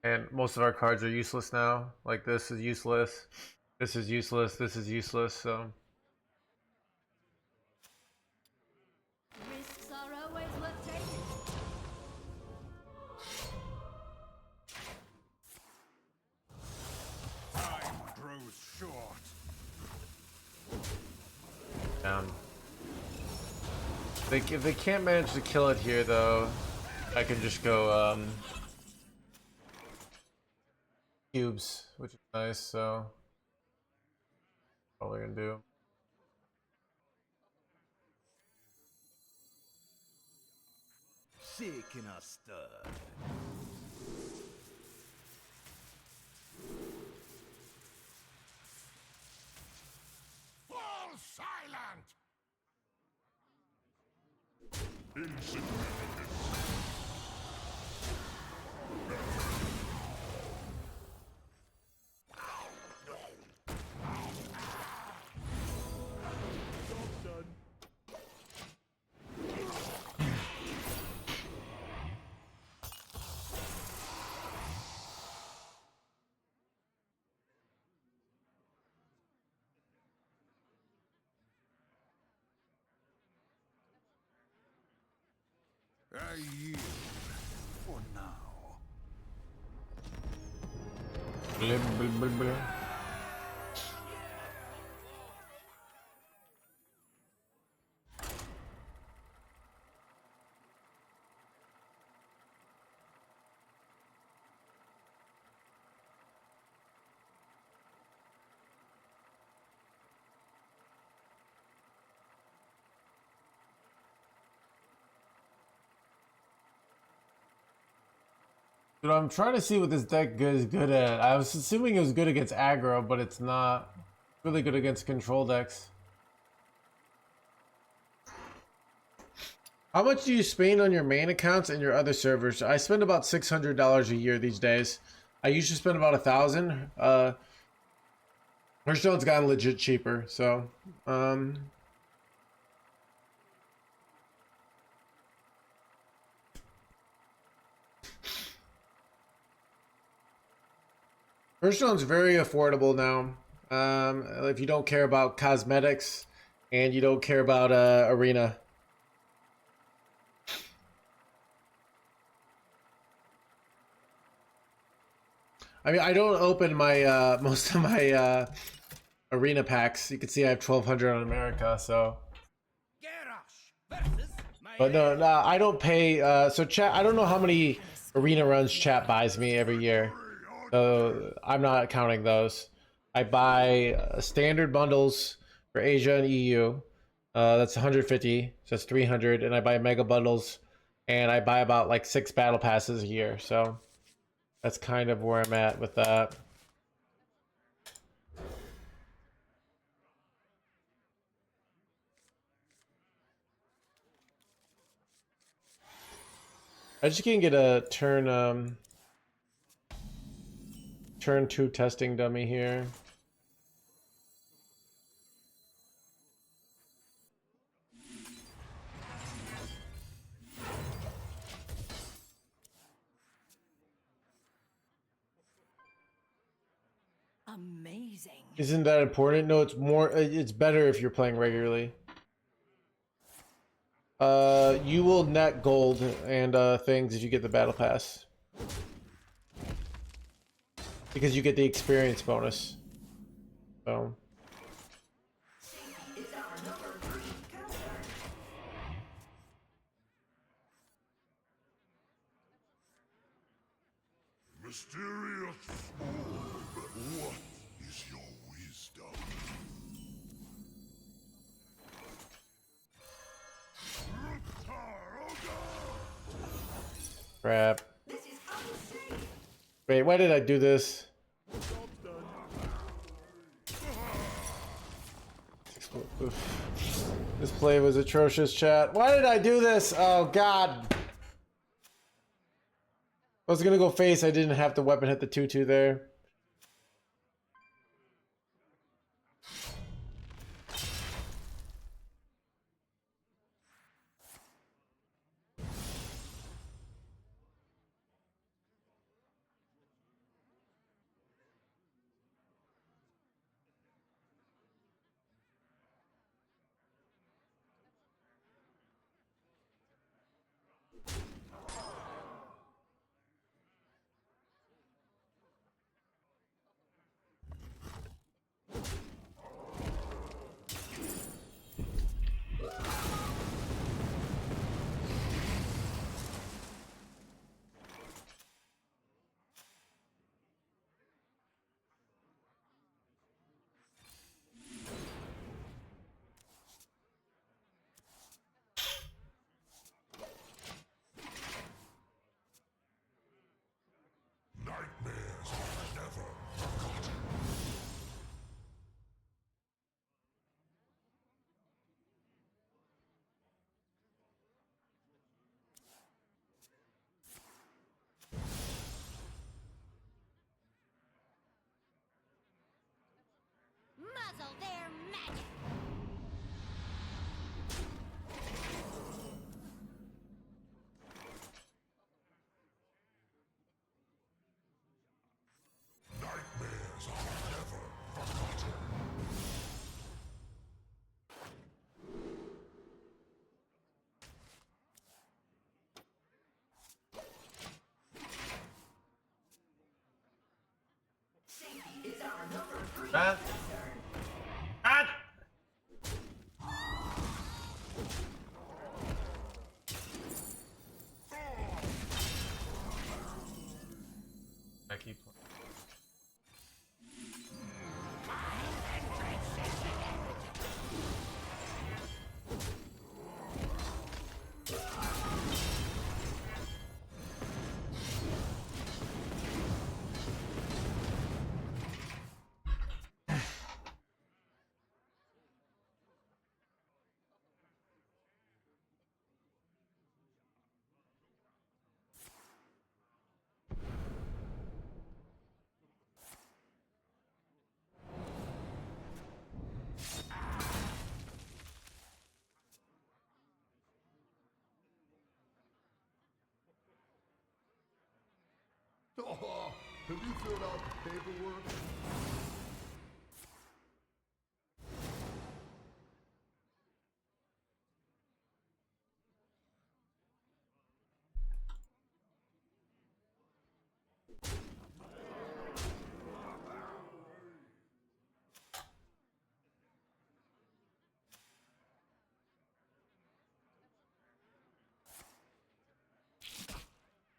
Speaker 2: And most of our cards are useless now. Like this is useless. This is useless. This is useless. So
Speaker 7: Risks are always worth taking.
Speaker 1: Time grows short.
Speaker 2: if they can't manage to kill it here, though, I can just go cubes, which is nice. So probably gonna do.
Speaker 4: Shaking a stud.
Speaker 1: Fall silent! Insignificant. I yield for now.
Speaker 2: Blah, blah, blah, blah. Dude, I'm trying to see what this deck is good at. I was assuming it was good against aggro, but it's not. Really good against control decks. How much do you spend on your main accounts and your other servers? I spend about $600 a year these days. I usually spend about $1,000. Hearthstone's gotten legit cheaper, so Hearthstone's very affordable now. If you don't care about cosmetics and you don't care about arena. I mean, I don't open my most of my arena packs. You can see I have 1,200 on America, so. But no, I don't pay. So chat, I don't know how many arena runs chat buys me every year. So I'm not counting those. I buy standard bundles for Asia and EU. That's 150, so that's 300. And I buy mega bundles, and I buy about like 6 battle passes a year. So that's kind of where I'm at with that. I just can't get a turn 2 testing dummy here.
Speaker 3: Amazing.
Speaker 2: Isn't that important? No, it's more. It's better if you're playing regularly. You will net gold and things if you get the battle pass, because you get the experience bonus. So.
Speaker 5: Is our number 3 counter.
Speaker 1: Mysterious orb, what is your wisdom?
Speaker 2: Crap.
Speaker 5: This is unsafe.
Speaker 2: Wait, why did I do this? This play was atrocious, chat. Why did I do this? Oh, God. I was gonna go face. I didn't have the weapon hit the 2/2 there.
Speaker 7: puzzle their magic.
Speaker 1: Nightmares are never forgotten.
Speaker 5: Safety is our number 3
Speaker 2: Ah.
Speaker 5: concern.
Speaker 2: Ah! I keep playing.
Speaker 4: Oh, have you filled out the paperwork?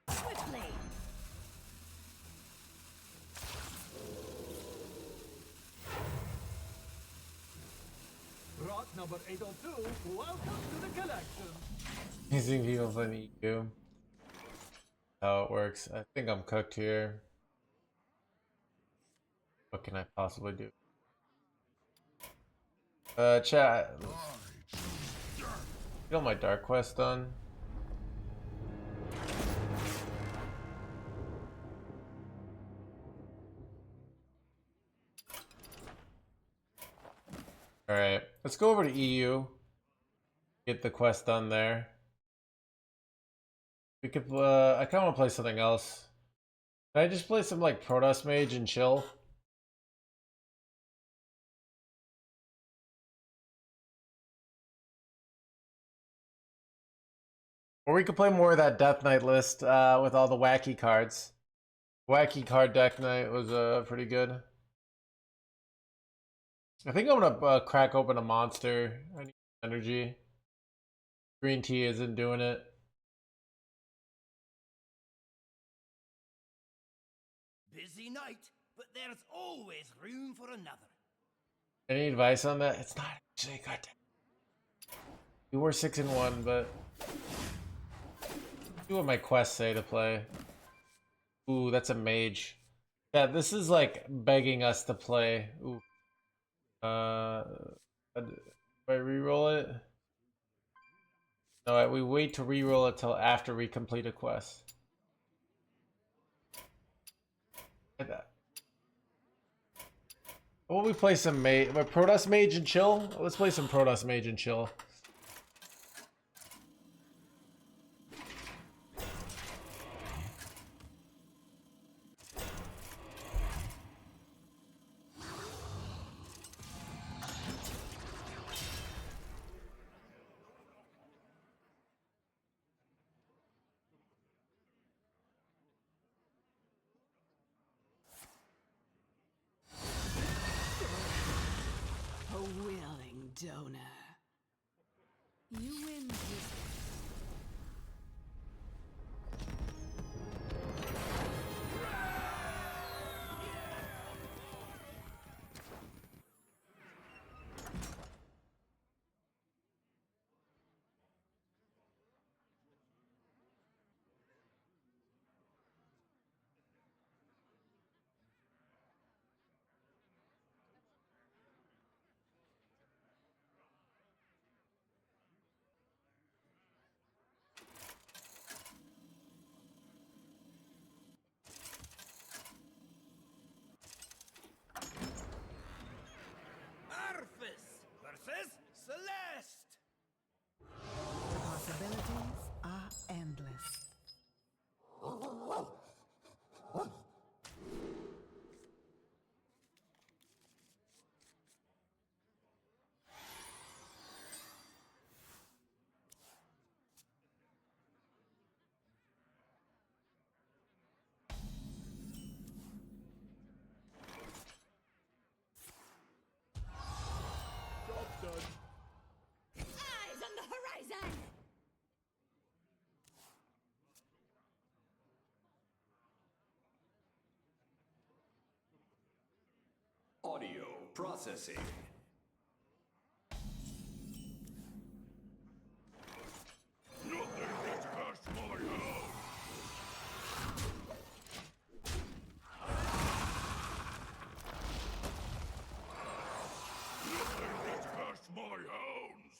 Speaker 7: Swiftly.
Speaker 8: Rot number 802, welcome to the collection.
Speaker 2: Using people for the EU. How it works. I think I'm cooked here. What can I possibly do? Chat. Get all my dark quest done. Alright, let's go over to EU. Get the quest done there. We could, I kinda wanna play something else. Can I just play some like Protoss Mage and chill? Or we could play more of that Death Knight list with all the wacky cards. Wacky card deck night was pretty good. I think I'm gonna crack open a monster. I need energy. Green tea isn't doing it.
Speaker 10: Busy night, but there's always room for another.
Speaker 2: Any advice on that? It's not actually a good deck. We were 6-1, but do what my quests say to play. Ooh, that's a mage. Yeah, this is like begging us to play. Ooh. Do I reroll it? No, we wait to reroll it till after we complete a quest. Will we play some Protoss Mage and chill? Let's play some Protoss Mage and chill.
Speaker 3: A willing donor.
Speaker 8: Processing.
Speaker 1: Nothing gets past my house. Nothing gets past my hounds.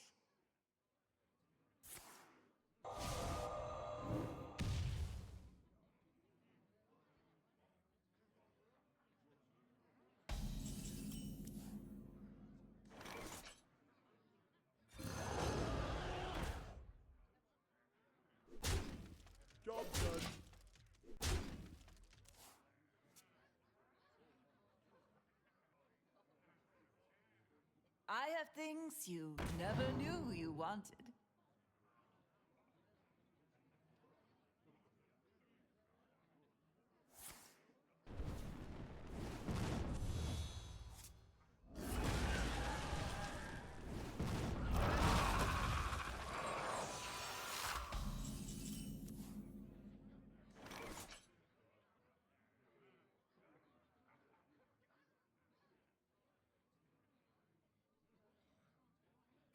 Speaker 1: Job done.
Speaker 6: I have things you never knew you wanted.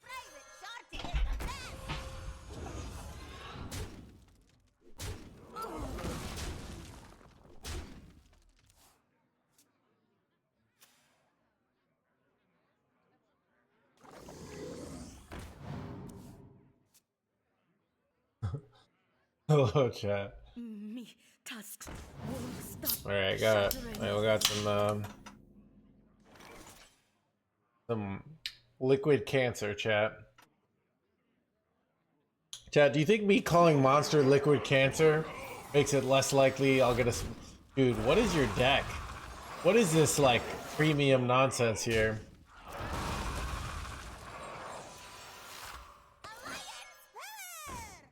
Speaker 7: Private Sharty is the best!
Speaker 2: Hello, chat.
Speaker 7: Me tasks won't stop.
Speaker 2: All right, we got some liquid cancer, chat. Chat, do you think me calling monster liquid cancer makes it less likely I'll get a... Dude, what is your deck? What is this, like, premium nonsense here?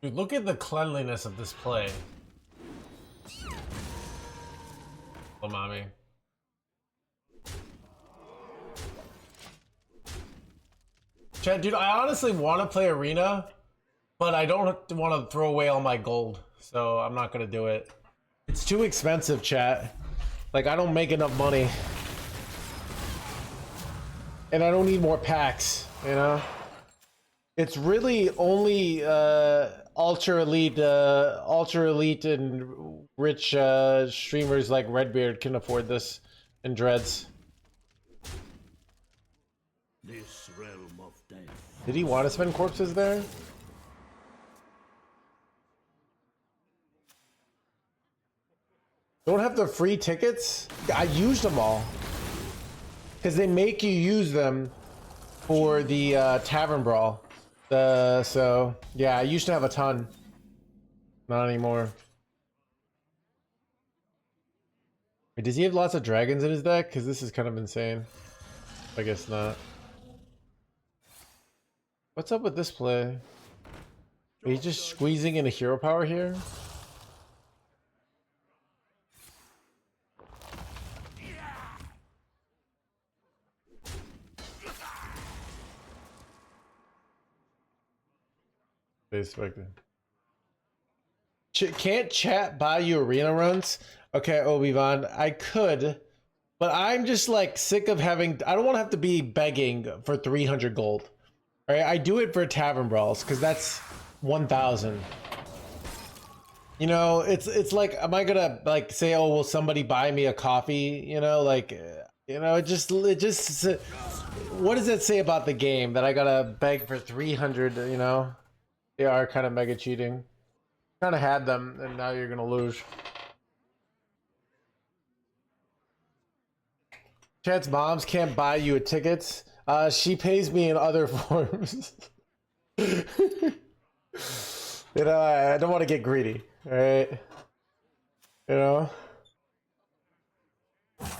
Speaker 2: Dude, look at the cleanliness of this play. Oh, mommy. Chat, dude, I honestly want to play Arena, but I don't want to throw away all my gold, so I'm not going to do it. It's too expensive, chat. Like, I don't make enough money. And I don't need more packs, you know? It's really only ultra elite and rich streamers like Redbeard can afford this, and Dreads.
Speaker 8: This realm of death.
Speaker 2: Did he want to spend corpses there? Don't have the free tickets? I used them all. Because they make you use them for the Tavern Brawl. So, yeah, I used to have a ton. Not anymore. Wait, does he have lots of dragons in his deck? Because this is kind of insane. I guess not. What's up with this play? Are you just squeezing in a hero power here? They expected. Can't chat buy you arena runs? Okay, Obi-Wan, I could, but I'm just like sick of having. I don't want to have to be begging for 300 gold. All right, I do it for Tavern Brawls because that's 1,000. You know, it's like, am I gonna like say, oh, will somebody buy me a coffee? You know, like, you know, it just. What does that say about the game that I gotta beg for 300? You know, they are kind of mega cheating. Kind of had them, and now you're gonna lose. Chat's moms can't buy you a tickets. She pays me in other forms. You know, I don't want to get greedy, right? You know?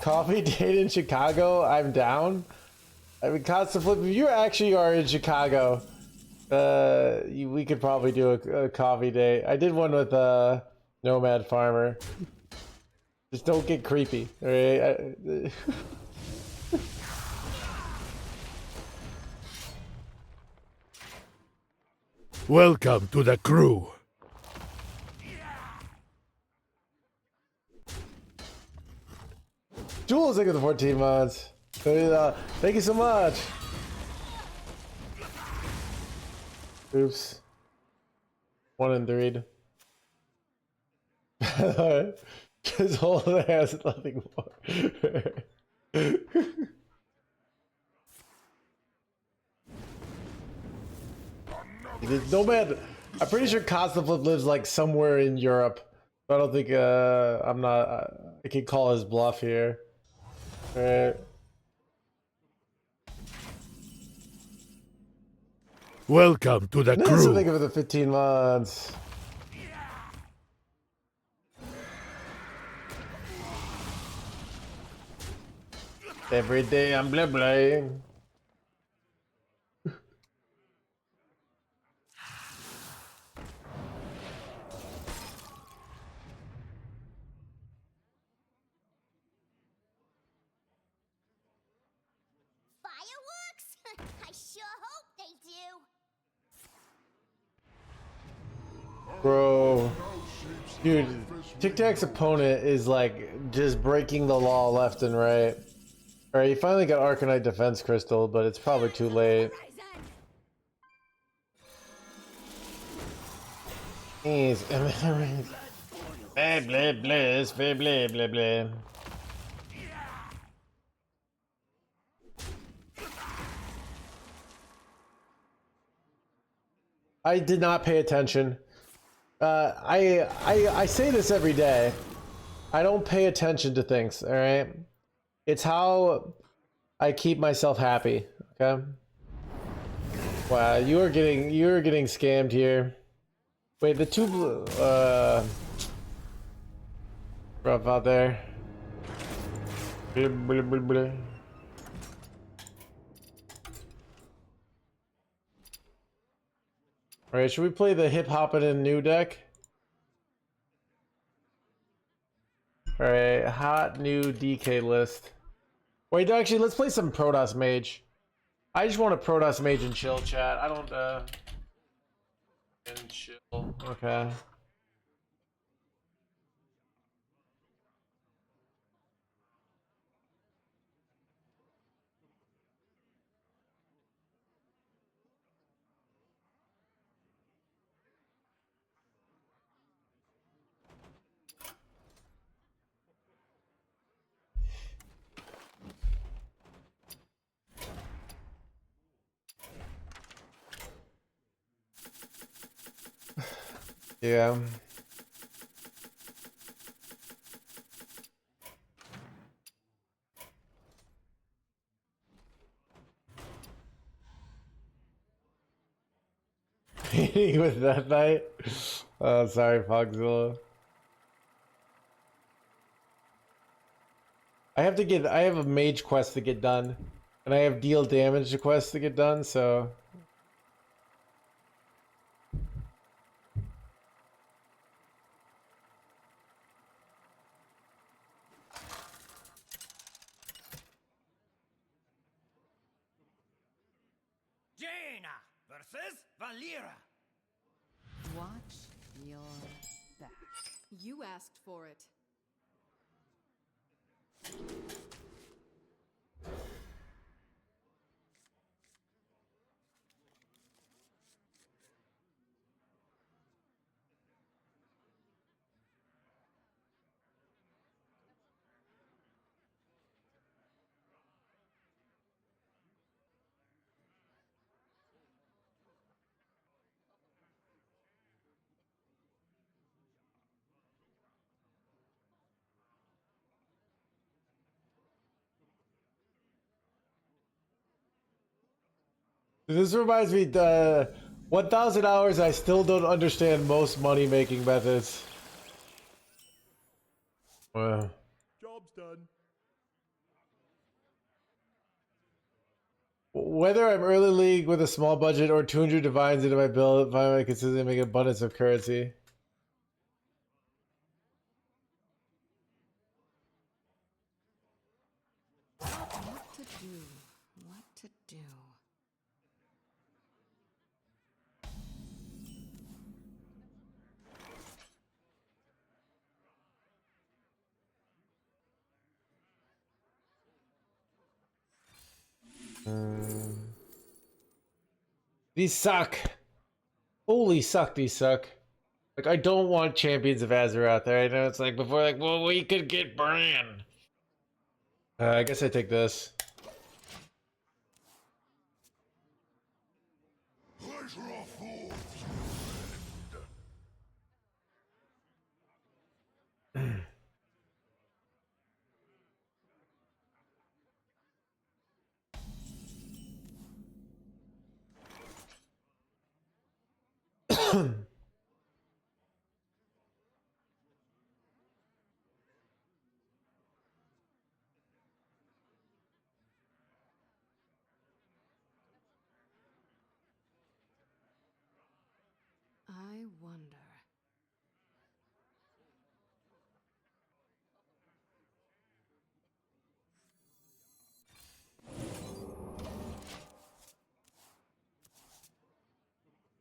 Speaker 2: Coffee date in Chicago? I'm down. I mean, constant flip. If you actually are in Chicago, we could probably do a coffee date. I did one with Nomad Farmer. Just don't get creepy, alright?
Speaker 1: Welcome to the crew.
Speaker 2: Jules, look at the 14 mods. Thank you so much. Oops. 1 and 3. Just hold it has nothing more. Nomad, I'm pretty sure Costaflip lives like somewhere in Europe. So I don't think I'm not. I can call his bluff here. All right.
Speaker 1: Welcome to the
Speaker 2: That's
Speaker 1: crew.
Speaker 2: something for the 15 months. Every day I'm blah blah.
Speaker 7: Fireworks? I sure hope they do.
Speaker 2: Bro. Dude, Tic Tac's opponent is like just breaking the law left and right. Alright, you finally got Arcanite Defense Crystal, but it's probably too late. Blah blah blah blah blah blah blah. I did not pay attention. I say this every day. I don't pay attention to things, alright? It's how I keep myself happy, okay? Wow, you're getting scammed here. Wait, the two blue rough out there. Blah, blah, blah, blah. Alright, should we play the hip hoppin' in new deck? Alright, hot new DK list. Wait, actually, let's play some Protoss Mage. I just want a Protoss Mage and chill, chat. I don't, and chill. Okay. Yeah. With that night? Oh, sorry, Fogzilla. I have a mage quest to get done. And I have deal damage quest to get done, so...
Speaker 10: Jaina versus Valera.
Speaker 3: Watch your back. You asked for it.
Speaker 2: This reminds me, 1,000 hours, I still don't understand most money-making methods. Wow.
Speaker 1: Job's done.
Speaker 2: Whether I'm early league with a small budget or 200 divines into my build, finally consistently make abundance of currency.
Speaker 3: What to do? What to do?
Speaker 2: These suck. Holy suck, these suck. Like, I don't want Champions of Azeroth there. I know it's like before, like, well, we could get Bran. I guess I take this.
Speaker 3: I wonder.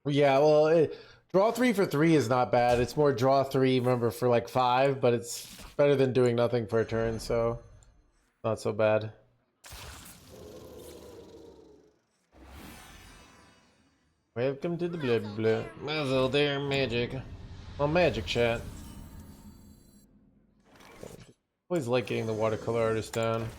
Speaker 2: Yeah, well, draw 3 for 3 is not bad. It's more draw 3, remember, for like 5, but it's better than doing nothing for a turn, so not so bad. Welcome to the blah blah. Muzzle there, magic. Well, magic chat. Always like getting the watercolor artist down.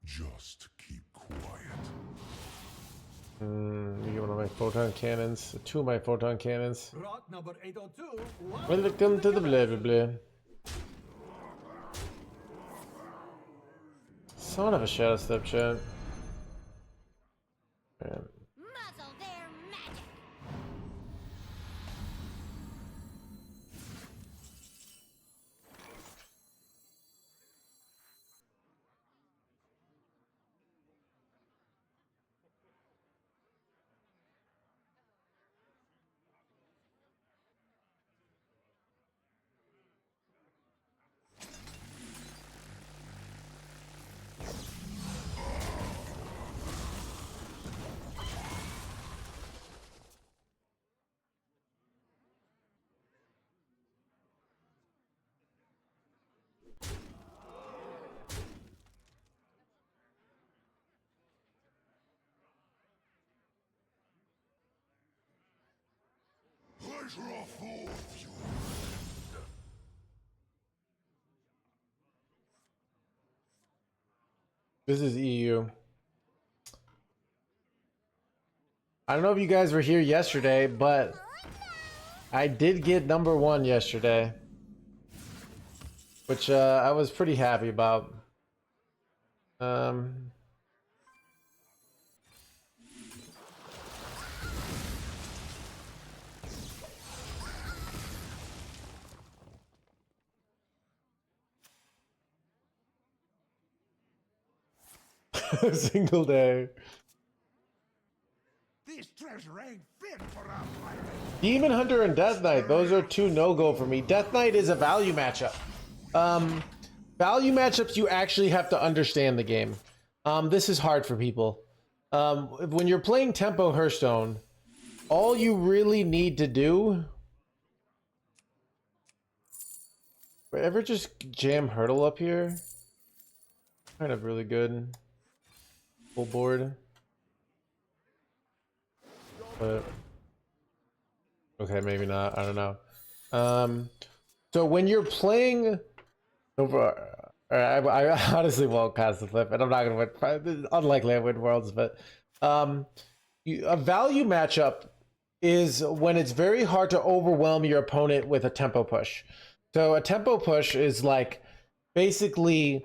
Speaker 1: Just keep quiet.
Speaker 2: You get one of my photon cannons. 2 of my photon cannons.
Speaker 8: Rot number 802.
Speaker 2: Welcome to the blah blah blah. Son of a shadow step, chat. Man.
Speaker 7: Muzzle their magic.
Speaker 1: Pleasure affords you.
Speaker 2: This is EU. I don't know if you guys were here yesterday, but I did get number 1 yesterday, which I was pretty happy about. Single day.
Speaker 1: This treasure ain't fit for our pirate.
Speaker 2: Demon Hunter and Death Knight, those are 2 no-go for me. Death Knight is a value matchup. Value matchups, you actually have to understand the game. This is hard for people. When you're playing tempo Hearthstone, all you really need to do... Ever just jam Hurdle up here? Kind of really good. Full board. But okay, maybe not. I don't know. So when you're playing over, I honestly won't cast the flip, and I'm not gonna win. It's unlikely I win Worlds, but a value matchup is when it's very hard to overwhelm your opponent with a tempo push. So a tempo push is like basically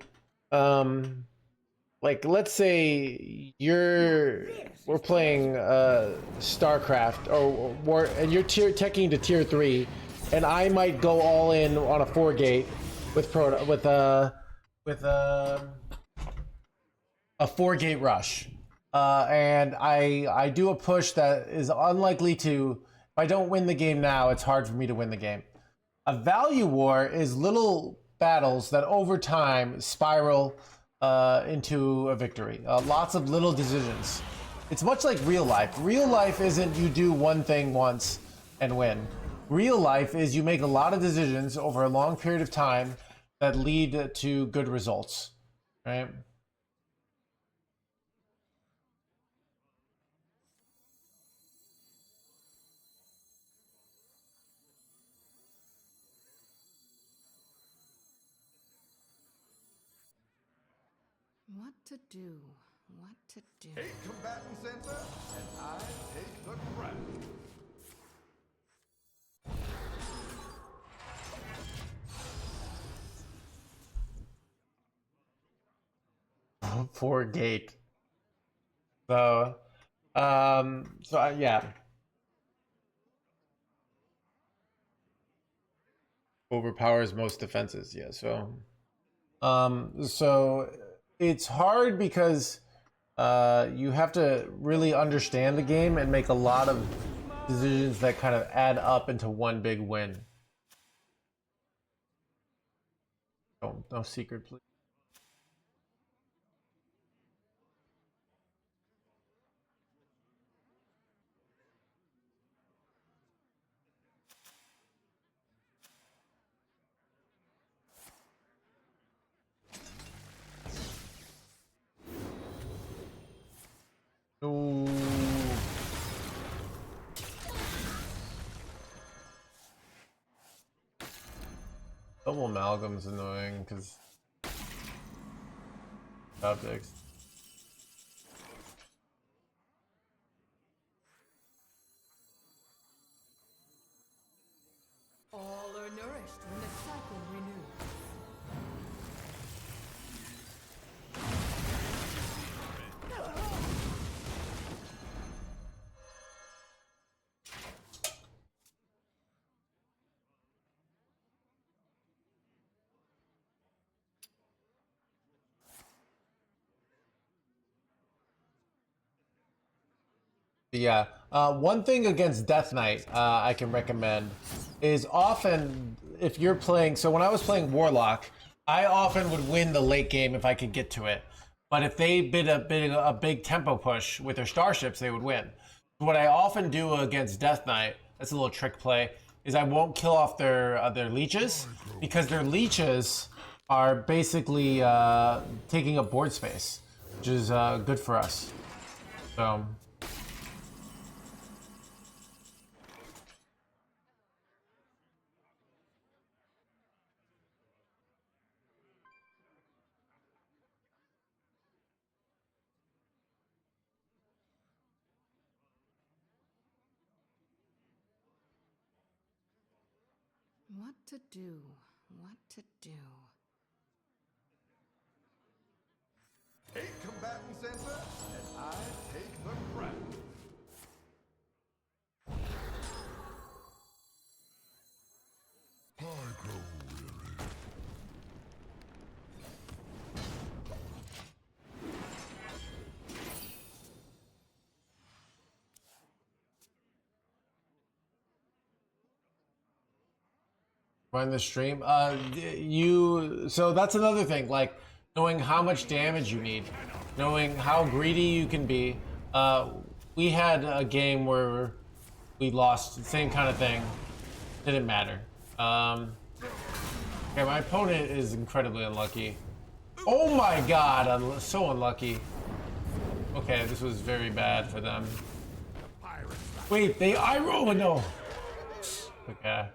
Speaker 2: like let's say we're playing StarCraft or War, and you're teching to tier 3, and I might go all in on a 4-gate with a 4-gate rush, and I do a push that is unlikely to. If I don't win the game now, it's hard for me to win the game. A value war is little battles that over time spiral into a victory. Lots of little decisions. It's much like real life. Real life isn't you do one thing once and win. Real life is you make a lot of decisions over a long period of time that lead to good results, right?
Speaker 3: What to do? What to do?
Speaker 4: 8 combatants enter, and I take the crown.
Speaker 2: Poor gate. So, yeah. Overpowers most defenses, yeah. So it's hard because you have to really understand the game and make a lot of decisions that kind of add up into one big win. Oh, no secret, please. No. Double amalgam's annoying because objects.
Speaker 3: All are nourished when the cycle renews.
Speaker 2: Yeah. One thing against Death Knight I can recommend is often if you're playing. So when I was playing Warlock, I often would win the late game if I could get to it. But if they did a big tempo push with their starships, they would win. What I often do against Death Knight, that's a little trick play, is I won't kill off their leeches because their leeches are basically taking up board space, which is good for us. So.
Speaker 3: What to do? What to do?
Speaker 4: 8 combatants enter, and I take the crown.
Speaker 1: I grow weary.
Speaker 2: Find the stream. So that's another thing, like knowing how much damage you need, knowing how greedy you can be. We had a game where we lost, same kind of thing. Didn't matter. Okay, my opponent is incredibly unlucky. Oh my god, I'm so unlucky. Okay, this was very bad for them. Wait, I roll no. Okay.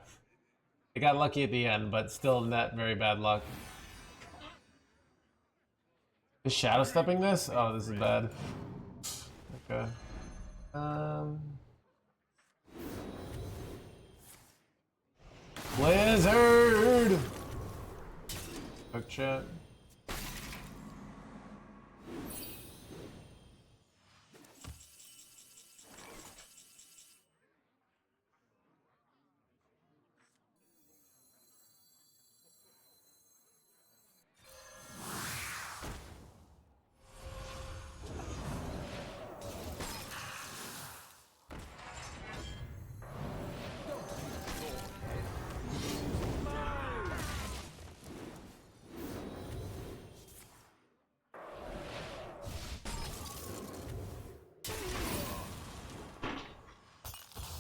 Speaker 2: They got lucky at the end, but still not very bad luck. Is shadow stepping this? Oh, this is bad. Okay. Blizzard! Quick chat.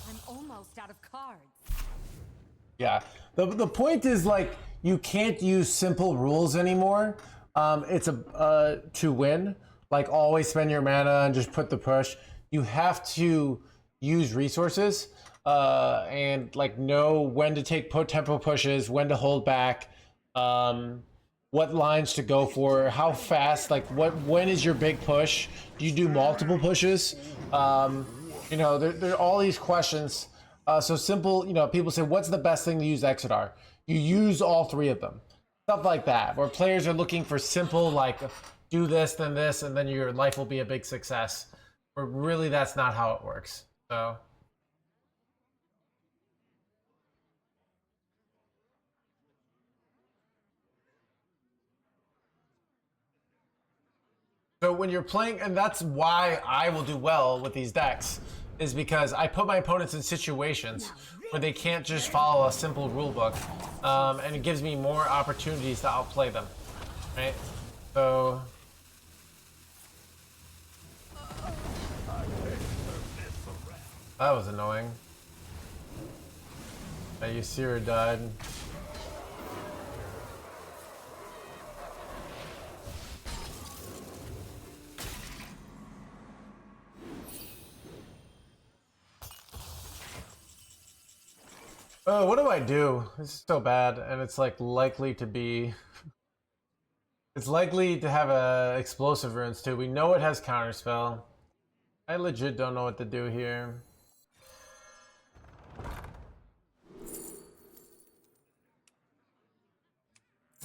Speaker 7: I'm almost out of cards.
Speaker 2: Yeah. The point is like you can't use simple rules anymore. It's to win. Like always spend your mana and just put the push. You have to use resources and like know when to take tempo pushes, when to hold back, what lines to go for, how fast, like when is your big push? Do you do multiple pushes? You know, there are all these questions. So simple, you know, people say, what's the best thing to use Exodar? You use all three of them. Stuff like that, where players are looking for simple, like, do this, then this, and then your life will be a big success. But really, that's not how it works. So when you're playing, and that's why I will do well with these decks, is because I put my opponents in situations where they can't just follow a simple rule book, and it gives me more opportunities to outplay them, right? So that was annoying. Ysira died. Oh, what do I do? This is so bad, and it's like likely to be. It's likely to have explosive runes too. We know it has counterspell. I legit don't know what to do here.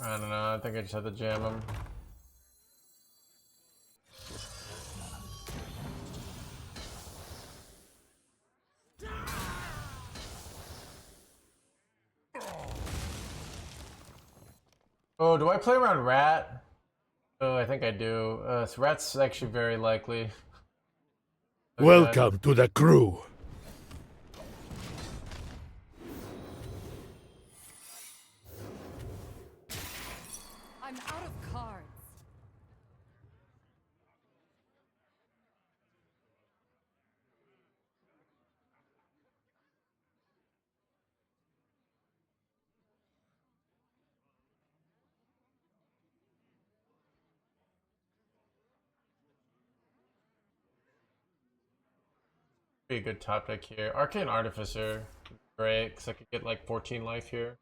Speaker 2: I don't know. I think I just have to jam him. Oh, do I play around Rat? Oh, I think I do. So Rat's actually very likely. Oh,
Speaker 1: Welcome to the crew.
Speaker 3: I'm out of cards.
Speaker 2: Be a good top deck here. Arcane Artificer, great, because I could get like 14 life here.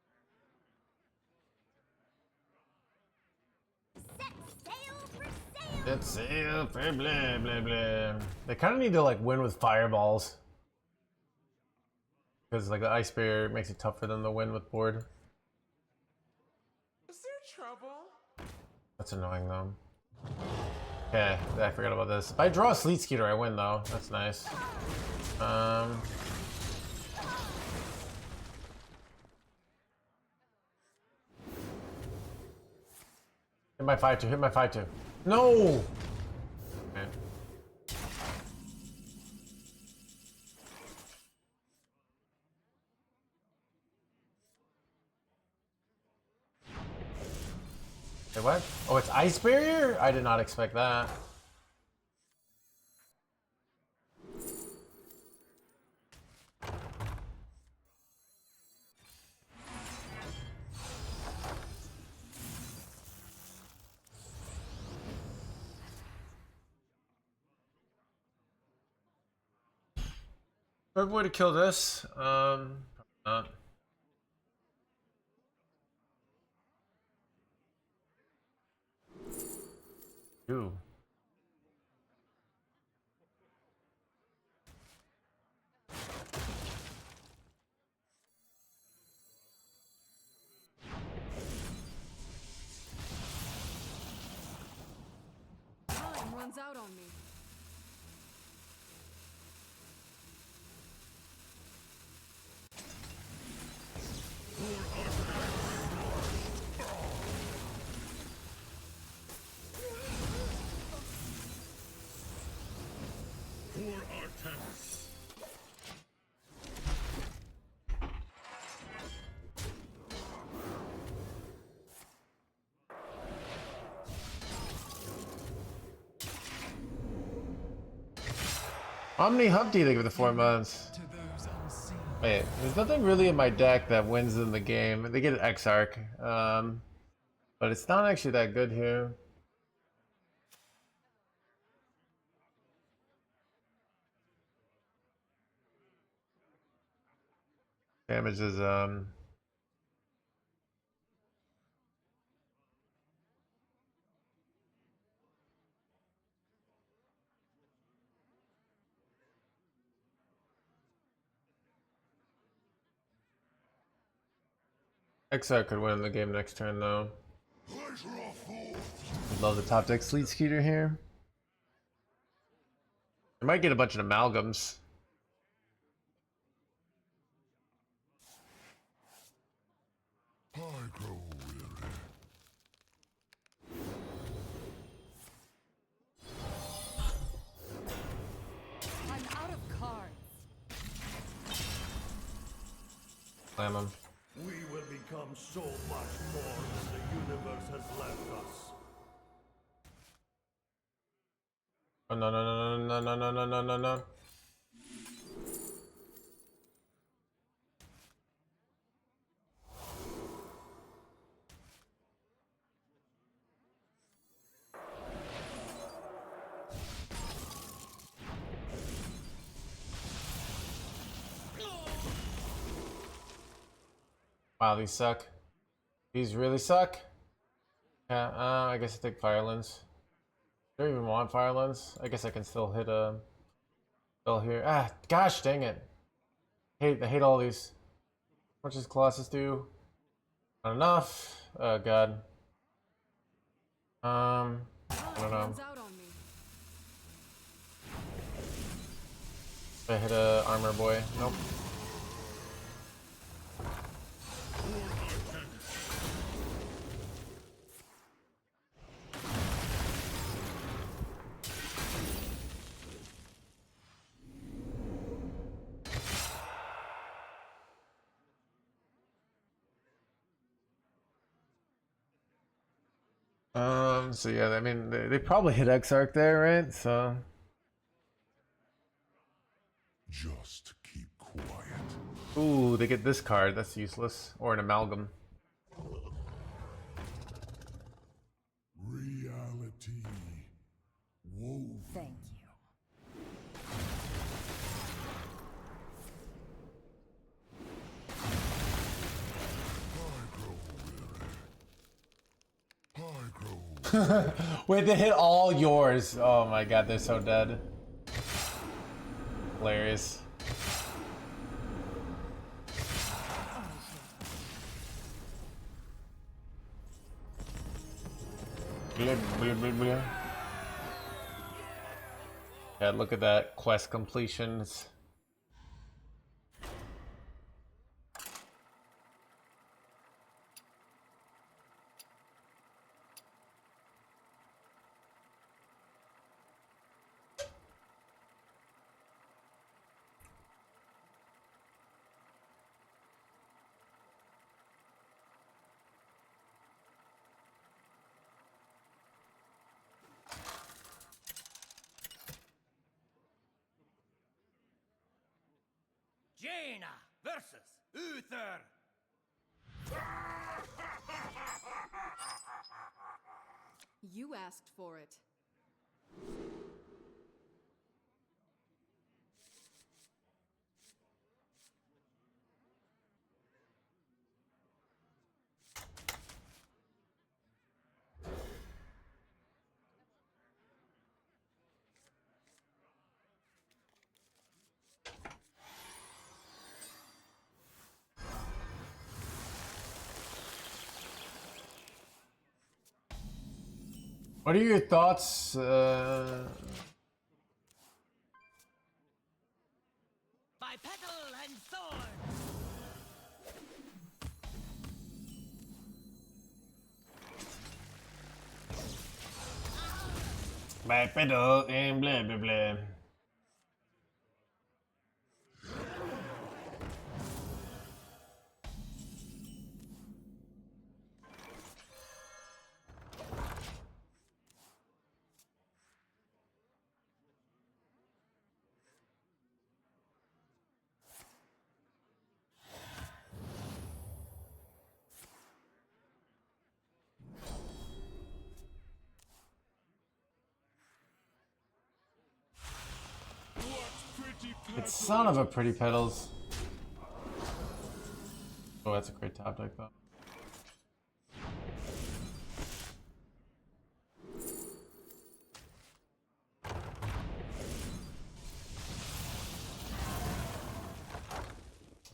Speaker 2: Set sail for blah blah blah. They kind of need to like win with fireballs, because like the Ice Barrier makes it tough for them to win with board.
Speaker 6: Is there trouble?
Speaker 2: That's annoying though. Okay, I forgot about this. If I draw a Sleet Skeeter, I win though. That's nice. Hit my 5-2, hit my 5-2. No! Okay. Wait, what? Oh, it's Ice Barrier? I did not expect that. Third way to kill this. Probably not. Ooh.
Speaker 3: Time runs out on me.
Speaker 2: How many hump do you think of the 4 months?
Speaker 6: To those unseen.
Speaker 2: Wait, there's nothing really in my deck that wins in the game. They get an Exarch, but it's not actually that good here. Damage is Exile could win the game next turn though. Love the top deck Sleet Skeeter here. I might get a bunch of amalgams.
Speaker 1: I grow weary.
Speaker 3: I'm out of cards.
Speaker 2: Slam him.
Speaker 4: We will become so much more than the universe has left us.
Speaker 2: Oh no no no no no no no no no no. Wow, these suck. These really suck. Yeah, I guess I take Fire Lens. Do I even want Fire Lens? I guess I can still hit a spell here. Ah, gosh dang it. I hate all these. What does Colossus do? Not enough. Oh god. I don't know. If I hit a armor boy. Nope. So yeah, I mean, they probably hit Exarch there, right? So.
Speaker 1: Just keep quiet.
Speaker 2: Ooh, they get this card. That's useless. Or an amalgam.
Speaker 1: Reality. Whoa.
Speaker 3: Thank you.
Speaker 2: Wait, they hit all yours. Oh my god, they're so dead. Hilarious. Blah, blah, blah, blah. Yeah, look at that quest completions.
Speaker 10: Jaina versus Uther.
Speaker 3: You asked for it.
Speaker 2: What are your thoughts?
Speaker 10: By petal and sword.
Speaker 2: By pedal and blah blah blah. It's son of a pretty petals. Oh, that's a great top deck though.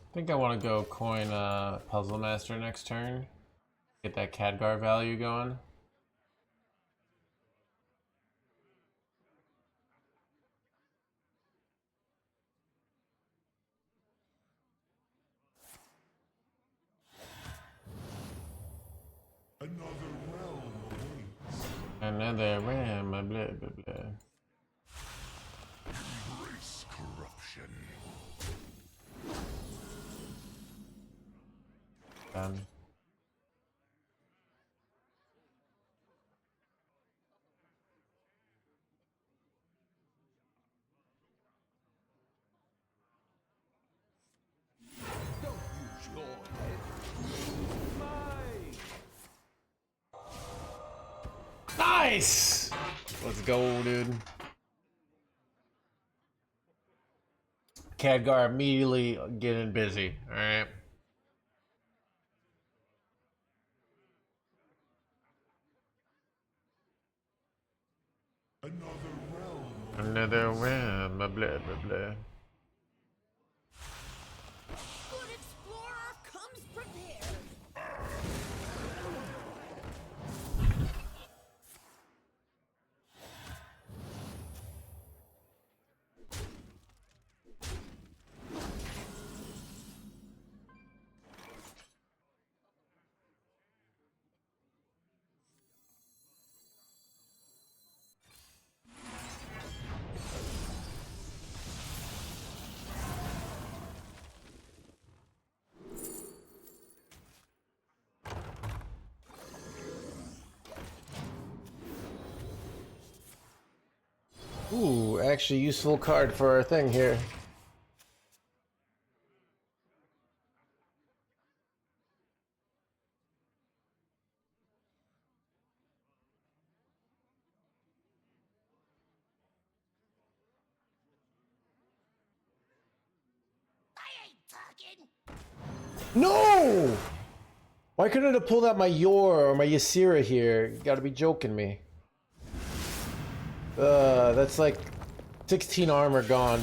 Speaker 2: I think I want to go coin Puzzle Master next turn. Get that Khadgar value going.
Speaker 1: Another realm awaits.
Speaker 2: Another ram, blah blah blah.
Speaker 1: Embrace corruption.
Speaker 2: Done.
Speaker 8: Don't use your head. Use mine.
Speaker 2: Nice! Let's go, dude. Khadgar immediately getting busy, alright?
Speaker 1: Another realm.
Speaker 2: Another ram, blah blah blah.
Speaker 3: Good explorer comes prepared.
Speaker 2: Ooh, actually useful card for our thing here.
Speaker 10: I ain't talking.
Speaker 2: No! Why couldn't I pull out my Yor or my Ysira here? You gotta be joking me. That's like 16 armor gone.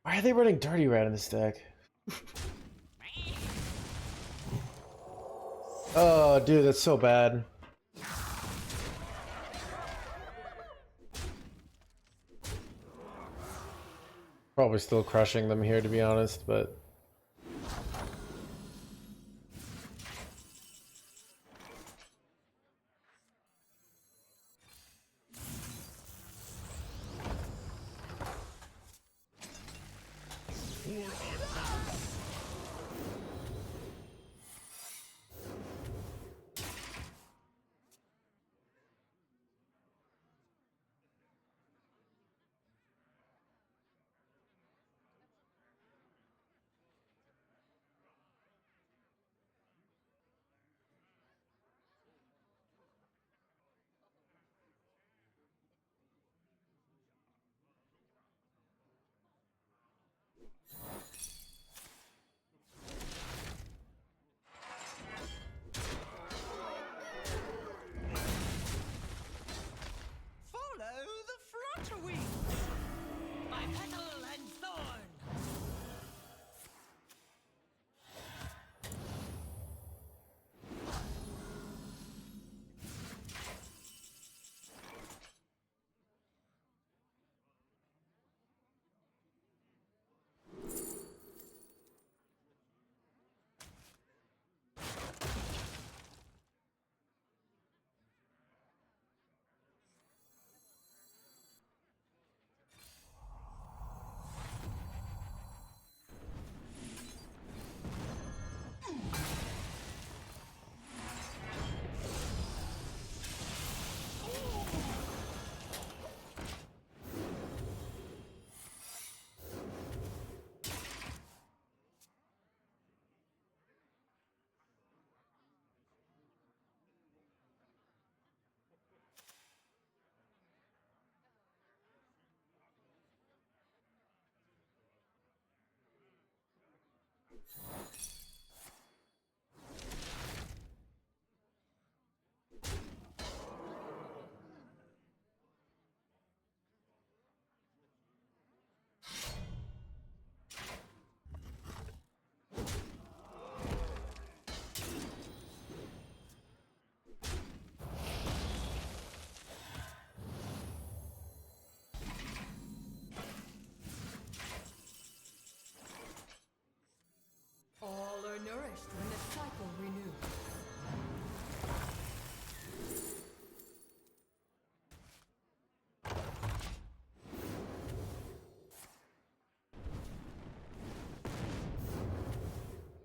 Speaker 2: Why are they running Dirty Rat in this deck? Oh, dude, that's so bad. Probably still crushing them here, to be honest, but...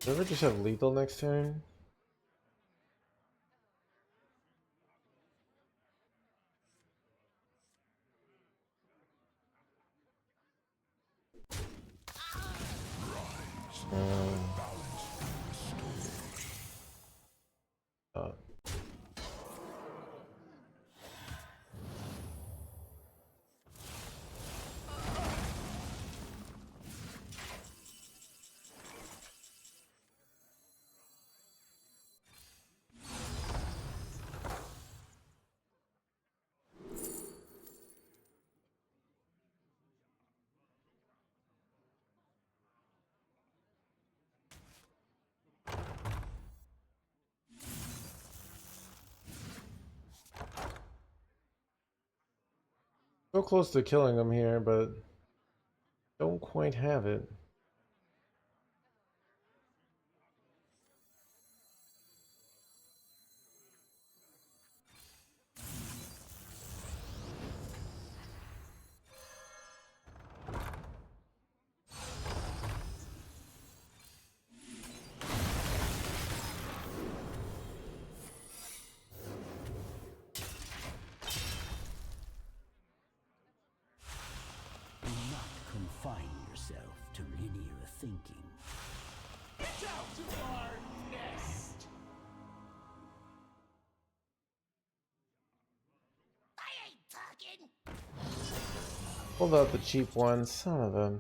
Speaker 2: Do we ever just have lethal next turn? Uh, So close to killing him here, but don't quite have it.
Speaker 10: Do not confine yourself to linear thinking.
Speaker 6: Get out to our nest!
Speaker 10: I ain't talking!
Speaker 2: Pulled out the cheap one, son of a.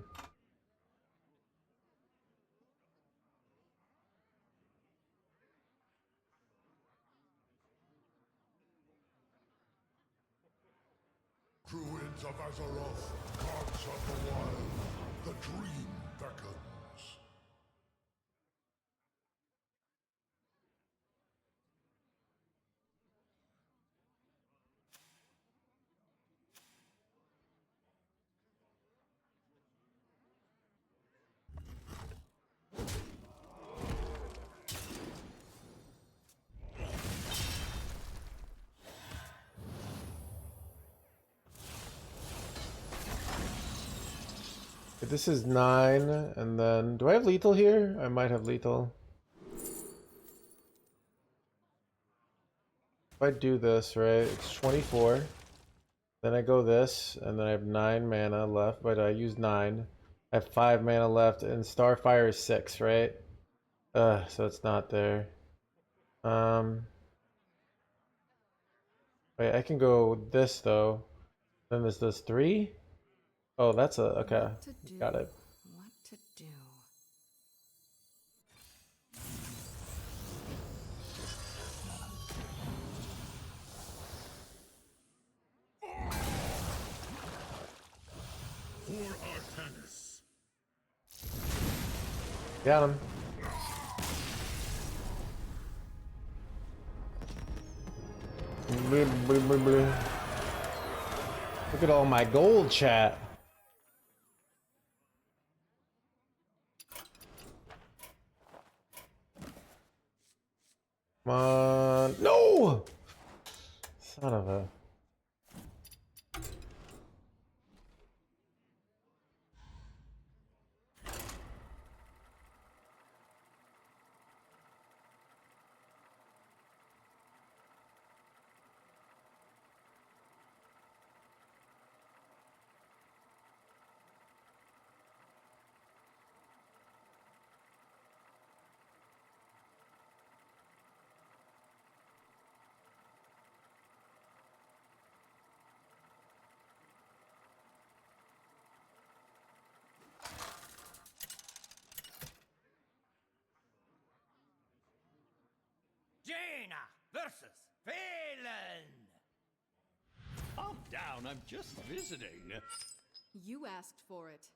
Speaker 1: Druids of Azeroth, gods of the wild, the dream beckons.
Speaker 2: This is 9, and then do I have lethal here? I might have lethal. If I do this, right, it's 24. Then I go this, and then I have 9 mana left, but I use 9. I have 5 mana left, and Starfire is 6, right? So it's not there. Wait, I can go this though. Then there's this 3. Oh, that's a okay. Got it.
Speaker 3: What to do?
Speaker 1: For Artanis.
Speaker 2: Got him. Look at all my gold, chat. Come on. No! Son of a.
Speaker 10: Jaina versus Phelan!
Speaker 6: Calm down, I'm just visiting.
Speaker 3: You asked for it.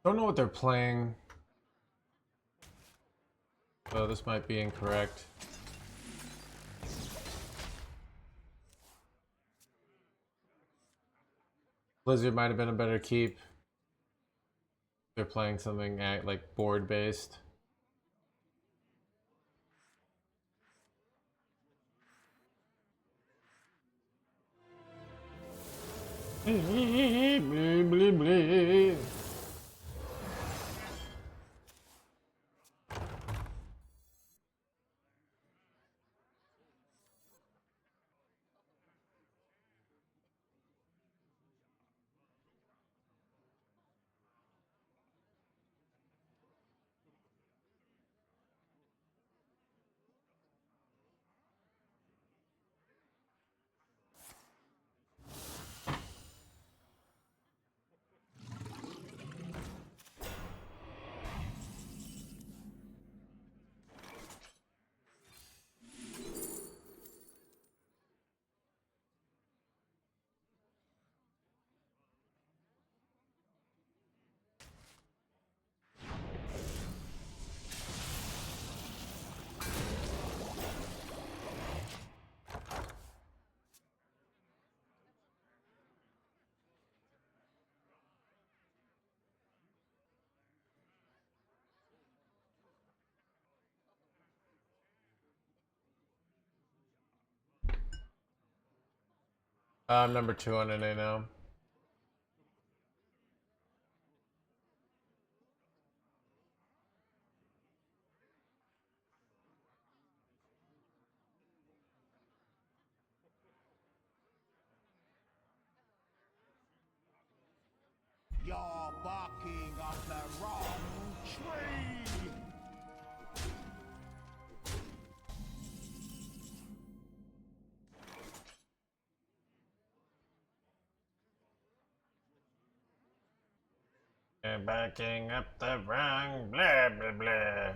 Speaker 2: Don't know what they're playing. So this might be incorrect. Blizzard might have been a better keep. They're playing something like board based. Blee, blee, blee. I'm number 2 on NA now.
Speaker 10: You're barking up the wrong tree!
Speaker 2: And backing up the wrong blah blah blah.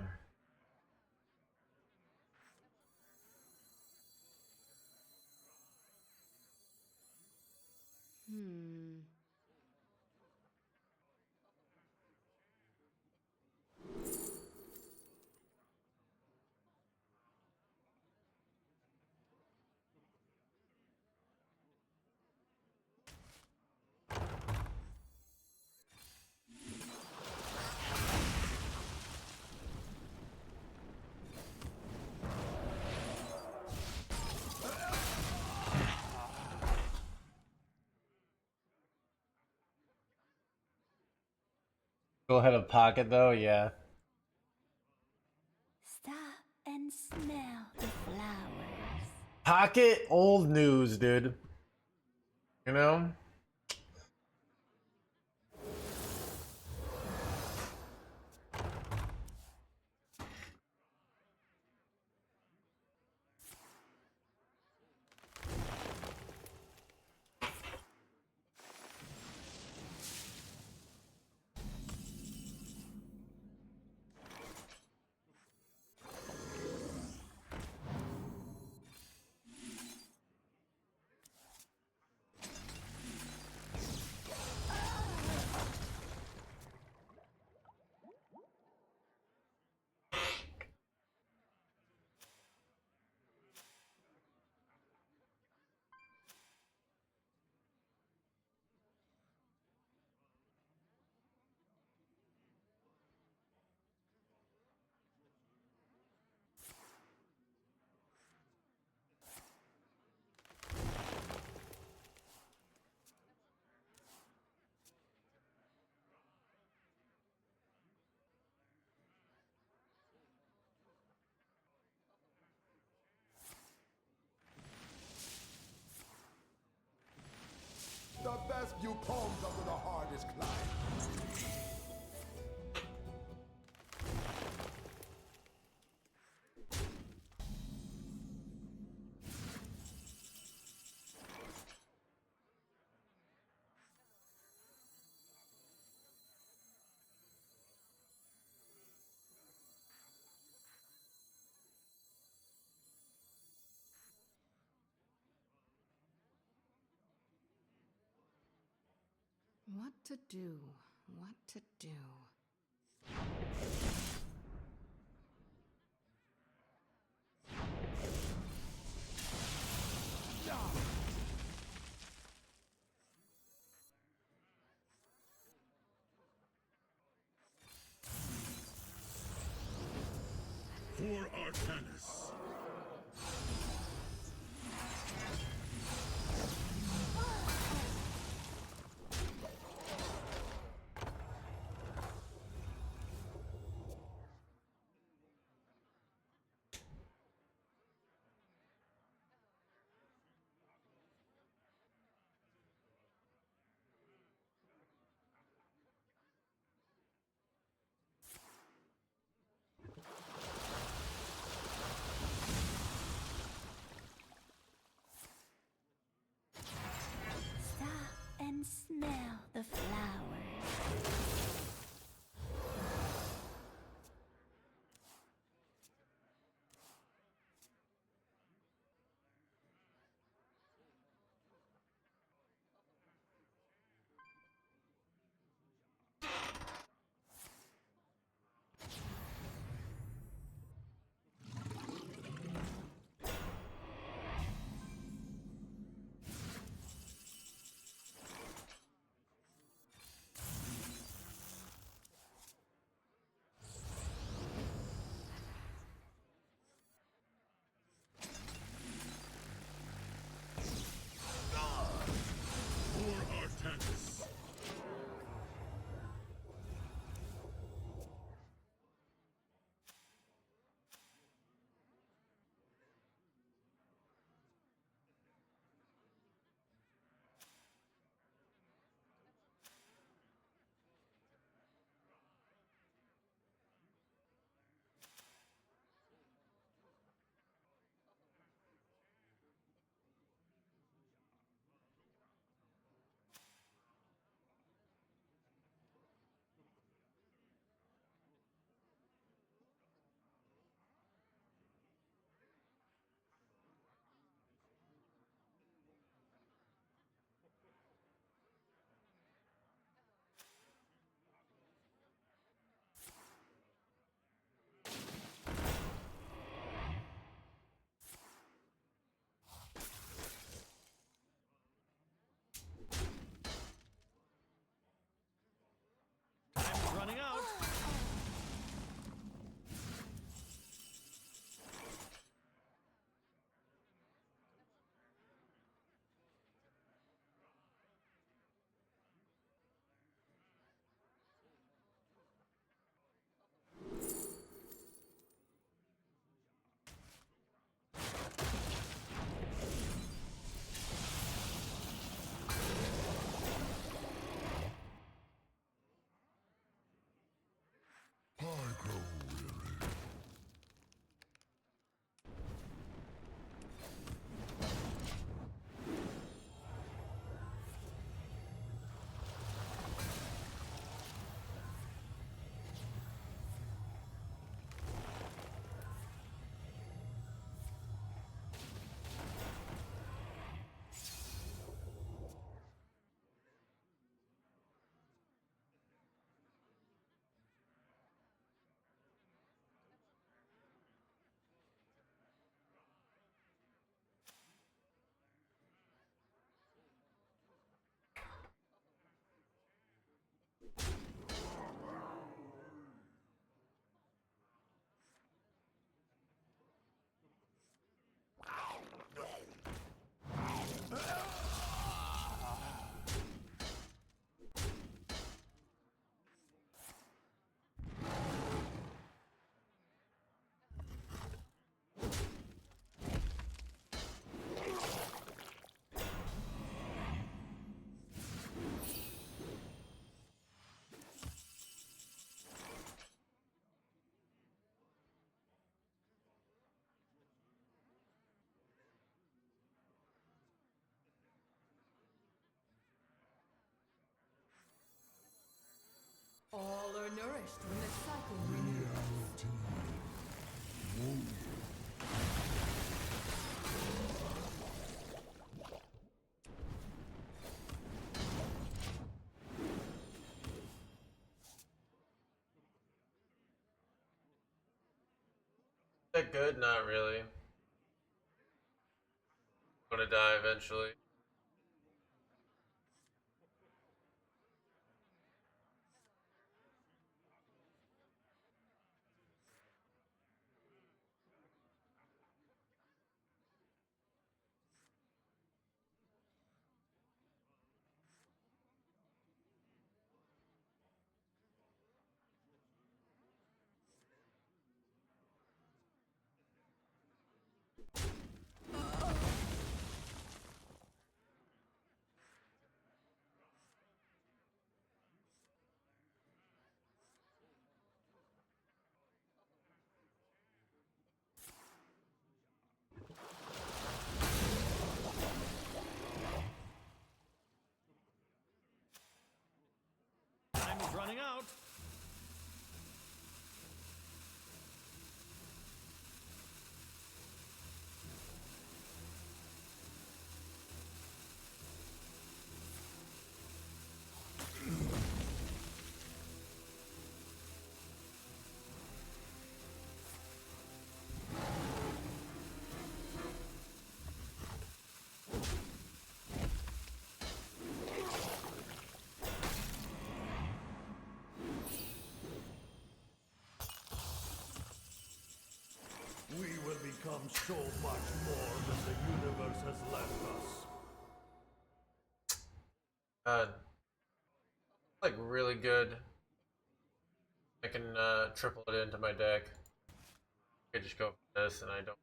Speaker 2: Go ahead of pocket though, yeah.
Speaker 7: Stop and smell the flowers.
Speaker 2: Pocket old news, dude. You know?
Speaker 4: The best view comes under the hardest climb.
Speaker 3: What to do? what to do.
Speaker 1: For Artanis.
Speaker 7: Stop and smell the flowers.
Speaker 1: For Artanis.
Speaker 8: Time's running out.
Speaker 1: I grow weary.
Speaker 3: All are nourished when the cycle renews.
Speaker 2: That good? Not really. I'm gonna die eventually.
Speaker 8: Time is running out.
Speaker 4: We will become so much more than the universe has left us.
Speaker 2: Like really good. I can triple it into my deck. I could just go for this and I don't.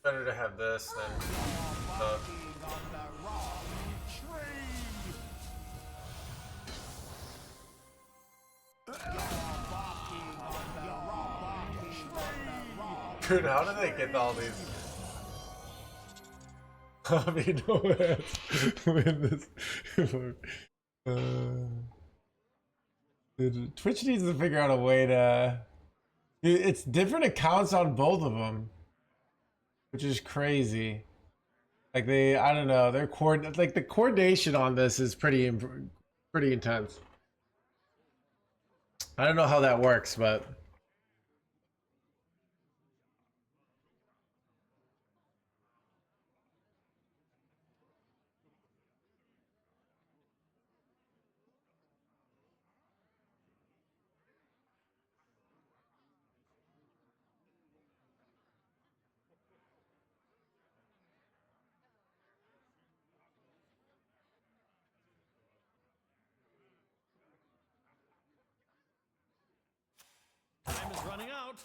Speaker 2: Better to have this than Dude, how do they get all these? I mean, no win this. Dude, Twitch needs to figure out a way to. It's different accounts on both of them, which is crazy. Like I don't know, their like the coordination on this is pretty intense. I don't know how that works, but.
Speaker 8: Time is running out.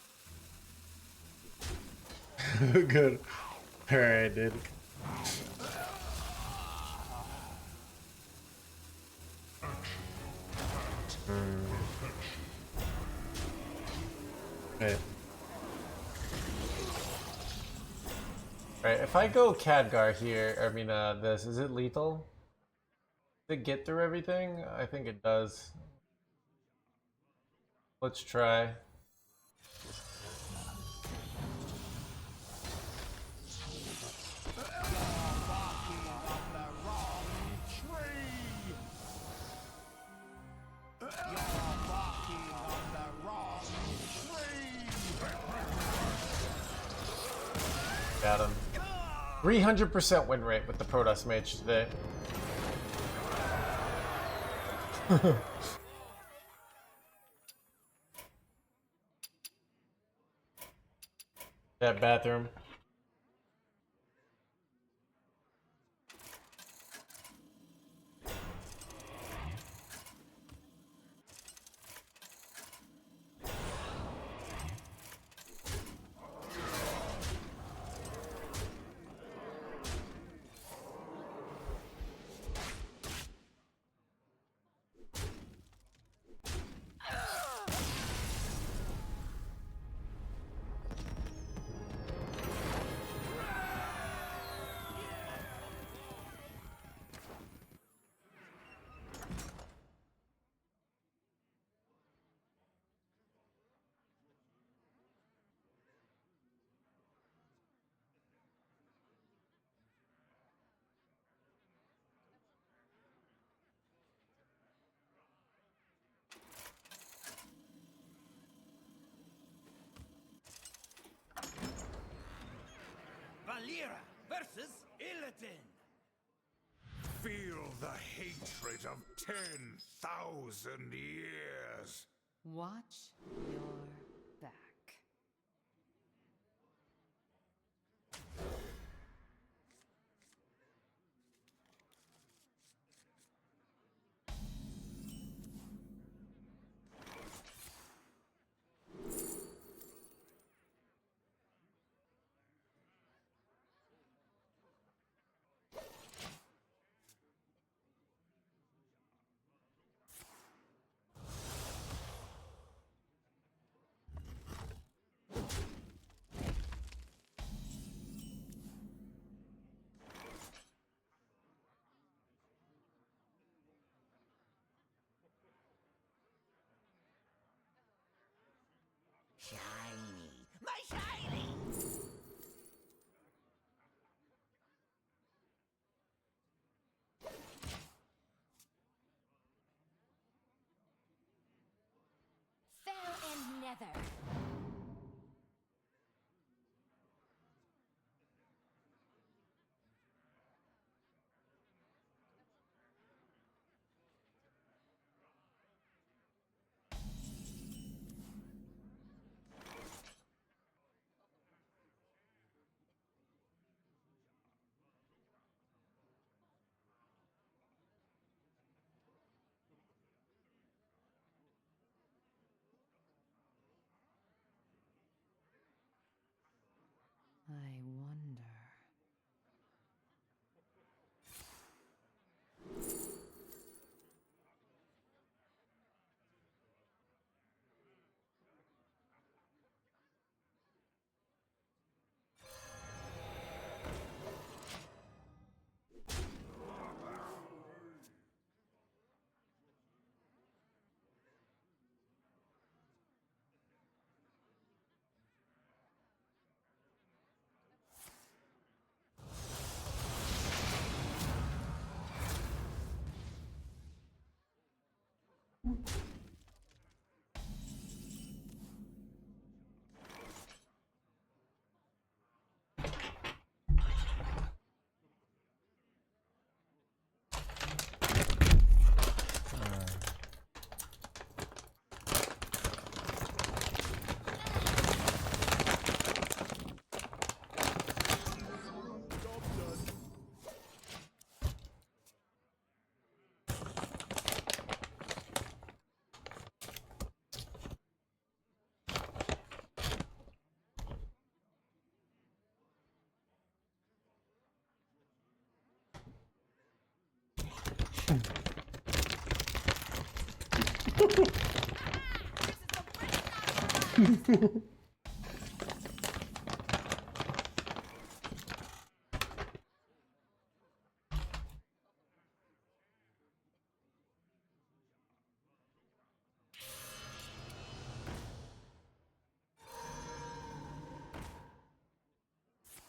Speaker 2: Good. Alright, dude. Okay. Alright, if I go Khadgar here, I mean, this, is it lethal? Does it get through everything? I think it does. Let's try. Got him. 300% win rate with the Protoss Mage today. That bathroom.
Speaker 10: Lyra versus Illidan.
Speaker 1: Feel the hatred of 10,000 years.
Speaker 3: Watch your back.
Speaker 10: Shiny, my shiny!
Speaker 7: Fell and nether.
Speaker 3: I wonder.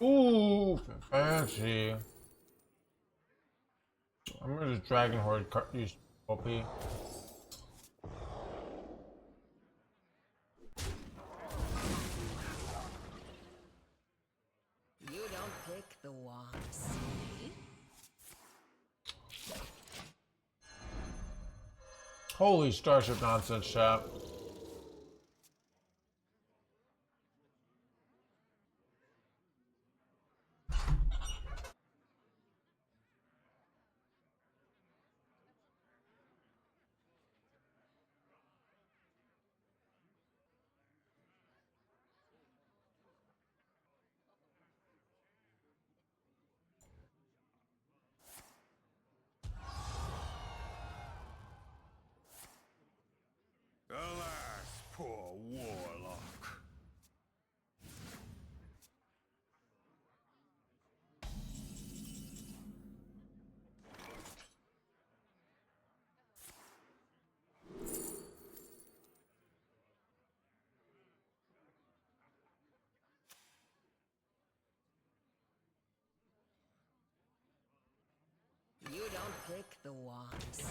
Speaker 2: Ooh, fancy. I'm gonna just Dragon Horde use OP.
Speaker 3: You don't pick the wands.
Speaker 2: Holy Starship nonsense, chat.
Speaker 1: Alas, poor warlock.
Speaker 3: You don't pick the wands.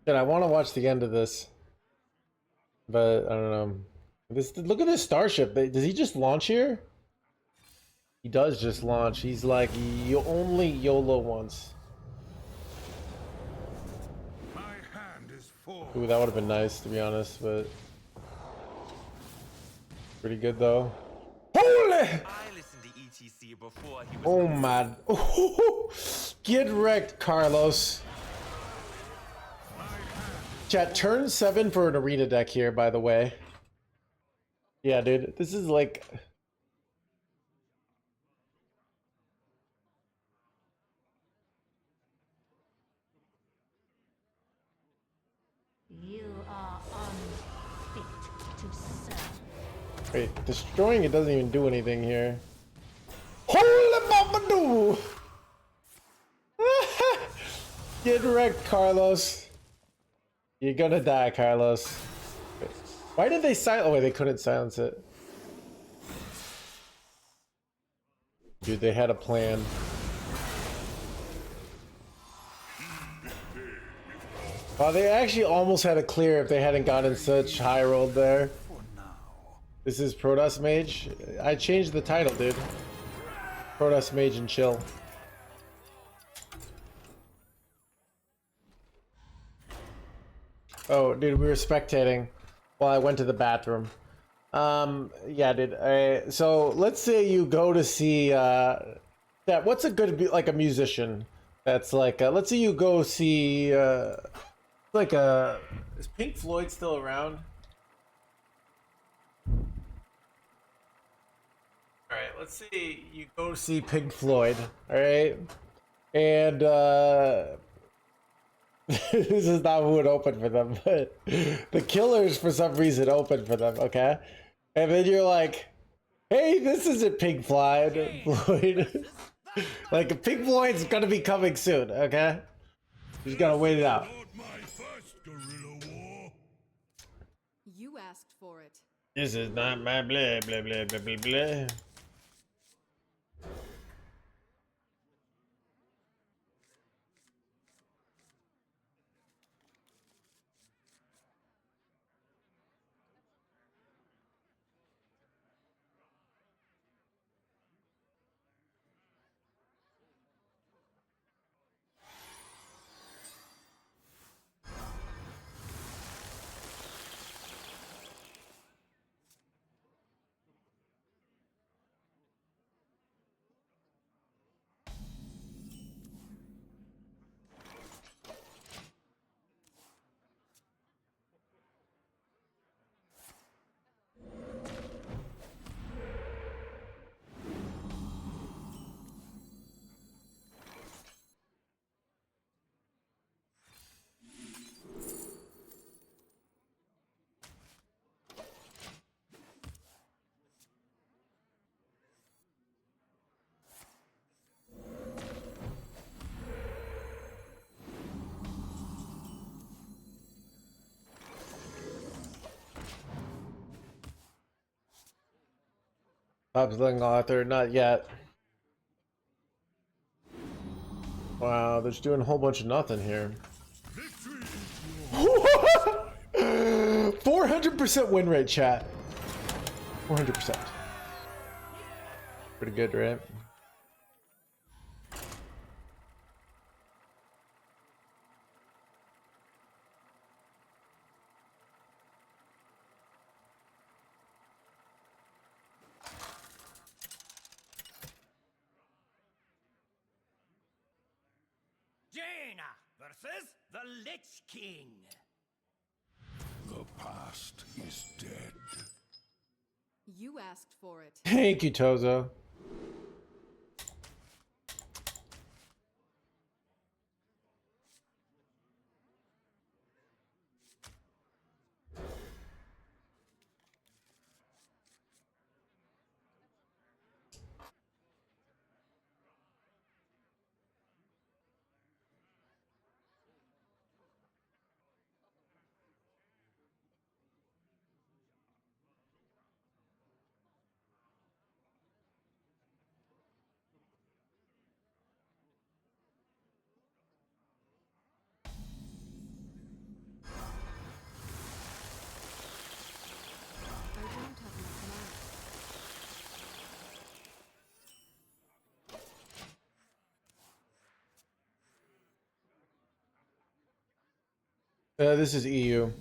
Speaker 2: Dude, I want to watch the end of this, but I don't know. This look at this starship. Does he just launch here? He does just launch. He's like, you only YOLO once.
Speaker 1: My hand is full.
Speaker 2: Ooh, that would have been nice to be honest, but pretty good though. Holy!
Speaker 12: I listened to ETC before he was.
Speaker 2: Oh my! Get wrecked, Carlos. Chat, turn 7 for an arena deck here, by the way. Yeah, dude, this is like.
Speaker 5: You are unfit to serve.
Speaker 2: Wait, destroying it doesn't even do anything here. Holy Babadoo! Get wrecked, Carlos. You're gonna die, Carlos. Wait, why did they silence? Oh wait, they couldn't silence it. Dude, they had a plan. Oh, they actually almost had a clear if they hadn't gotten such high rolled there. This is Protoss Mage. I changed the title, dude. Protoss Mage and chill. Oh, dude, we were spectating while I went to the bathroom. Yeah, dude. So let's say you go to see. What's a good like a musician? That's like. Let's say you go see. Like is Pink Floyd still around? All right, let's say you go see Pink Floyd. All right, and this is not who would open for them, but the Killers for some reason opened for them. Okay, and then you're like, "Hey, this isn't Pink Floyd." Floyd. Like Pink Floyd's gonna be coming soon. Okay, you just gotta wait it out.
Speaker 3: You asked for it.
Speaker 2: This is not my blah blah blah blah blah blah. Top-selling author, not yet. Wow, they're just doing a whole bunch of nothing here. 400% win rate, chat. 400%. Pretty good, right?
Speaker 10: Jaina versus the Lich King.
Speaker 1: The past is dead.
Speaker 3: You asked for it.
Speaker 2: Thank you, Tozo. This is EU.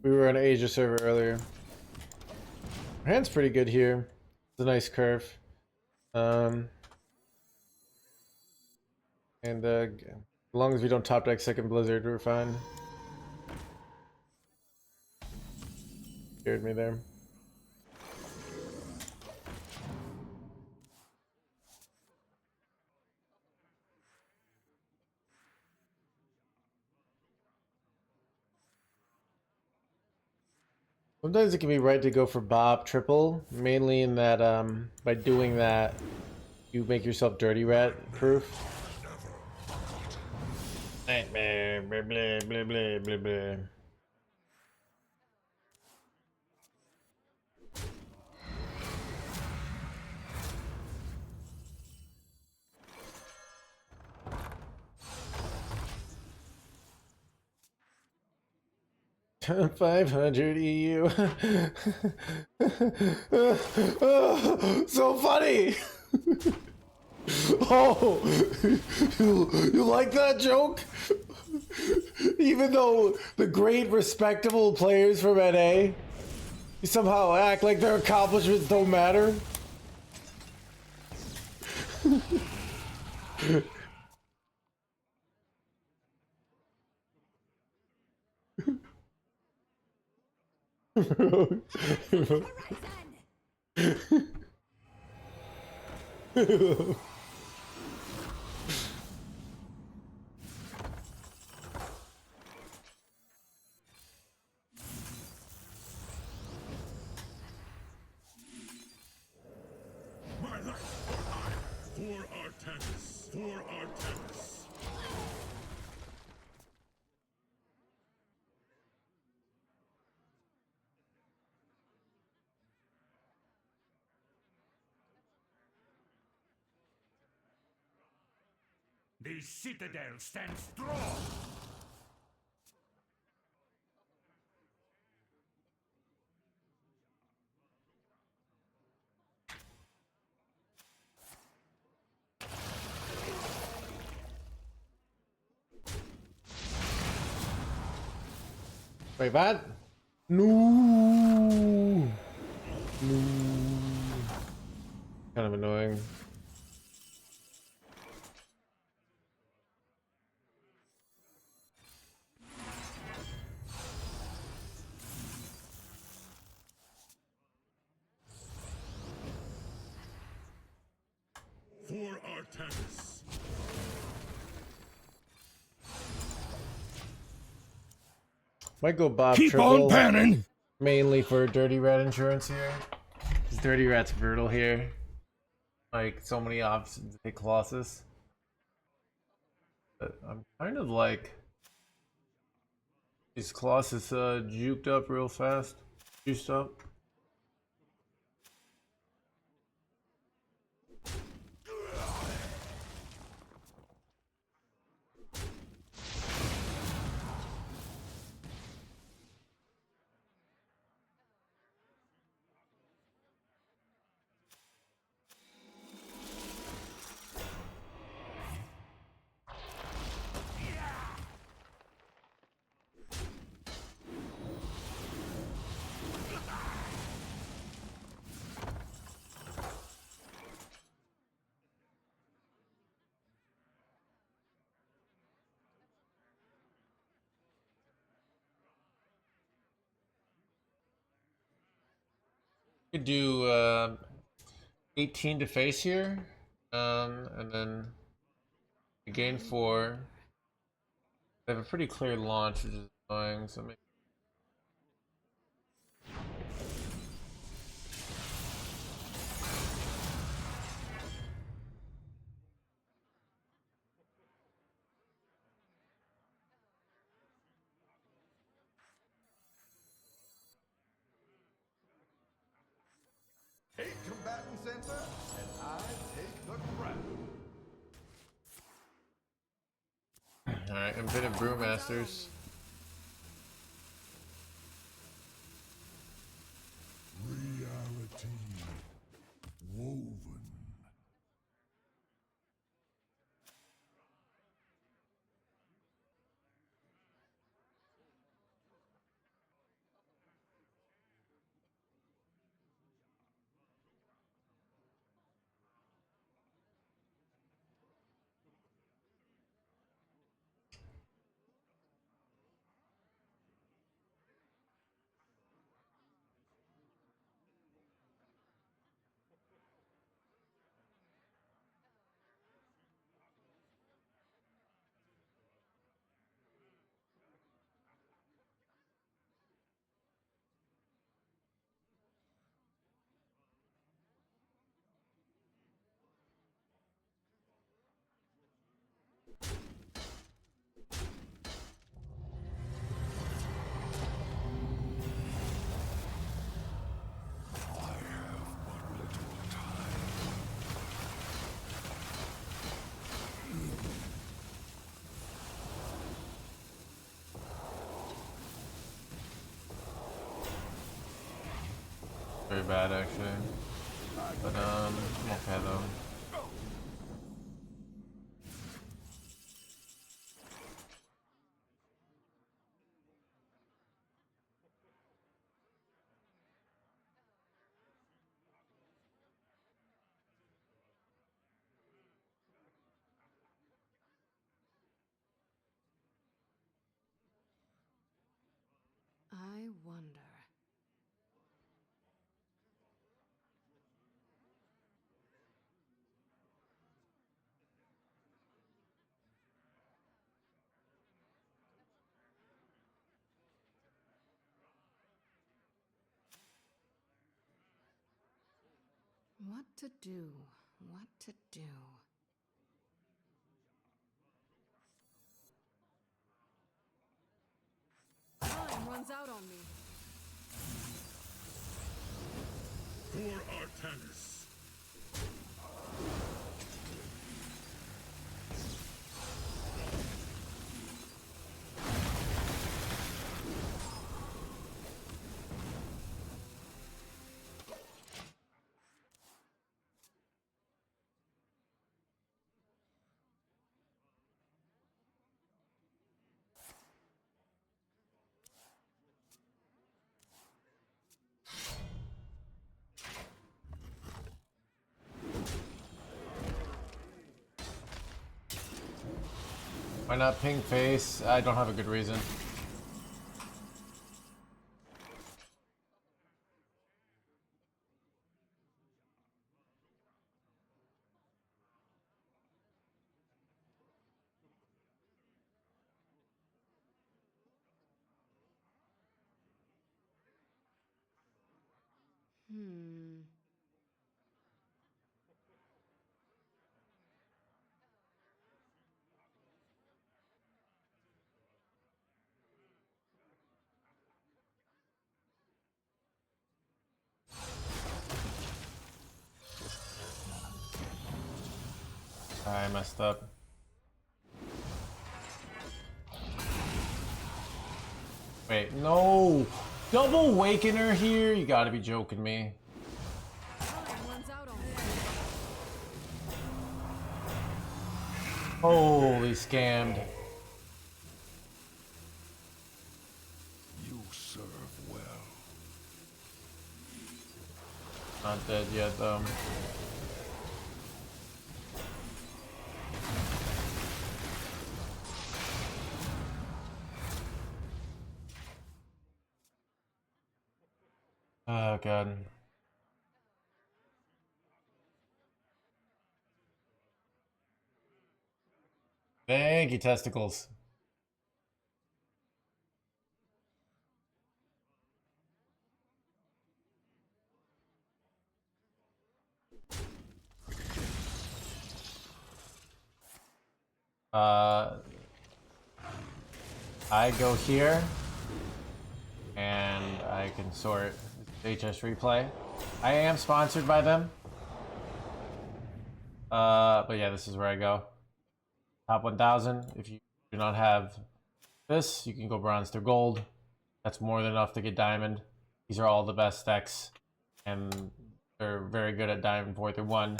Speaker 2: We were on an Asia server earlier. Our hand's pretty good here. It's a nice curve. And as long as we don't top deck second Blizzard, we're fine. Scared me there. Sometimes it can be right to go for Bob triple, mainly in that by doing that you make yourself dirty rat proof. Nightmare, blah blah blah blah blah blah. $500 EU. So funny. Oh, you like that joke? Even though the great respectable players from NA, you somehow act like their accomplishments don't matter.
Speaker 1: My life for Artanis, for Artanis. The citadel stands strong.
Speaker 2: Wait, what? No. No. Kind of annoying.
Speaker 1: For Artanis.
Speaker 2: Might go Bob
Speaker 1: Keep
Speaker 2: triple,
Speaker 1: on panning.
Speaker 2: mainly for dirty rat insurance here. Because dirty rat's brutal here. Like so many options to hit Colossus. But I'm kind of like these Colossus juked up real fast. Juiced up. Could do 18 to face here, and then gain 4. They have a pretty clear launch, which is annoying. So maybe
Speaker 4: 8 combatants enter, and I take the crown.
Speaker 2: all right, Infinite Brewmasters.
Speaker 1: Reality woven.
Speaker 2: very bad actually. But I'm okay though.
Speaker 3: I wonder. What to do? What to do? Time runs out on me.
Speaker 1: For Artanis.
Speaker 2: Why not ping face? I don't have a good reason. I messed up. Wait, no! Double Wakener here? You gotta be joking me.
Speaker 3: Time runs out on me.
Speaker 2: Holy scammed.
Speaker 1: You serve well.
Speaker 2: Not dead yet though. Oh god. Thank you, testicles. I go here, and I can sort HS replay. I am sponsored by them. But yeah, this is where I go. Top 1000. If you do not have this, you can go bronze to gold. That's more than enough to get diamond. These are all the best decks, and they're very good at diamond 4 through 1.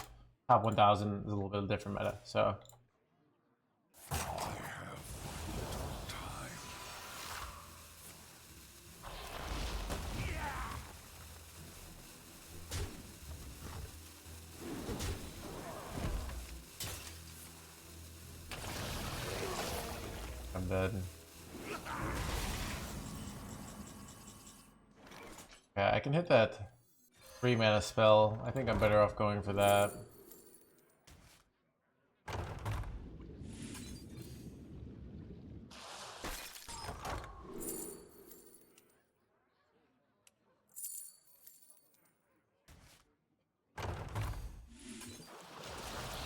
Speaker 2: Top 1000 is a little bit of a different meta, so.
Speaker 1: I have little time.
Speaker 2: I'm dead. Yeah, I can hit that 3 mana spell. I think I'm better off going for that.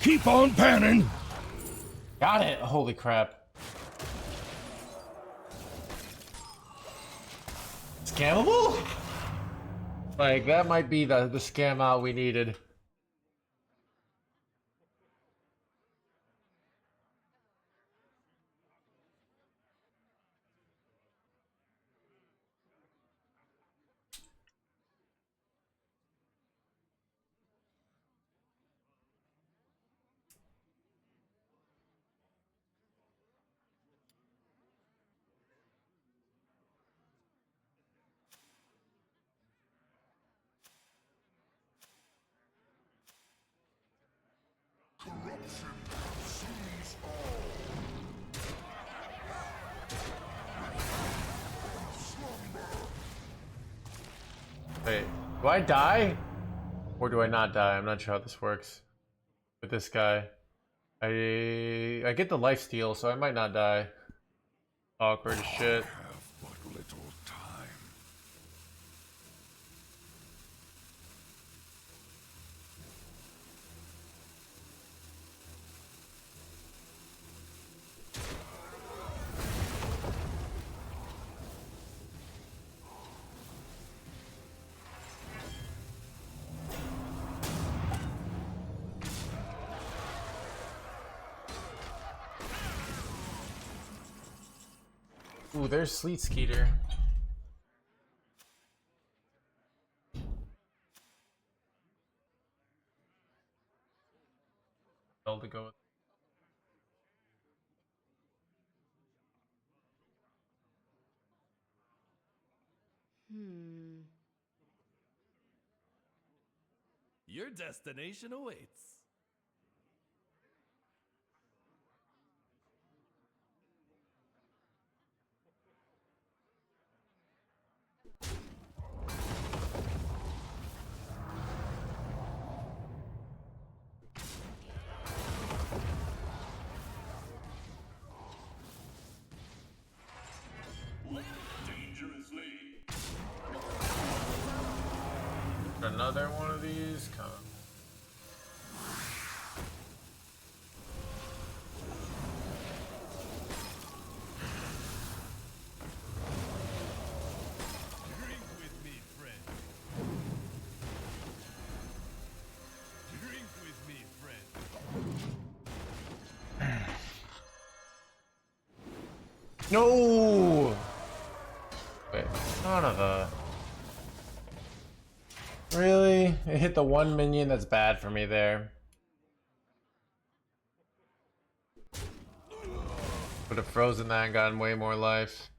Speaker 1: Keep on panning!
Speaker 2: Got it! Holy crap. Scammable? Like, that might be the scam out we needed.
Speaker 1: Corruption consumes all.
Speaker 2: Wait, do I die? Or do I not die? I'm not sure how this works. With this guy. I get the lifesteal, so I might not die. Awkward as shit.
Speaker 1: Have but little time.
Speaker 2: Ooh, there's Sleet Skeeter. Hell to go with.
Speaker 8: Your destination awaits.
Speaker 2: Another one of these. Come on.
Speaker 8: Drink with me, friend. Drink with me, friend.
Speaker 2: No! Wait, son of a... Really? It hit the one minion that's bad for me there. Would have frozen that and gotten way more life.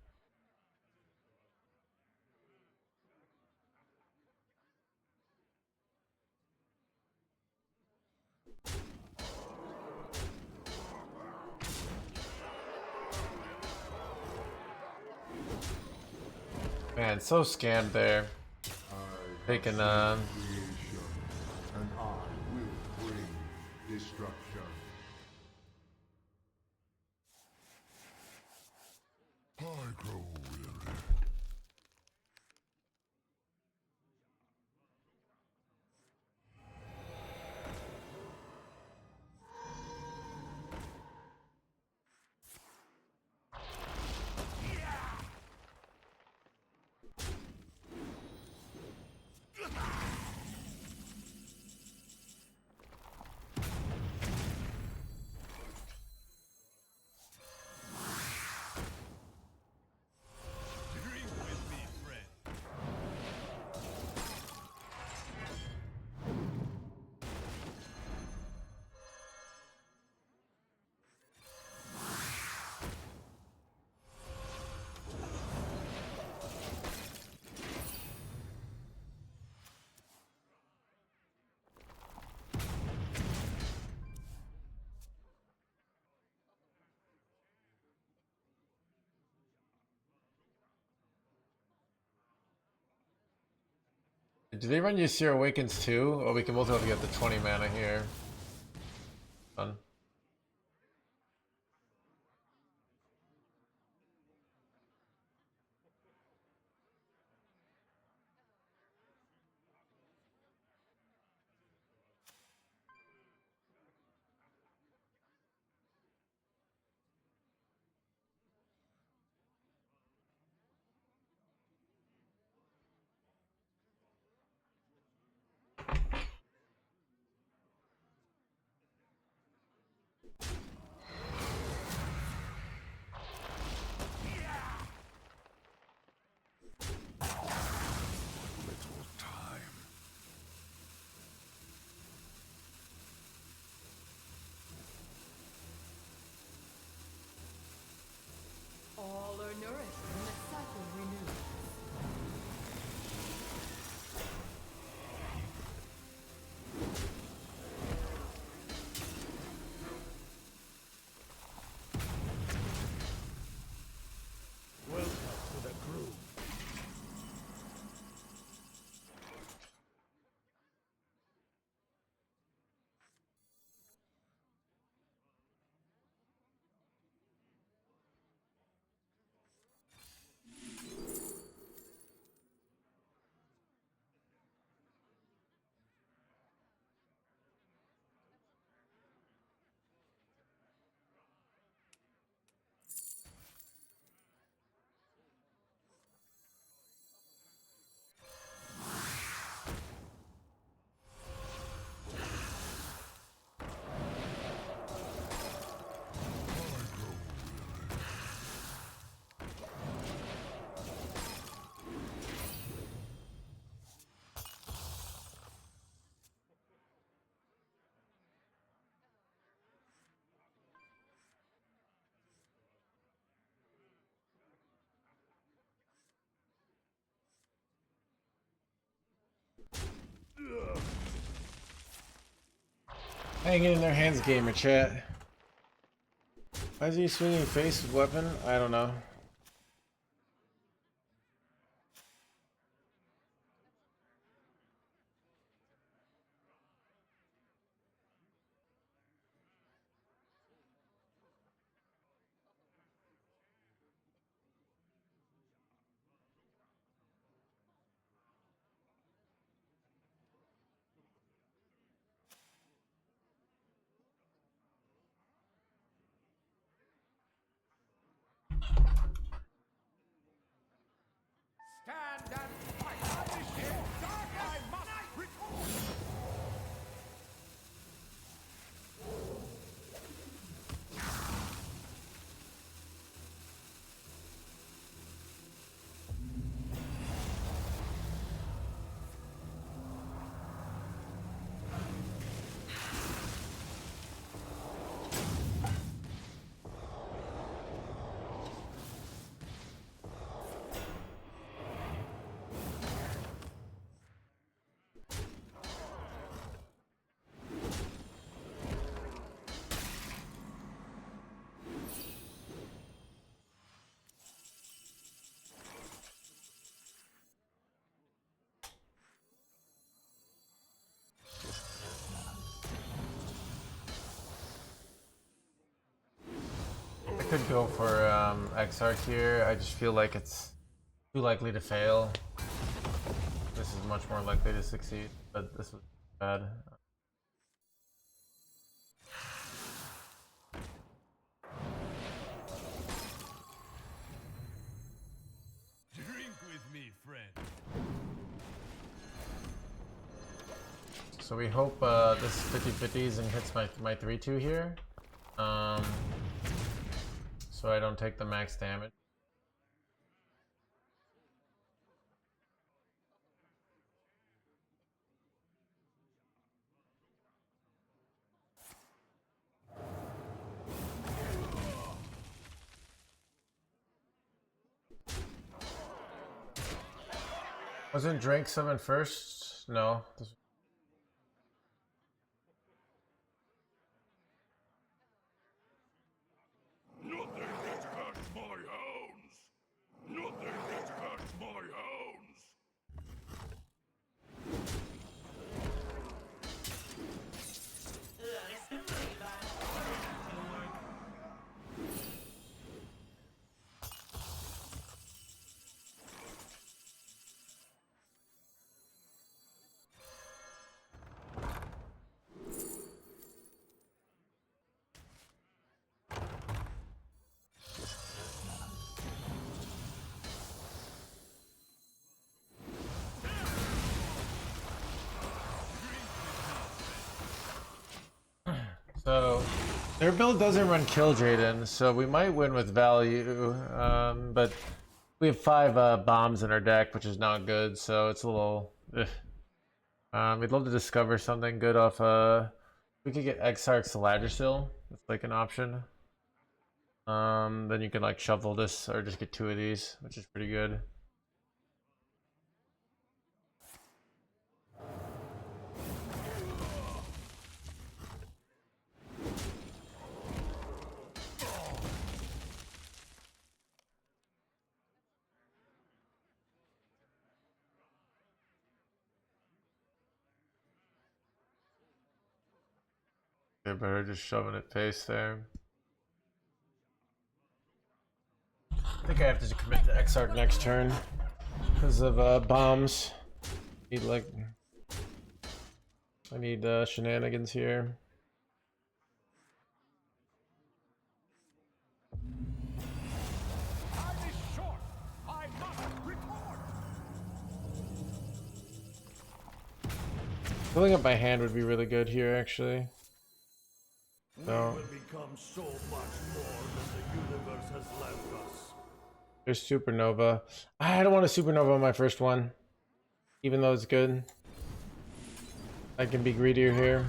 Speaker 2: Man, so scammed there. Taking
Speaker 1: And I will bring destruction. I grow weary.
Speaker 8: Drink with me, friend.
Speaker 2: Do they run you Seer Awakens too? Or we can both have to get the 20 mana here. Fun.
Speaker 1: Little time.
Speaker 3: All are nourished when the cycle renews.
Speaker 2: Hang in there, hands gamer chat. Why is he swinging face with weapon? I don't know.
Speaker 4: Stand and fight! In dark I must record!
Speaker 2: I could go for Exarch here. I just feel like it's too likely to fail. This is much more likely to succeed, but this was bad.
Speaker 4: Drink with me, friend.
Speaker 2: So we hope this 50-50s and hits my 3-2 here. So I don't take the max damage. Wasn't Drake summon first? No.
Speaker 1: Nothing gets past my hounds! Nothing gets past my hounds!
Speaker 2: So their build doesn't run Kill Jaden, so we might win with value. But we have 5 bombs in our deck, which is not good, so it's a little. We'd love to discover something good off. We could get Exarch's Ladder Still. That's like an option. Then you can like shuffle this or just get 2 of these, which is pretty good. They better just shoving it face there. I think I have to commit to Exarch next turn because of bombs. Need like I need shenanigans here.
Speaker 4: Time is short! I must record!
Speaker 2: Filling up my hand would be really good here, actually. So
Speaker 8: We will become so much more than the universe has left us.
Speaker 2: there's Supernova. I don't want a Supernova on my first one, even though it's good. I can be greedier here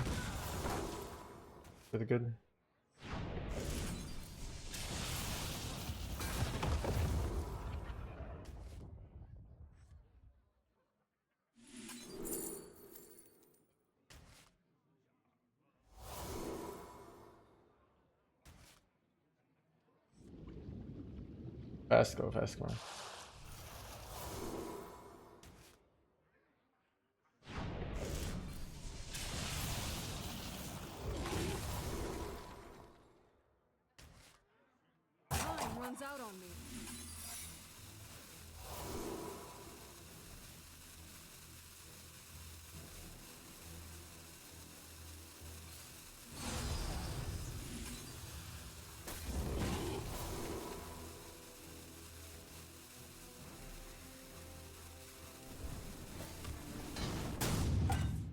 Speaker 2: for the good. Fast go, fast go.
Speaker 3: Time runs out on me.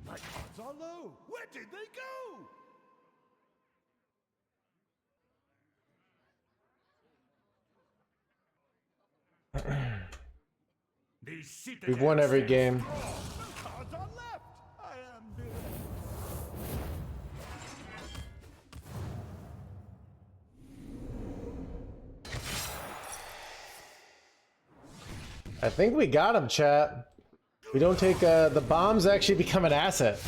Speaker 4: My cards are low. Where did they go?
Speaker 2: We've won every game.
Speaker 4: No cards are left. I am dead.
Speaker 2: I think we got him, chat. We don't take the bombs actually become an asset.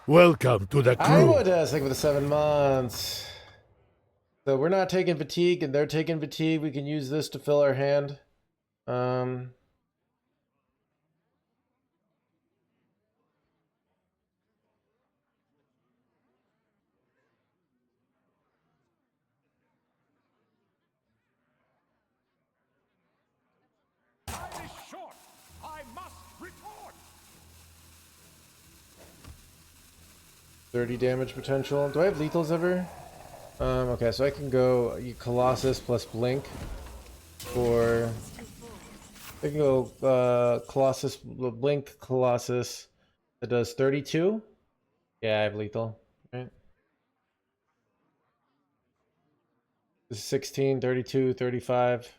Speaker 1: Welcome to the
Speaker 2: I
Speaker 1: crew.
Speaker 2: would stick with the 7 months. So we're not taking fatigue and they're taking fatigue. We can use this to fill our hand.
Speaker 4: Time is short. I must report.
Speaker 2: 30 damage potential. Do I have lethals ever? Okay, so I can go Colossus plus Blink for... I can go Colossus, Blink Colossus that does 32. Yeah, I have lethal. Right. This is 16, 32, 35.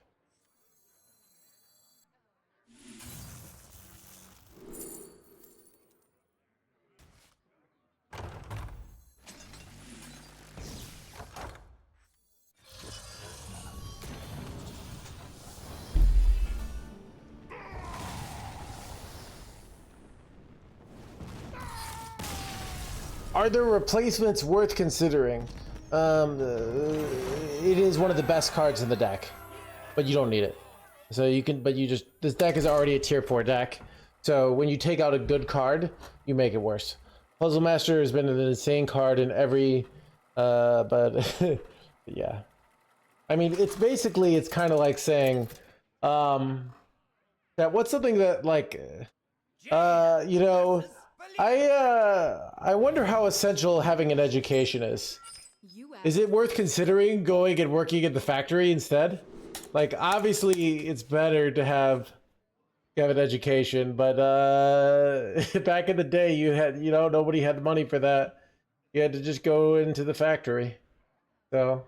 Speaker 2: Are there replacements worth considering? It is one of the best cards in the deck, but you don't need it. So you can, but you just, this deck is already a tier 4 deck. So when you take out a good card, you make it worse. Puzzle Master has been an insane card in every, but yeah. I mean, it's basically, it's kind of like saying, that what's something that like, you know, I wonder how essential having an education is. Is it worth considering going and working in the factory instead? Like, obviously, it's better to have an education, but back in the day, you had, you know, nobody had the money for that. You had to just go into the factory. So.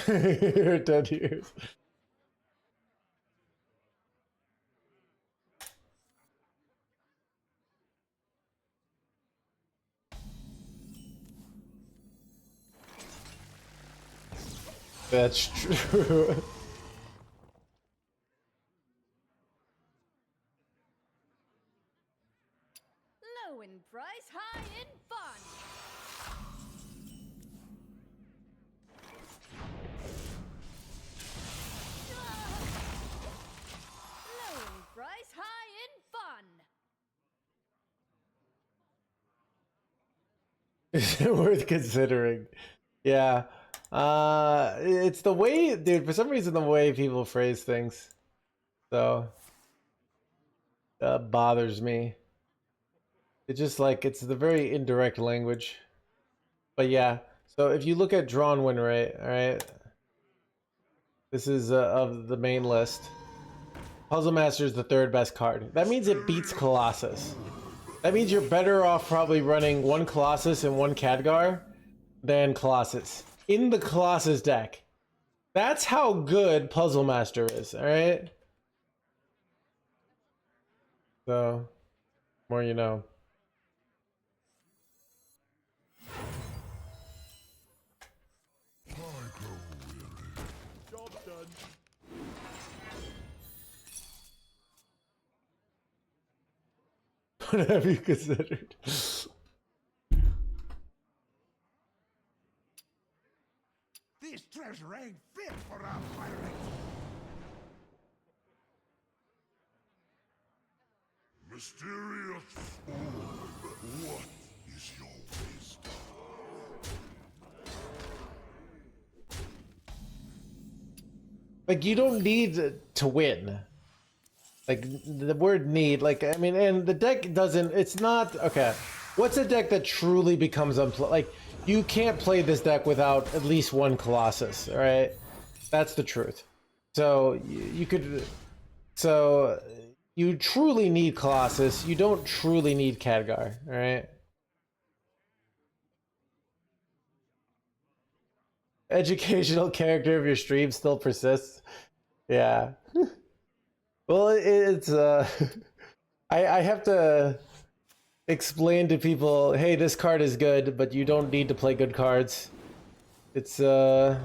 Speaker 2: You're 10 years. That's true.
Speaker 3: Low in price, high in fun. Low in price, high in fun.
Speaker 2: Is it worth considering? Yeah. It's the way, dude, for some reason the way people phrase things. So that bothers me. It's just like, it's the very indirect language. But yeah, so if you look at drawn win rate, all right, this is of the main list. Puzzle Master is the 3rd best card. That means it beats Colossus. That means you're better off probably running 1 Colossus and 1 Khadgar than Colossus in the Colossus deck. That's how good Puzzle Master is, alright? So, more you know.
Speaker 4: Job done.
Speaker 2: What have you considered?
Speaker 1: This treasure ain't fit for our pirates. Mysterious orb, what is your wisdom?
Speaker 2: Like, you don't need to win. Like, the word need, like, I mean, and the deck doesn't, it's not, okay. What's a deck that truly becomes like, you can't play this deck without at least one Colossus, alright? That's the truth. So, you could, so, you truly need Colossus, you don't truly need Khadgar, alright? Educational character of your stream still persists. Yeah. Well, it's I have to explain to people, hey, this card is good, but you don't need to play good cards. It's a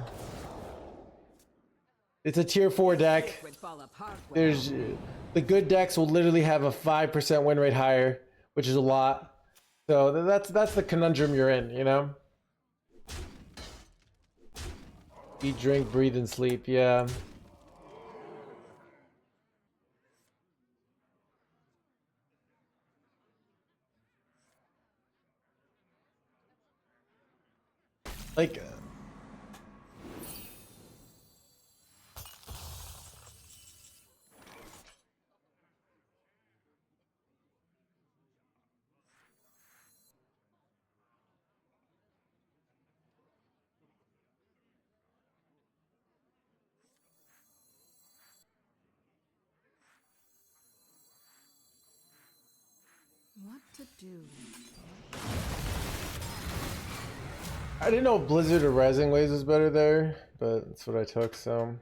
Speaker 2: tier 4 deck. There's the good decks will literally have a 5% win rate higher, which is a lot. So that's the conundrum you're in, you know? Eat, drink, breathe, and sleep, yeah. Like,
Speaker 3: What to do?
Speaker 2: I didn't know Blizzard or Rising Waves was better there, but that's what I took, so.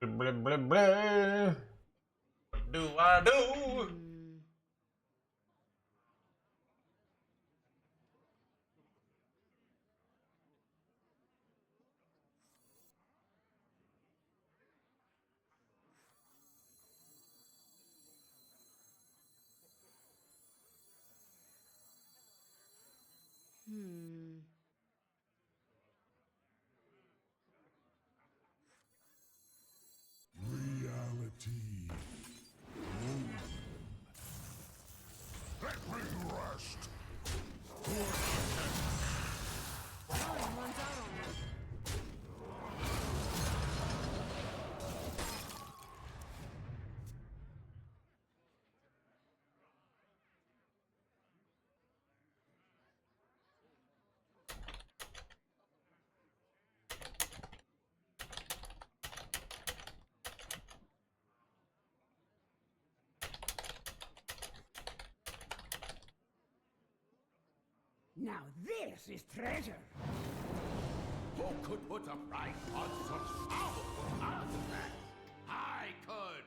Speaker 2: Blah, blah, blah. What do I do?
Speaker 1: Reality. Let me rest.
Speaker 6: Now this is treasure.
Speaker 10: Who could put a price on such powerful artifacts? I could.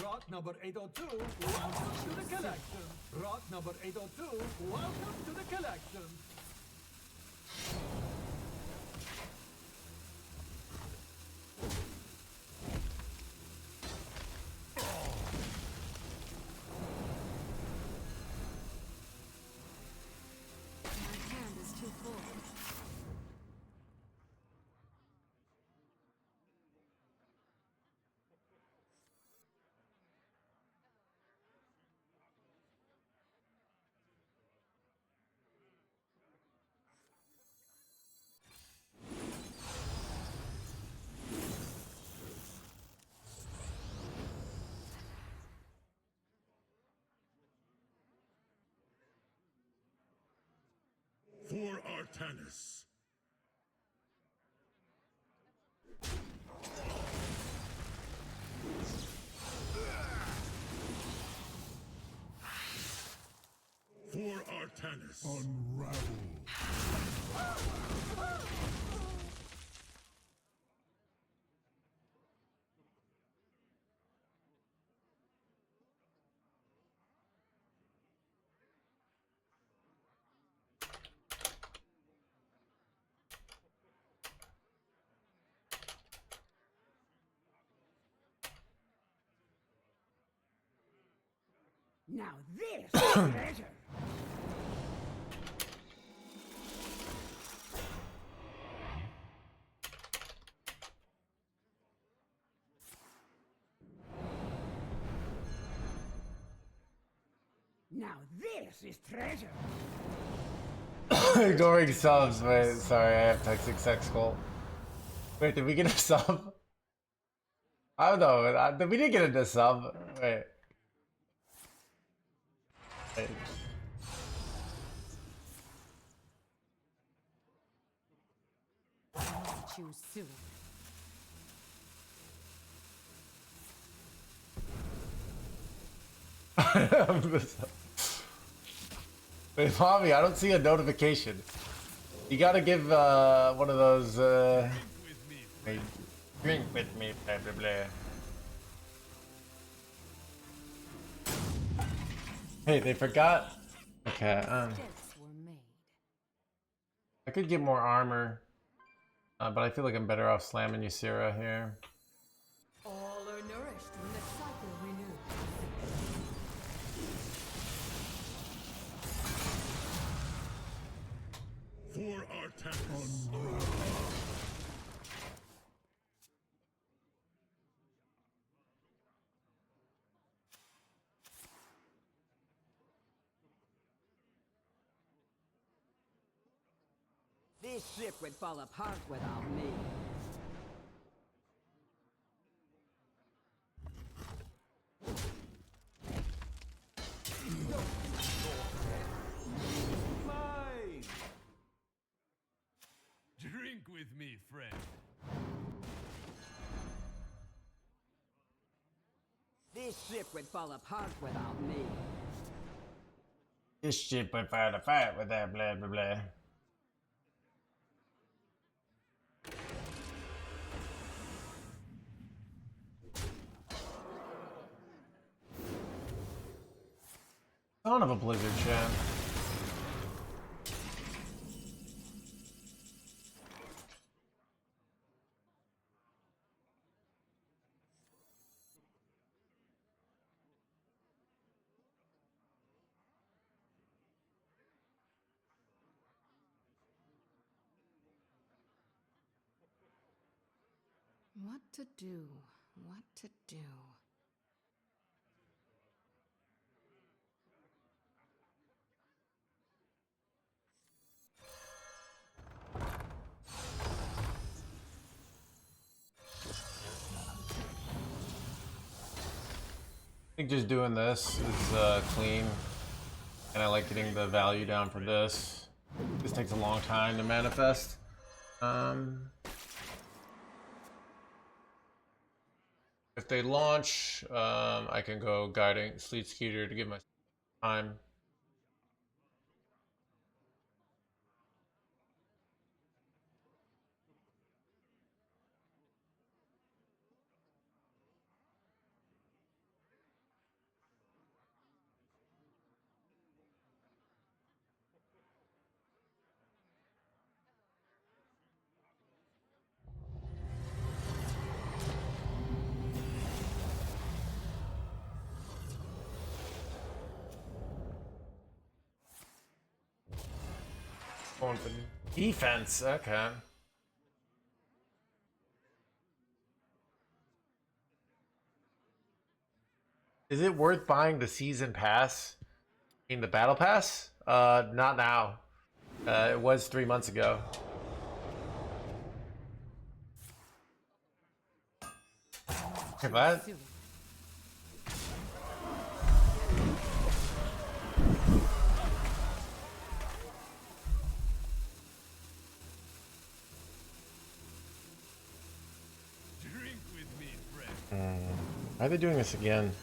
Speaker 8: Rot number 802, welcome to the collection. Rot number 802, welcome to the collection.
Speaker 1: For Artanis. For Artanis. Unravel.
Speaker 5: Now this is treasure. Now this is treasure.
Speaker 2: Ignoring subs. Wait, sorry, I have toxic sex cult. Wait, did we get a sub? I don't know. We didn't get a sub. Wait. Wait.
Speaker 3: Choose soon.
Speaker 2: Wait, mommy, I don't see a notification. You gotta give one of those. Hey, drink with me, blah blah blah. Hey, they forgot. Okay, I could get more armor, but I feel like I'm better off slamming Ysera here.
Speaker 3: All are nourished when the cycle renews.
Speaker 1: For Artanis.
Speaker 6: This ship would fall apart without me.
Speaker 10: Mine. Drink with me, friend.
Speaker 6: This ship would fall apart without me.
Speaker 2: This shit would fight a fight with that blah blah blah. Son of a blizzard, champ.
Speaker 3: What to do? What to do?
Speaker 2: I think just doing this is clean, and I like getting the value down for this. This takes a long time to manifest. If they launch, I can go guiding Sleet Skeeter to give my time. Going for defense, okay. Is it worth buying the season pass? I mean the battle pass? Not now. It was 3 months ago. Okay, that. Why are they doing this again?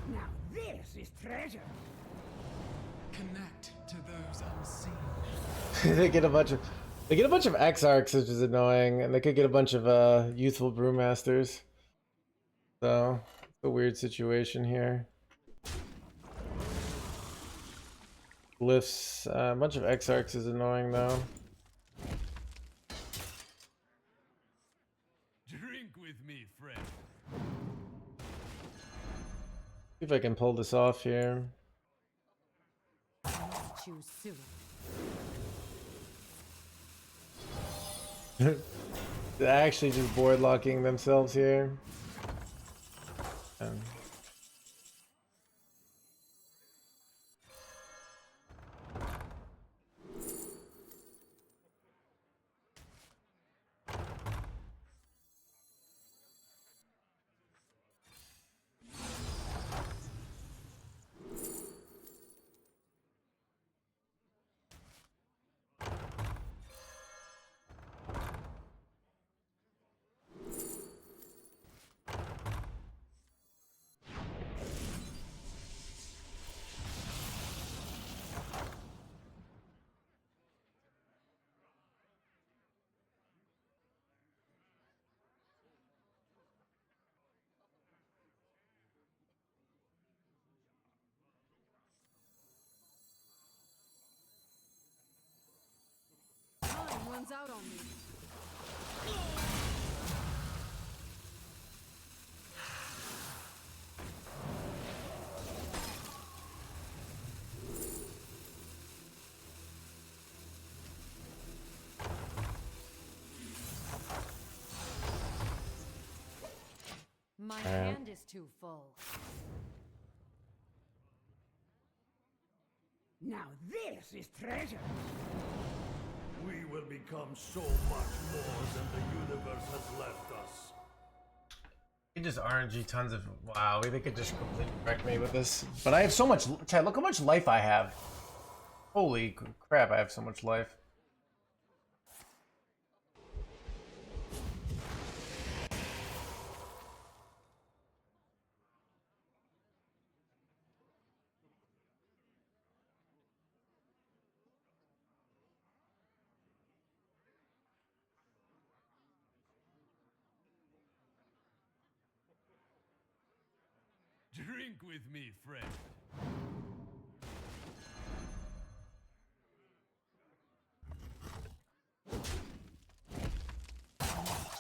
Speaker 5: Now this is treasure.
Speaker 6: Connect to those unseen.
Speaker 2: They get a bunch of Exarchs, which is annoying, and they could get a bunch of youthful brewmasters. So it's a weird situation here. Glyphs, a bunch of Exarchs is annoying though.
Speaker 10: Drink with me, friend.
Speaker 2: See if I can pull this off here.
Speaker 3: Choose soon.
Speaker 2: They're actually just board locking themselves here.
Speaker 3: Time runs out on me. My hand is too full.
Speaker 5: Now this is treasure.
Speaker 10: We will become so much more than the universe has left us.
Speaker 2: You just RNG tons of wow. They could just completely wreck me with this. But I have so much. Chad, look how much life I have. Holy crap! I have so much life.
Speaker 10: Drink with me, friend.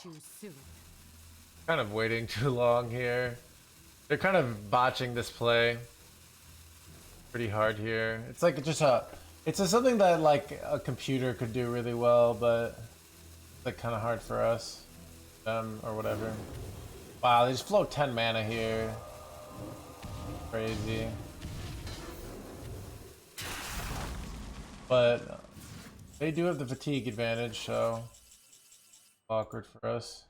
Speaker 3: Choose soon.
Speaker 2: Kind of waiting too long here. They're kind of botching this play pretty hard here. It's like it's something that like a computer could do really well, but it's like kind of hard for us, or whatever. Wow, they just float 10 mana here. Crazy. But they do have the fatigue advantage, so awkward for us.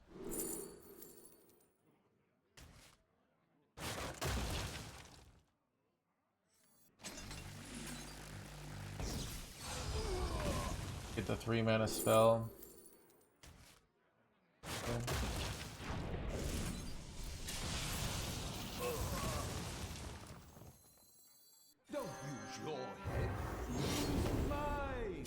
Speaker 2: Get the 3 mana spell. Okay.
Speaker 10: Don't use your head. Use mine.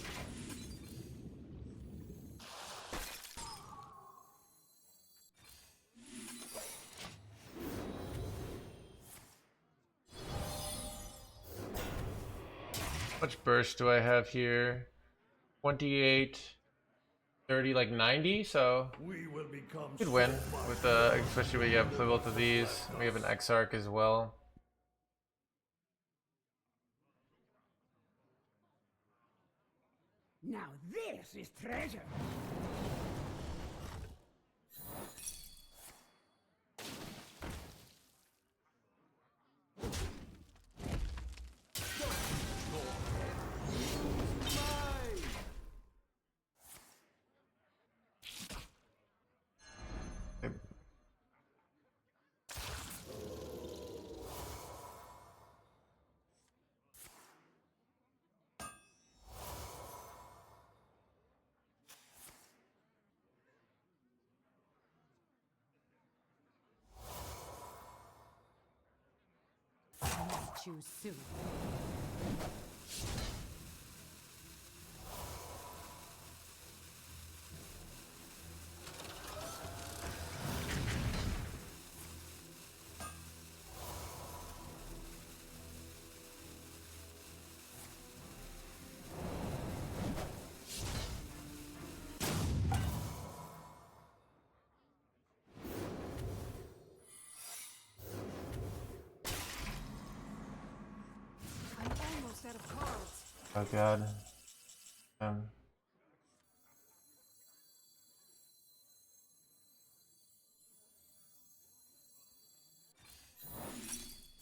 Speaker 2: much burst do I have here? 28, 30, like 90. So
Speaker 8: We will become
Speaker 2: could win with especially when you have both of these. We have an Exarch as well.
Speaker 5: Now this is treasure.
Speaker 3: Choose soon. I'm almost out of cards.
Speaker 2: Oh god.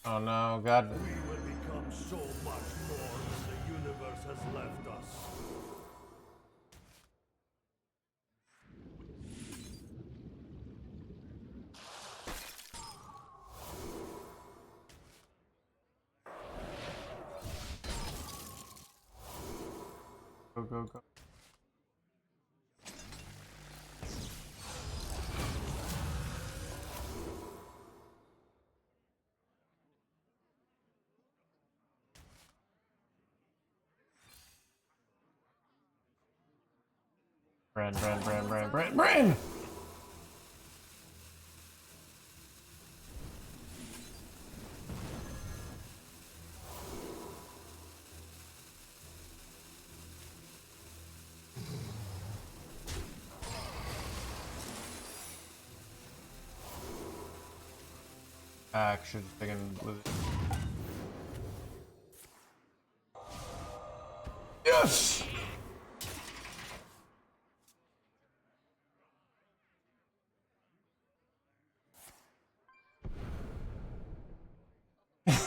Speaker 2: Oh no, God.
Speaker 8: We will become so much more than the universe has left us.
Speaker 2: Go, go, go. Bran! Actually, I can lose it. Yes!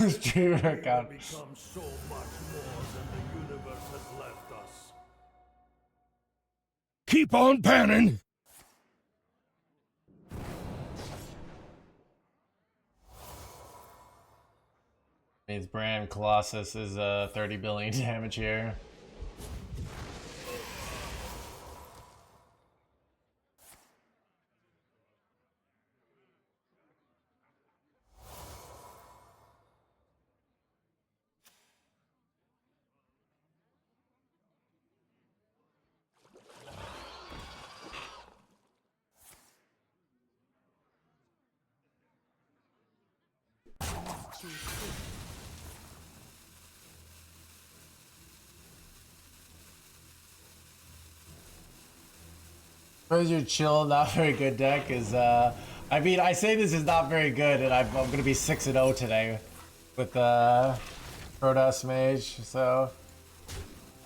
Speaker 2: Streamer account.
Speaker 8: We will become so much more than the universe has left us.
Speaker 1: Keep on panning!
Speaker 2: Means Brand Colossus is 30 billion damage here.
Speaker 3: Choose soon.
Speaker 2: Where's your chill, not very good deck is, I mean, I say this is not very good, and I'm gonna be 6-0 today with Protoss Mage, so.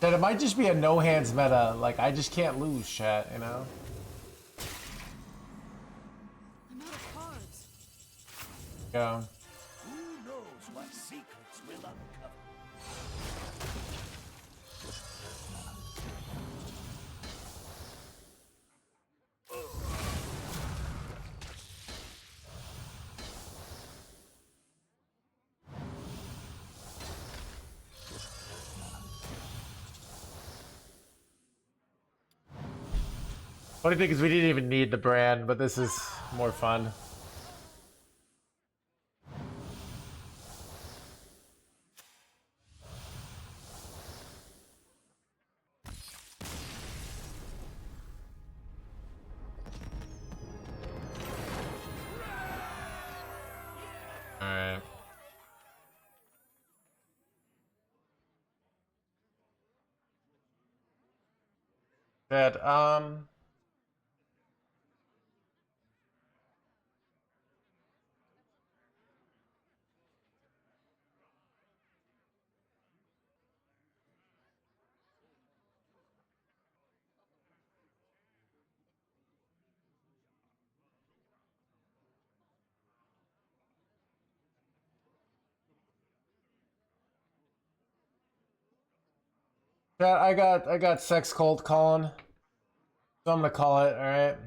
Speaker 2: That it might just be a no-hands meta, like, I just can't lose, chat, you know?
Speaker 3: I'm out of cards.
Speaker 2: Yeah.
Speaker 5: Who knows what secrets will uncover?
Speaker 2: Funny thing is we didn't even need the brand, but this is more fun. Alright. Chat, I got sex cult calling. So I'm gonna call it, alright?